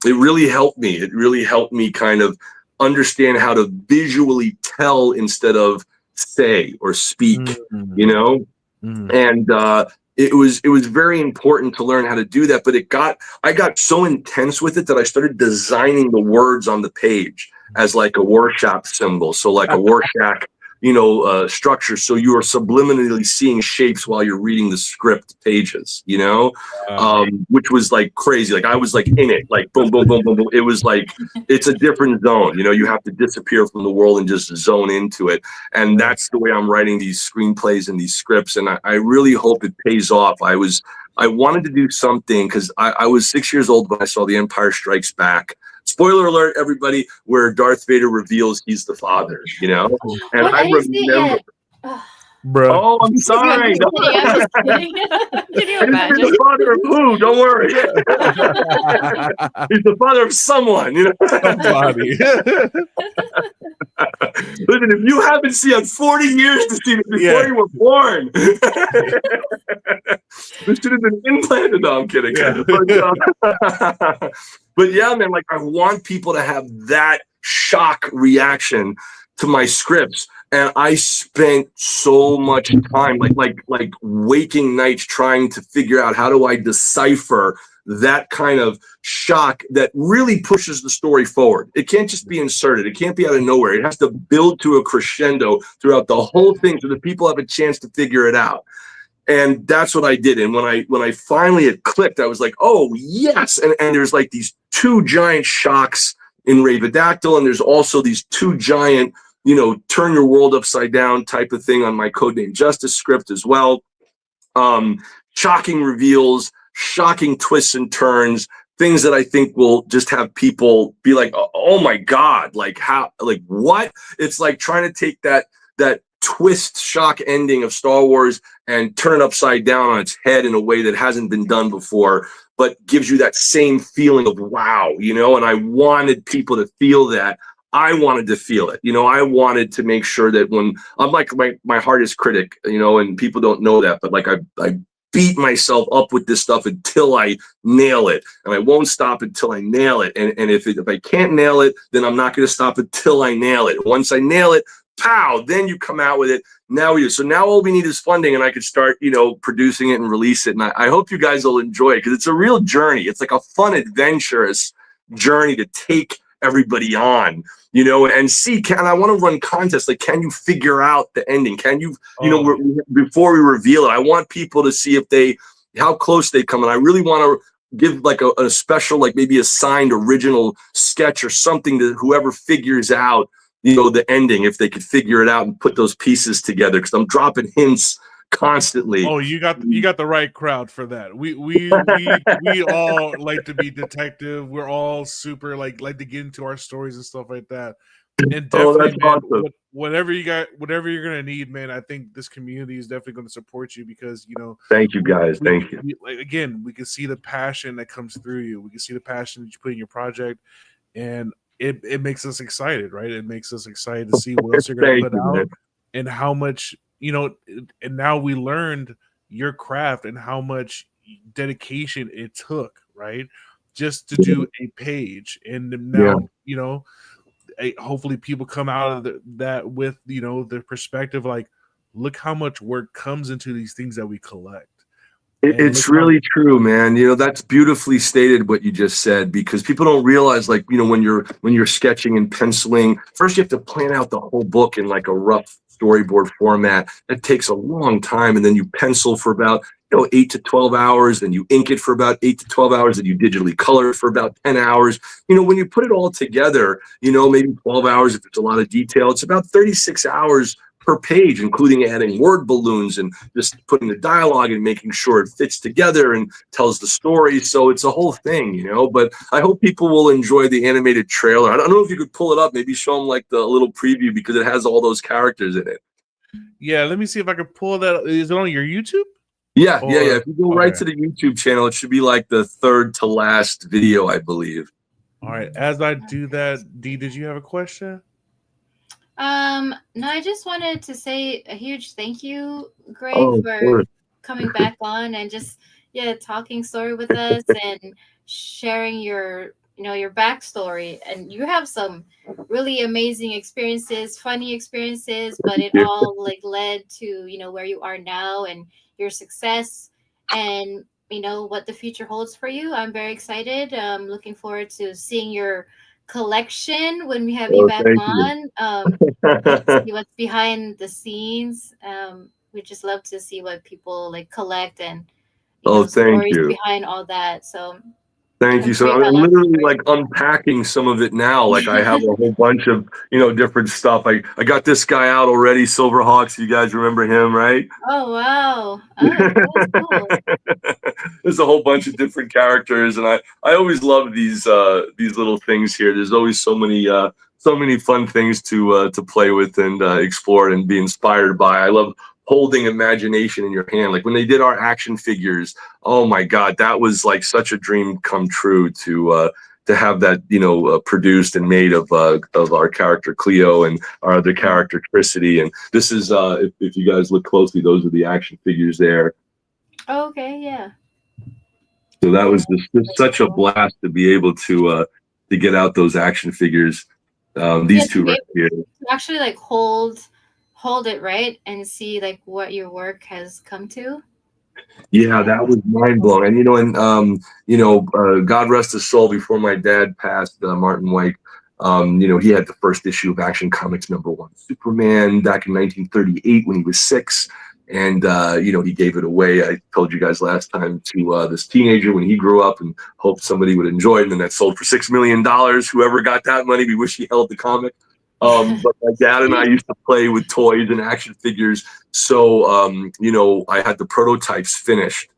it really helped me. It really helped me kind of understand how to visually tell instead of say or speak, you know? And it was very important to learn how to do that. But I got so intense with it that I started designing the words on the page as like a Rorschach symbol. So like a Rorschach, you know, structure. So you are subliminally seeing shapes while you're reading the script pages, you know, which was like crazy. Like I was like in it, like boom, boom, boom, boom, boom. It was like, it's a different zone. You know, you have to disappear from the world and just zone into it. And that's the way I'm writing these screenplays and these scripts. And I really hope it pays off. I wanted to do something because I was 6 years old when I saw The Empire Strikes Back. Spoiler alert, everybody, where Darth Vader reveals he's the father, you know? And What? I I didn't see it remember. yet. Bro. Oh, I'm sorry. I'm just kidding. Can you He's imagine? the father of who? Don't worry. He's the father of someone, you know? Somebody. Listen, if you haven't seen it, 40 years to see it before you were born. This should have been implanted. No, I'm kidding. Yeah. But yeah, man, like I want people to have that shock reaction to my scripts. And I spent so much time, like waking nights trying to figure out how do I decipher that kind of shock that really pushes the story forward. It can't just be inserted. It can't be out of nowhere. It has to build to a crescendo throughout the whole thing so that people have a chance to figure it out. And that's what I did. And when I finally it clicked, I was like, oh yes. And there's like these two giant shocks in Ravedactyl, and there's also these two giant, you know, turn your world upside down type of thing on my Codename Justice script as well. Shocking reveals, shocking twists and turns, things that I think will just have people be like, oh my God, like how, like what? It's like trying to take that twist shock ending of Star Wars and turn it upside down on its head in a way that hasn't been done before, but gives you that same feeling of wow, you know, and I wanted people to feel that. I wanted to feel it, you know, I wanted to make sure that when I'm like my hardest critic, you know, and people don't know that, but like I beat myself up with this stuff until I nail it, and I won't stop until I nail it. And if I can't nail it, then I'm not going to stop until I nail it. Once I nail it, pow, then you come out with it. Now we do. So now all we need is funding, and I could start, you know, producing it and release it. And I hope you guys will enjoy it because it's a real journey. It's like a fun, adventurous journey to take everybody on, you know, and see, I want to run contests. Like, can you figure out the ending? Can you, you know, before we reveal it, I want people to see how close they come. And I really want to give like a special, like maybe a signed original sketch or something to whoever figures out, you know, the ending, if they could figure it out and put those pieces together. Cause I'm dropping hints constantly. Oh, you got the right crowd for that. We all like to be detective. We're all super like to get into our stories and stuff like that. And definitely, man, awesome. whatever you're gonna need, man. I think this community is definitely going to support you because, you know. Thank you, guys. Thank you. Again, we can see the passion that comes through you. We can see the passion that you put in your project, and it makes us excited, right? It makes us excited to see what else you're going to put out and how much. You know, and now we learned your craft and how much dedication it took, right? Just to do a page. And now, you know, hopefully people come out of that with, you know, the perspective like, look how much work comes into these things that we collect. It's really true, man. You know, that's beautifully stated what you just said, because people don't realize, like, you know, when you're sketching and penciling, first you have to plan out the whole book in like a rough storyboard format. That takes a long time. And then you pencil for about, you know, 8 to 12 hours. Then you ink it for about 8 to 12 hours. And you digitally color it for about 10 hours. You know, when you put it all together, you know, maybe 12 hours if there's a lot of detail, it's about 36 hours per page, including adding word balloons and just putting the dialogue and making sure it fits together and tells the story. So it's a whole thing, you know, but I hope people will enjoy the animated trailer. I don't know if you could pull it up, maybe show them like the little preview because it has all those characters in it. Yeah, let me see if I can pull that. Is it on your YouTube? Yeah. Or, If you go right okay. to the YouTube channel, it should be like the third to last video, I believe. All right. As I do that, D, did you have a question? No, I just wanted to say a huge thank you, Greg, Oh, of for course. coming back on and just talking story with us and sharing your your backstory. And you have some really amazing experiences, funny experiences, but it all like led to where you are now and your success and what the future holds for you. I'm very excited. Looking forward to seeing your collection when we have you Oh, back thank you. on. See what's behind the scenes. We just love to see what people like collect and Oh, thank stories you. behind all that. So Thank I'm you. sure So you have I'm lots of literally stories. like unpacking some of it now. Like I have a whole bunch of, different stuff. I got this guy out already, Silverhawks. You guys remember him, right? Oh wow! Oh, that's cool. There's a whole bunch of different characters, and I always love these little things here. There's always so many fun things to play with and explore and be inspired by. I love holding imagination in your hand. Like when they did our action figures, oh my God, that was like such a dream come true to have that produced and made of our character Cleo and our other character Tricity. And this is if you guys look closely, those are the action figures there. Oh, okay, yeah. So that was just such a blast to be able to get out those action figures. These two right here. To actually like hold it right and see like what your work has come to. Yeah, that was mind blowing. And God rest his soul. Before my dad passed, Martin Weich, he had the first issue of Action Comics #1 Superman back in 1938 when he was 6. And, he gave it away. I told you guys last time to this teenager when he grew up and hoped somebody would enjoy it. And then that sold for $6 million. Whoever got that money, we wish he held the comic. But my dad and I used to play with toys and action figures. So, I had the prototypes finished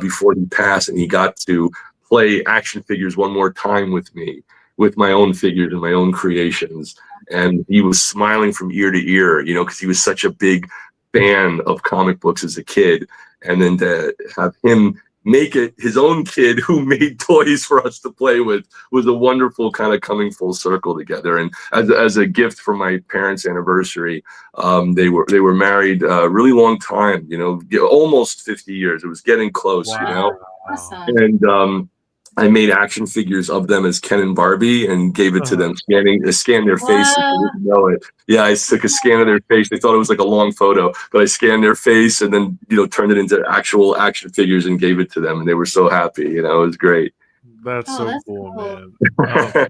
before he passed, and he got to play action figures one more time with me, with my own figures and my own creations. And he was smiling from ear to ear, because he was such a big fan of comic books as a kid. And then to have him make it his own kid who made toys for us to play with was a wonderful kind of coming full circle together. And as a gift for my parents' anniversary, they were married a really long time, almost 50 years. It was getting close. Wow. Awesome. And I made action figures of them as Ken and Barbie and gave it to them, scanned their face. They didn't know it. Yeah, I took a scan of their face. They thought it was like a long photo, but I scanned their face and then, turned it into actual action figures and gave it to them. And they were so happy. It was great. That's that's cool, cool. man.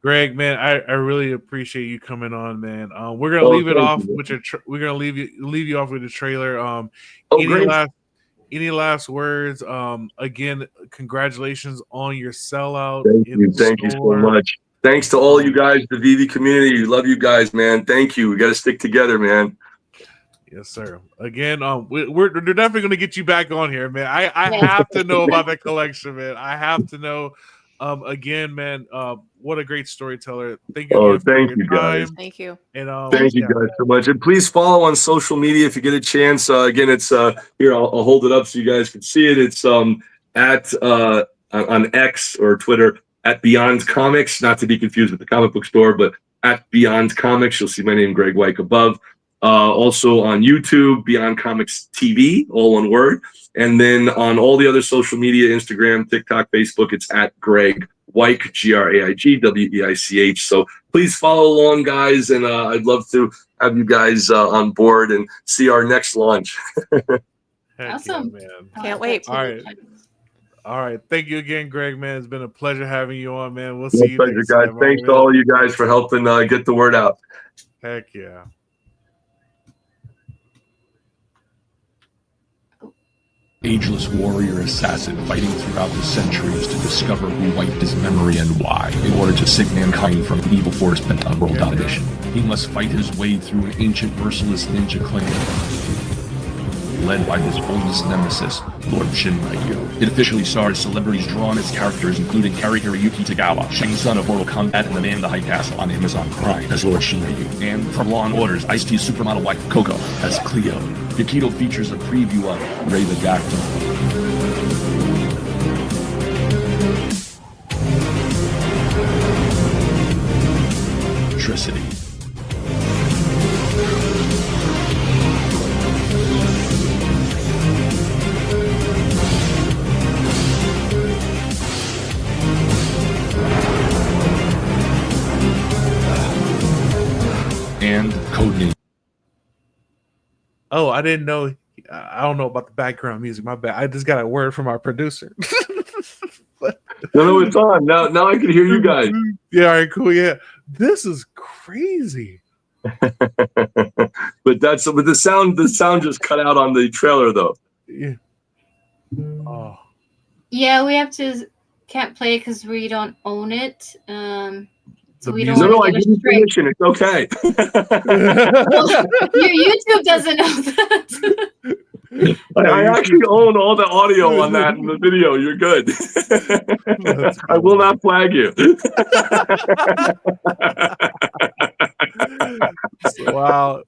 Greg, man, I really appreciate you coming on, man. We're gonna leave it off with your. We're gonna leave you off with the trailer. Any last words? Again, congratulations on your sellout. Thank you so much. Thanks to all you guys, the VeVe community. Love you guys, man. Thank you. We got to stick together, man. Yes, sir. Again, we're definitely going to get you back on here, man. I have to know about that collection, man. I have to know. Again, man, what a great storyteller. Thank you. Thank you, guys. Thank you. And thank you guys so much. And please follow on social media if you get a chance. Again, it's here. I'll hold it up so you guys can see it. It's at on X or Twitter at BeyondComics, not to be confused with the comic book store, but at BeyondComics. You'll see my name, Graig Weich, above. Also on YouTube, BeyondComics TV, all one word. And then on all the other social media, Instagram, TikTok, Facebook, it's at Graig Weich, Graig Weich. So please follow along, guys. And I'd love to have you guys on board and see our next launch. Awesome. Yeah, man. Can't wait. All right. Thank you again, Greg, man. It's been a pleasure having you on, man. We'll see you pleasure, next guys. time. Thanks to all you guys for helping get the word out. Heck yeah. Ageless warrior assassin fighting throughout the centuries to discover who wiped his memory and why, in order to save mankind from the evil force bent on world domination. He must fight his way through an ancient merciless ninja clan. led by his oldest nemesis, Lord Shinryu. It officially stars celebrities drawn as characters including Hiroyuki Tagawa, Shang Tsung of Mortal Kombat and the Man in the High Castle on Amazon Prime as Lord Shinryu, and from Law & Order's Ice-T's supermodel wife Coco as Cleo. Yukito features a preview of Ray the Gacto. Electricity. And codename. Oh, I didn't know. I don't know about the background music. My bad. I just got a word from our producer. No, it's on. Now I can hear you guys. Yeah, all right, cool. Yeah. This is crazy. but the sound just cut out on the trailer though. Yeah. Oh. Yeah, we can't play it because we don't own it. So we don't. No, I give you permission. It's okay. Your YouTube doesn't know that. I actually own all the audio on that in the video. You're good. I will not flag you. Wow.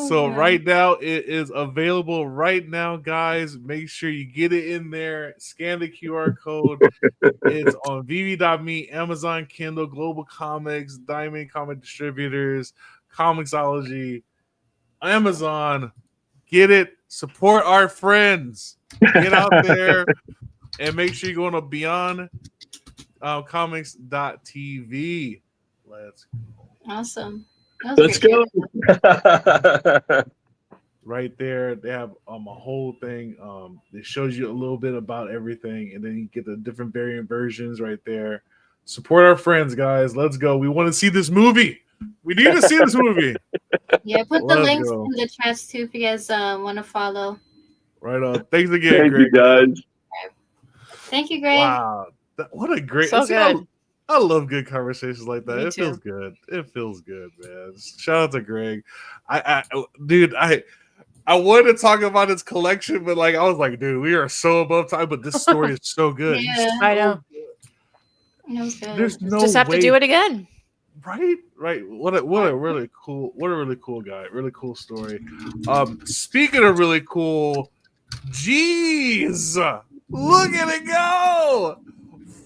So right now it is available right now, guys. Make sure you get it in there. Scan the QR code. It's on VeVe.me, Amazon Kindle, Global Comics, Diamond Comic Distributors, Comixology, Amazon. Get it. Support our friends. Get out there and make sure you go to BeyondComics.tv. Let's go. Awesome. Let's go. Right there, they have a whole thing. It shows you a little bit about everything, and then you get the different variant versions right there. Support our friends, guys. Let's go. We want to see this movie. We need to see this movie. Yeah, put the links in the chats too if you guys want to follow. Right on. Thanks again, Thank Greg. you, guys. Thank you, Greg. Wow, what a great! So good. I love good conversations like that. Me It too. feels good. It feels good, man. Shout out to Greg. I wanted to talk about his collection, but I was like, dude, we are so above time. But this story is so good. Yeah. I know. It was good. There's no Just have way, to do it again. right. What a really cool guy. Really cool story. Speaking of really cool, jeez, look at it go.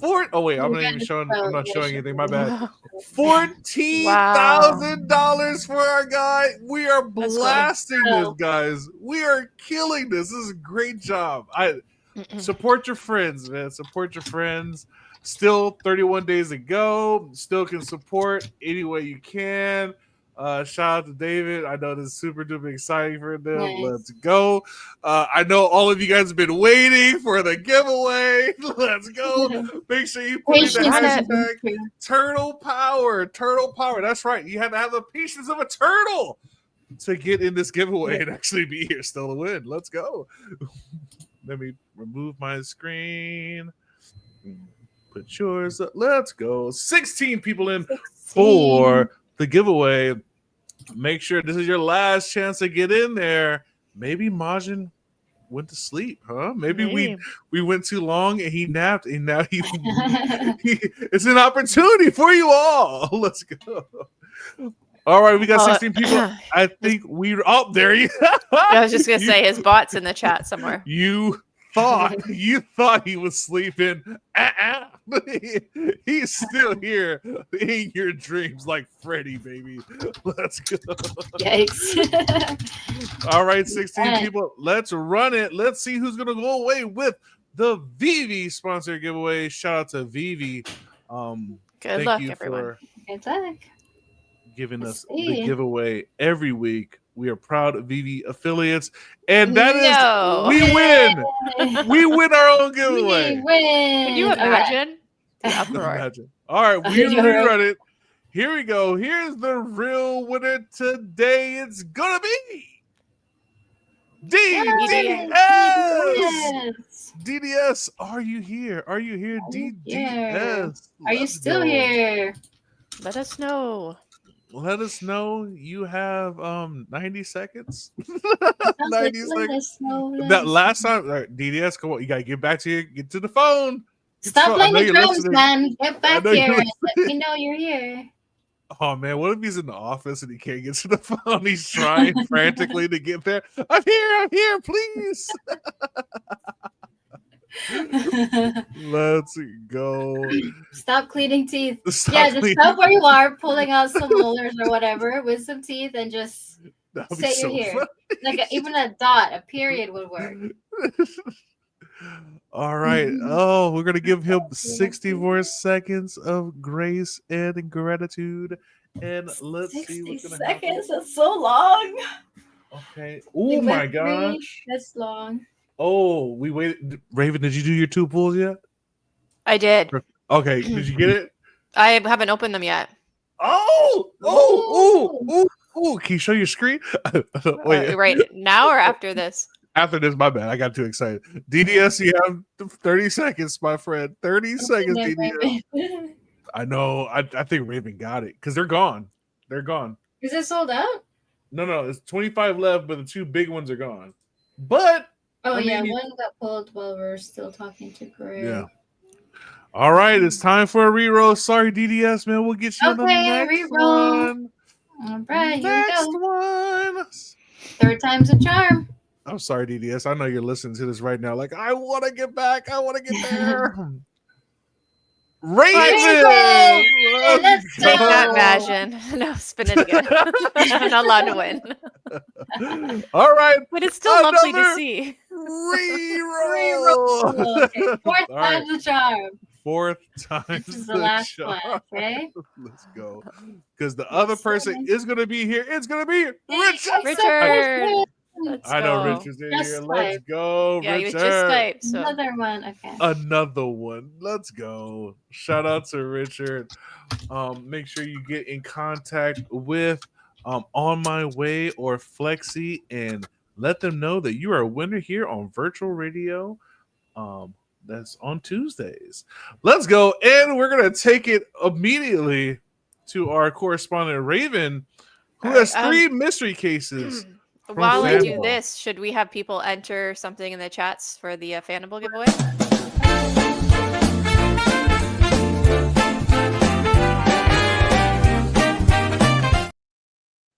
Oh wait, I'm not even showing. I'm not showing anything. My bad. $14,000 for our guy. We are blasting this, guys. We are killing this. This is a great job. Support your friends, man. Support your friends. Still 31 days to go. Still can support any way you can. Shout out to David. I know this is super duper exciting for them. Nice. Let's go. I know all of you guys have been waiting for the giveaway. Let's go. Make sure you put in the hashtag Turtle Power. Turtle Power. That's right. You have to have the patience of a turtle to get in this giveaway and actually be here still to win. Let's go. Let me remove my screen. Put yours up. Let's go. 16 people in for the giveaway. Make sure this is your last chance to get in there. Maybe Majin went to sleep, huh? Maybe we went too long and he napped, and now it's an opportunity for you all. Let's go. All right, we got 16 people. I think there you I was just gonna say his bot's in the chat somewhere. You thought he was sleeping. He's still here in your dreams like Freddy, baby. Let's go. Yikes. All right, 16 people. Let's run it. Let's see who's gonna go away with the VeVe sponsor giveaway. Shout out to VeVe. Good luck, everyone. Good luck. Giving us the giveaway every week. We are proud of VeVe affiliates, and that is we win. We win our own giveaway. We win. Can you imagine? The uproar. Imagine. All right, we rerun it. Here we go. Here's the real winner today. It's gonna be DDS. DDS, are you here? Are you here, DDS? Are you still here? Let us know. Let us know. You have 90 seconds. 90 seconds. That last time, all right, DDS, come on, you gotta get back to the phone. Stop playing the drums, listening. man. Get back here. Let me know you're here. Oh man, what if he's in the office and he can't get to the phone? He's trying frantically to get there. I'm here, please. Let's go. Stop cleaning teeth. Just stop where you are, pulling out some molars or whatever with some teeth, and just say you're here. Like even a dot, a period would work. All right. Oh, we're gonna give him 60 more seconds of grace and gratitude, and let's see what's gonna happen. 60 seconds. That's so long. Okay. Oh my gosh. That's long. Oh, we waited. Raven, did you do your 2 pulls yet? I did. Okay. Did you get it? I haven't opened them yet. Oh. Can you show your screen? Wait. Right now or after this? After this, my bad. I got too excited. DDS, you have 30 seconds, my friend. 30 seconds, DDS. I know. I think Raven got it because they're gone. They're gone. Is it sold out? No. It's 25 left, but the 2 big ones are gone. But one got pulled while we were still talking to Graig. Yeah. All right, it's time for a reroll. Sorry, DDS, man. We'll get you on the next one. All right, next here we go. one. 3rd time's a charm. I'm sorry, DDS. I know you're listening to this right now. Like, I want to get back. I want to get there. Raven! Let's Take go. that, Vasion. No, spin it again. I'm not allowed to win. All right. But it's still lovely to see. Reroll. Okay. 4th time's a charm. 4th time's This is the last one, okay? Let's go. Because the other person is going to be here. It's going to be Richard. Richard. I know Richard's in here. Let's go, Yeah, Richard. you just typed. So. Another one. Okay. Another one. Let's go. Shout out to Richard. Make sure you get in contact with On My Way or Flexi and let them know that you are a winner here on virtual radio. That's on Tuesdays. Let's go. And we're going to take it immediately to our correspondent, Raven, who has 3 mystery cases. While we do FANABLE. this, should we have people enter something in the chats for the FANABLE giveaway?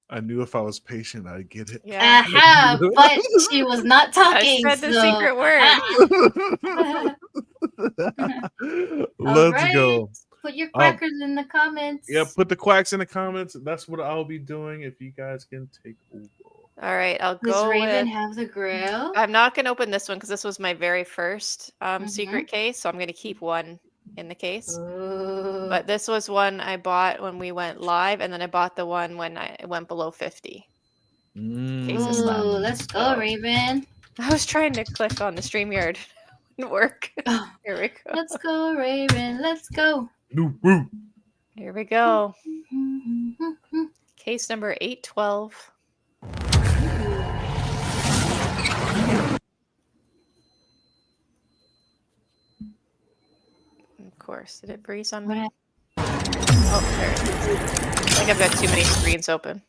I knew if I was patient, I'd get it. Yeah. But she was not talking. I said the secret word. Let's go. Put your crackers in the comments. Yeah, put the quacks in the comments. That's what I'll be doing if you guys can take over. All right, I'll Does go Raven with... have the grill? I'm not going to open this one because this was my very first secret case, so I'm going to keep one in the case. Ooh. But this was one I bought when we went live, and then I bought the one when I went below 50. Cases Ooh, left. let's go, Raven. I was trying to click on the StreamYard. Didn't work. Here we go. Let's go, Raven. Let's go. Here we go. Case number 812. Of course. Did it freeze on me? Oh, there it is. I think I've got too many screens open.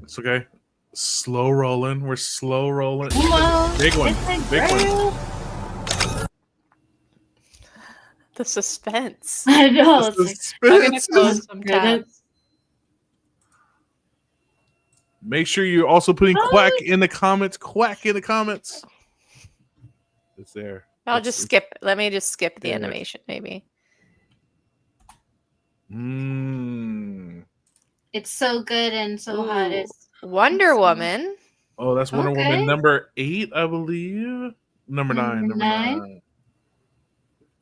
It's okay. Slow rolling. We're slow rolling. Whoa, Big one. it's a Big one. grill. The suspense. I know. The It's like, I'm gonna suspense. close some tabs. Make sure you're also putting quack in the comments. Quack in the comments. It's there. I'll just skip. Let me just skip the Yeah. animation, maybe. it's so good and so hot. It's Wonder Woman. Oh, that's Wonder Okay. Woman number 8, I believe. Number 9. Number 9.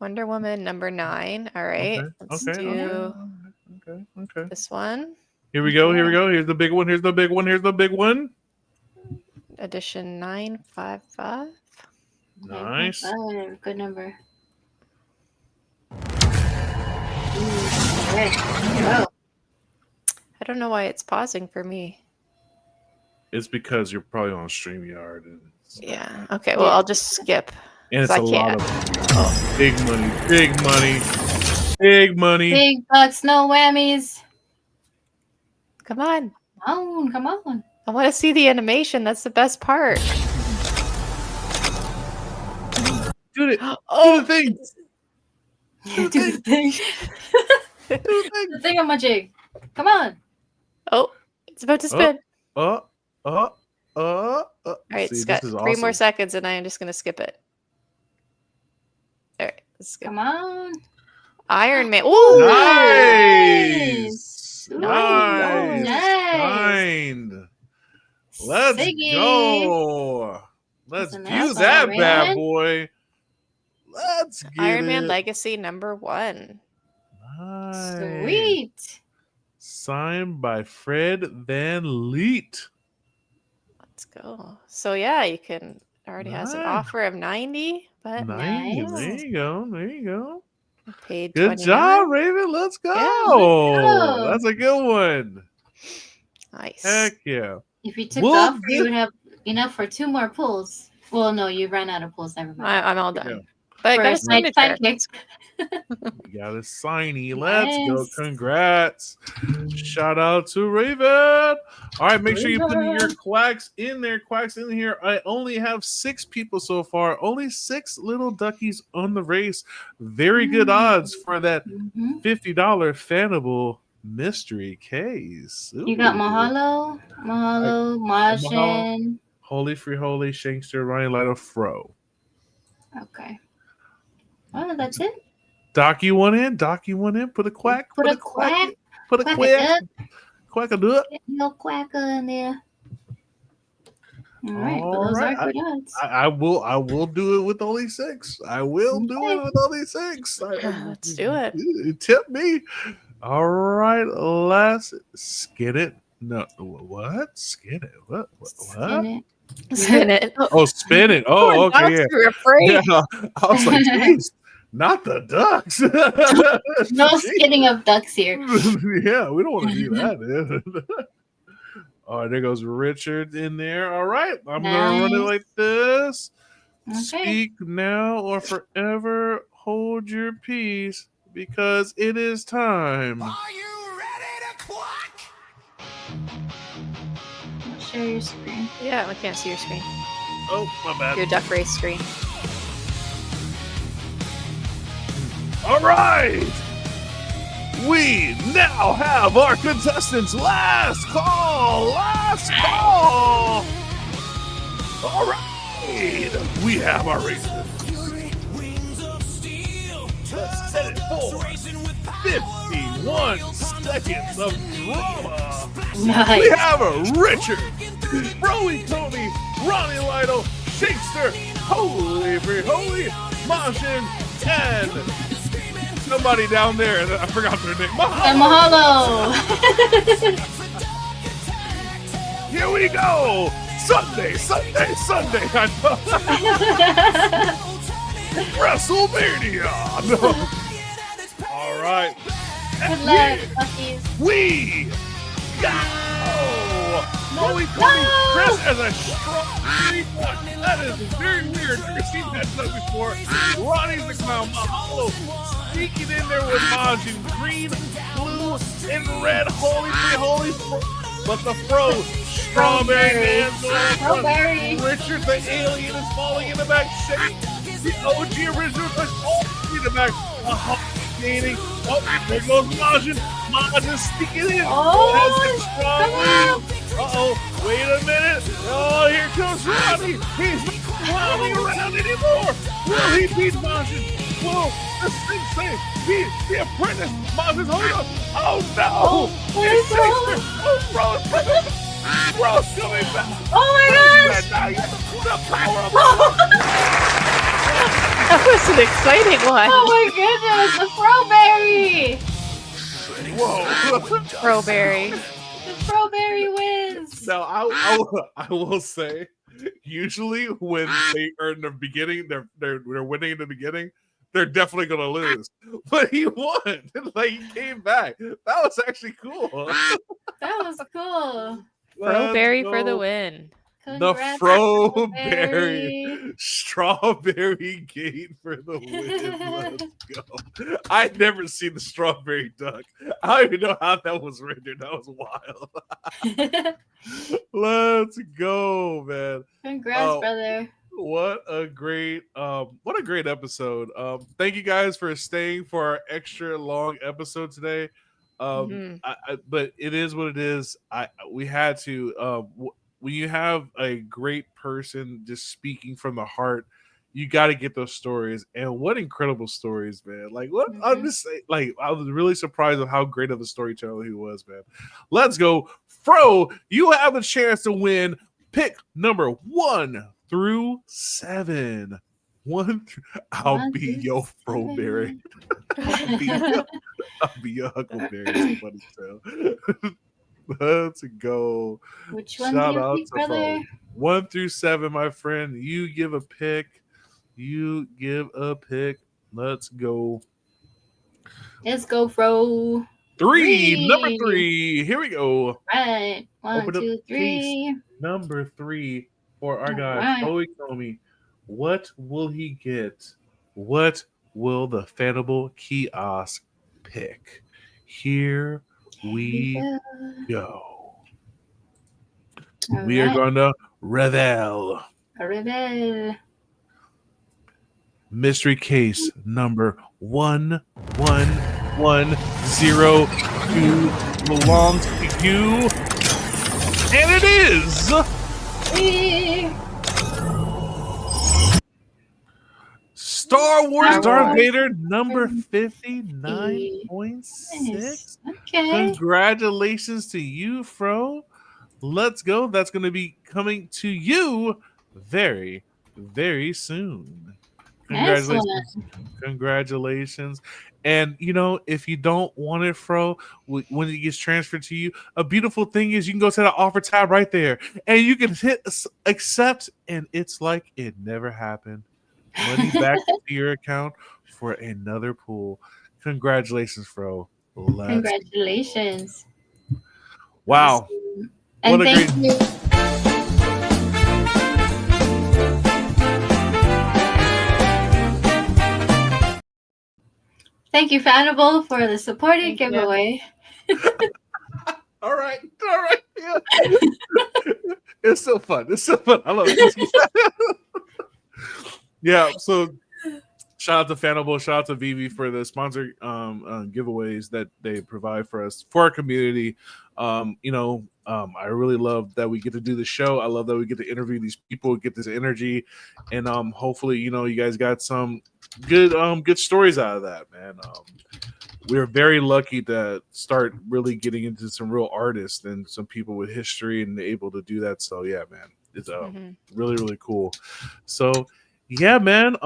Wonder Woman number 9. All right. Let's do Okay. this one. Here we go. Here's the big one. Here's the big one. Edition 955. Nice. Oh, good number. Okay. Go. I don't know why it's pausing for me. It's because you're probably on StreamYard. And Yeah. Okay. Well, I'll just skip. it's I a lot can't. of big money. Big bucks, no whammies. Come on. Come on. I want to see the animation. That's the best part. Do it. Oh, Do the thing. Do the thing. Do the thing. The thing on my jig. Come on. oh, it's about to spin. All All right, See, it's got this is 3 more awesome. seconds, and I am just going to skip it. All right, let's skip. Come on. Iron Man. Ooh, Nice. Nice. Kind. Let's Siggy. go. Let's That's a view nice that one, bad man. boy. Let's get Iron Man it. Legacy #1. Nice. Sweet. Signed by Fred Van Leet. Let's go. So yeah, you can already has an Nice. offer of 90, but Nice. Nice. There you go. There you go. paid Good 29. job, Raven. Let's go. go. That's a good one. Nice. Heck yeah. If you took Well, the offer, you would have enough for 2 more pulls. Well, no, you ran out of pulls. Never mind. I'm all done. Yeah. But I For got a a side signature. You got a signy. Let's go. Yes. Congrats. Shout out to Raven. All right, make sure you put Raven. your quacks in there. Quacks in here. I only have 6 people so far. Only 6 little duckies on the race. Very good odds for that Mhm. $50 Fanable mystery case. You got Ooh. Mahalo, Majin. Holy Free Holy, Shankster, Ryan Lido, Fro. Okay. Oh, that's it. Doc, you want in? Doc, you want in? Put a quack. Put a quack. Put a Quack quack. it up. Quack a do it. Get no quacker in there. All right, but All those right. are good odds. I will do it with only 6. I will do it with only 6. Let's do it. Tip me. All right, let's skin it. No, what? Skin it. What? Skin it. Spin it. Oh, spin it. Oh, okay. Yeah. You're afraid. Yeah. I was like, geez, not the ducks. No skinning of ducks here. Yeah, we don't want to do that, man. All right, there goes Richard in there. All right, I'm gonna run it Nice. like this. Okay. Speak now or forever hold your peace because it is time. Share your screen. Yeah, I can't see your screen. Oh, my bad. Your duck race screen. All right. We now have our contestants. Last call. Last call. All right. We have our races. Let's set it for 51 seconds of drama. We Nice. have a Richard, Broly Tony, Ronnie Lido, Shakespeare, Holy Free Holy, Majin, and somebody down there that I forgot their name. And Mahalo. Mahalo. Here we go. Sunday. I know. WrestleMania. No. All right. Good luck, Buckies. We go. Molly Tony, Chris as a strong 3-1. That is very weird. I've never seen that done before. Ronnie's the clown. Mahalo sneaking in there with Majin. Green, blue, and red. Holy Free Holy. But the Fro, Strawberry Man. Strawberry. Richard the alien is falling in the back. Shake. The OG original touch all in the back. Gaining. Oh, there goes Majin. Majin sneaking in. Oh, That's the come strong. Uh-oh, wait a minute. Oh, here comes Ronnie. He's not clowning around anymore. Will he beat Majin? Will the sensei beat the apprentice? Majin's holding up. Oh, no. where's It's Shakespeare. Oh, Bro's coming back. Bro's coming back. Oh my gosh. Now you have the power of That was an exciting one. Oh my goodness, the Froberry! Whoa. Strawberry. The Froberry wins! Now, I will say, usually when they are in the beginning, they're winning in the beginning, they're definitely going to lose. But he won. Like, he came back. That was actually cool. That was cool. Strawberry Let's for the go. win. The Congrats, Froberry. Froberry. strawberry gate for the win. Let's go. I'd never seen the strawberry duck. I don't even know how that was rendered. That was wild. Let's go, man. Congrats, brother. What a great episode. Thank you guys for staying for our extra long episode today. But it is what it is. We had to when you have a great person just speaking from the heart, you got to get those stories. And what incredible stories, man. Like what I'm just saying, like I was really surprised of how great of a storyteller he was, man. Let's go. Fro, you have a chance to win pick number 1 through 7. I'll be your Froberry. I'll be your Huckleberry. Somebody tell. Let's go. Which one Shout do you out pick, to brother? Fro. 1 through 7, my friend. You give a pick. You give a pick. Let's go. Let's go, Fro. 3. Number 3. Here we go. Right. 1, Open up 2, 3. Number 3 for our guy, Right. Chloe Comey. What will he get? What will the FANABLE kiosk pick? Here we go. We are going to reveal. Reveal. Mystery case number 1110 belongs to you. And it is Star Wars Darth Vader number 59.6. Okay. Congratulations to you, Fro. Let's go. That's going to be coming to you very, very soon. Congratulations. Excellent. Congratulations. And, you know, if you don't want it, Fro, when it gets transferred to you, a beautiful thing is you can go to the offer tab right there and you can hit accept, and it's like it never happened. Money back to your account for another pool. Congratulations, Fro. Congratulations. Wow. And what a thank great... you. Thank you, Fanable, for the supported giveaway. All right. Yeah. It's so fun. I love it. Yeah, so shout out to Fanable, shout out to VeVe for the sponsored giveaways that they provide for us, for our community. I really love that we get to do the show. I love that we get to interview these people, get this energy, and hopefully, you guys got some good stories out of that, man. We're very lucky to start really getting into some real artists and some people with history and able to do that. So yeah, man, it's really, really cool. So yeah, man.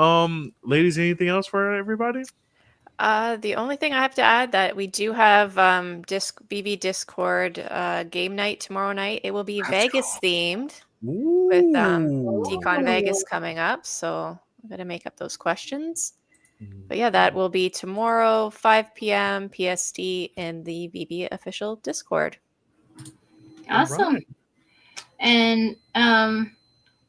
Ladies, anything else for everybody? The only thing I have to add that we do have VeVe Discord game night tomorrow night. It will be Vegas themed with Decon Vegas coming up. So I'm gonna make up those questions. But yeah, that will be tomorrow, 5 p.m. PST in the VeVe official Discord. Awesome. Right. And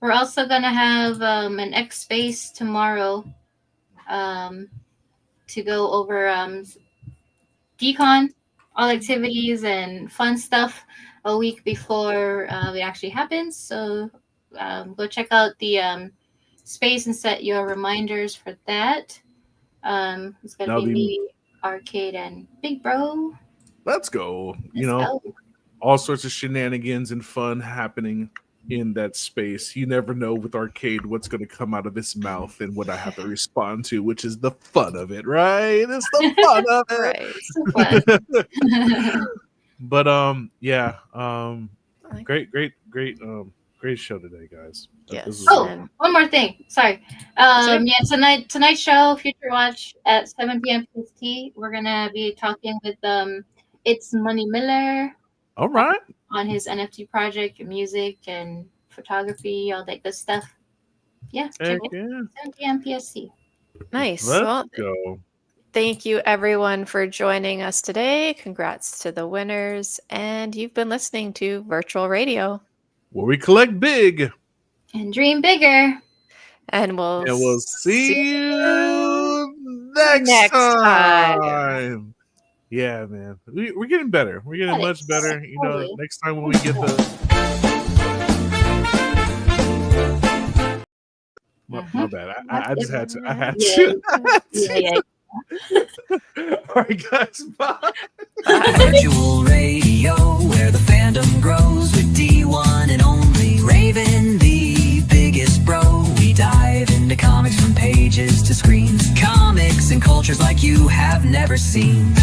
we're also going to have an X Space tomorrow to go over Decon, all activities and fun stuff a week before it actually happens. So go check out the space and set your reminders for that. It's going to be me, Arcade, and Big Bro. Let's go. Let's go. All sorts of shenanigans and fun happening in that space. You never know with Arcade what's going to come out of his mouth and what I have to respond to, which is the fun of it, right? It's the fun of it. Right. So fun. But yeah, great show today, guys. Yes. One more thing. Sorry. Tonight's show, Future Watch at 7 p.m. PST. We're gonna be talking with It's Money Miller. All right. On his NFT project, music and photography, all that good stuff. Yeah. Check it. 7 p.m. PST. Nice. Let's go. Thank you, everyone, for joining us today. Congrats to the winners. And you've been listening to Virtual Radio, where we collect big and dream bigger. And we'll see you next time. Yeah, man. We're getting better. We're getting much better. You know, next time when we get my bad. I just had to. I had to. Yeah. All right, guys. Bye. Virtual radio, where the fandom grows with D1 and only Raven, the biggest bro. We dive into comics from pages to screens, comics and cultures like you have never seen.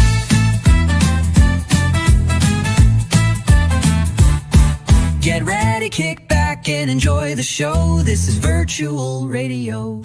Get ready, kick back and enjoy the show. This is virtual radio.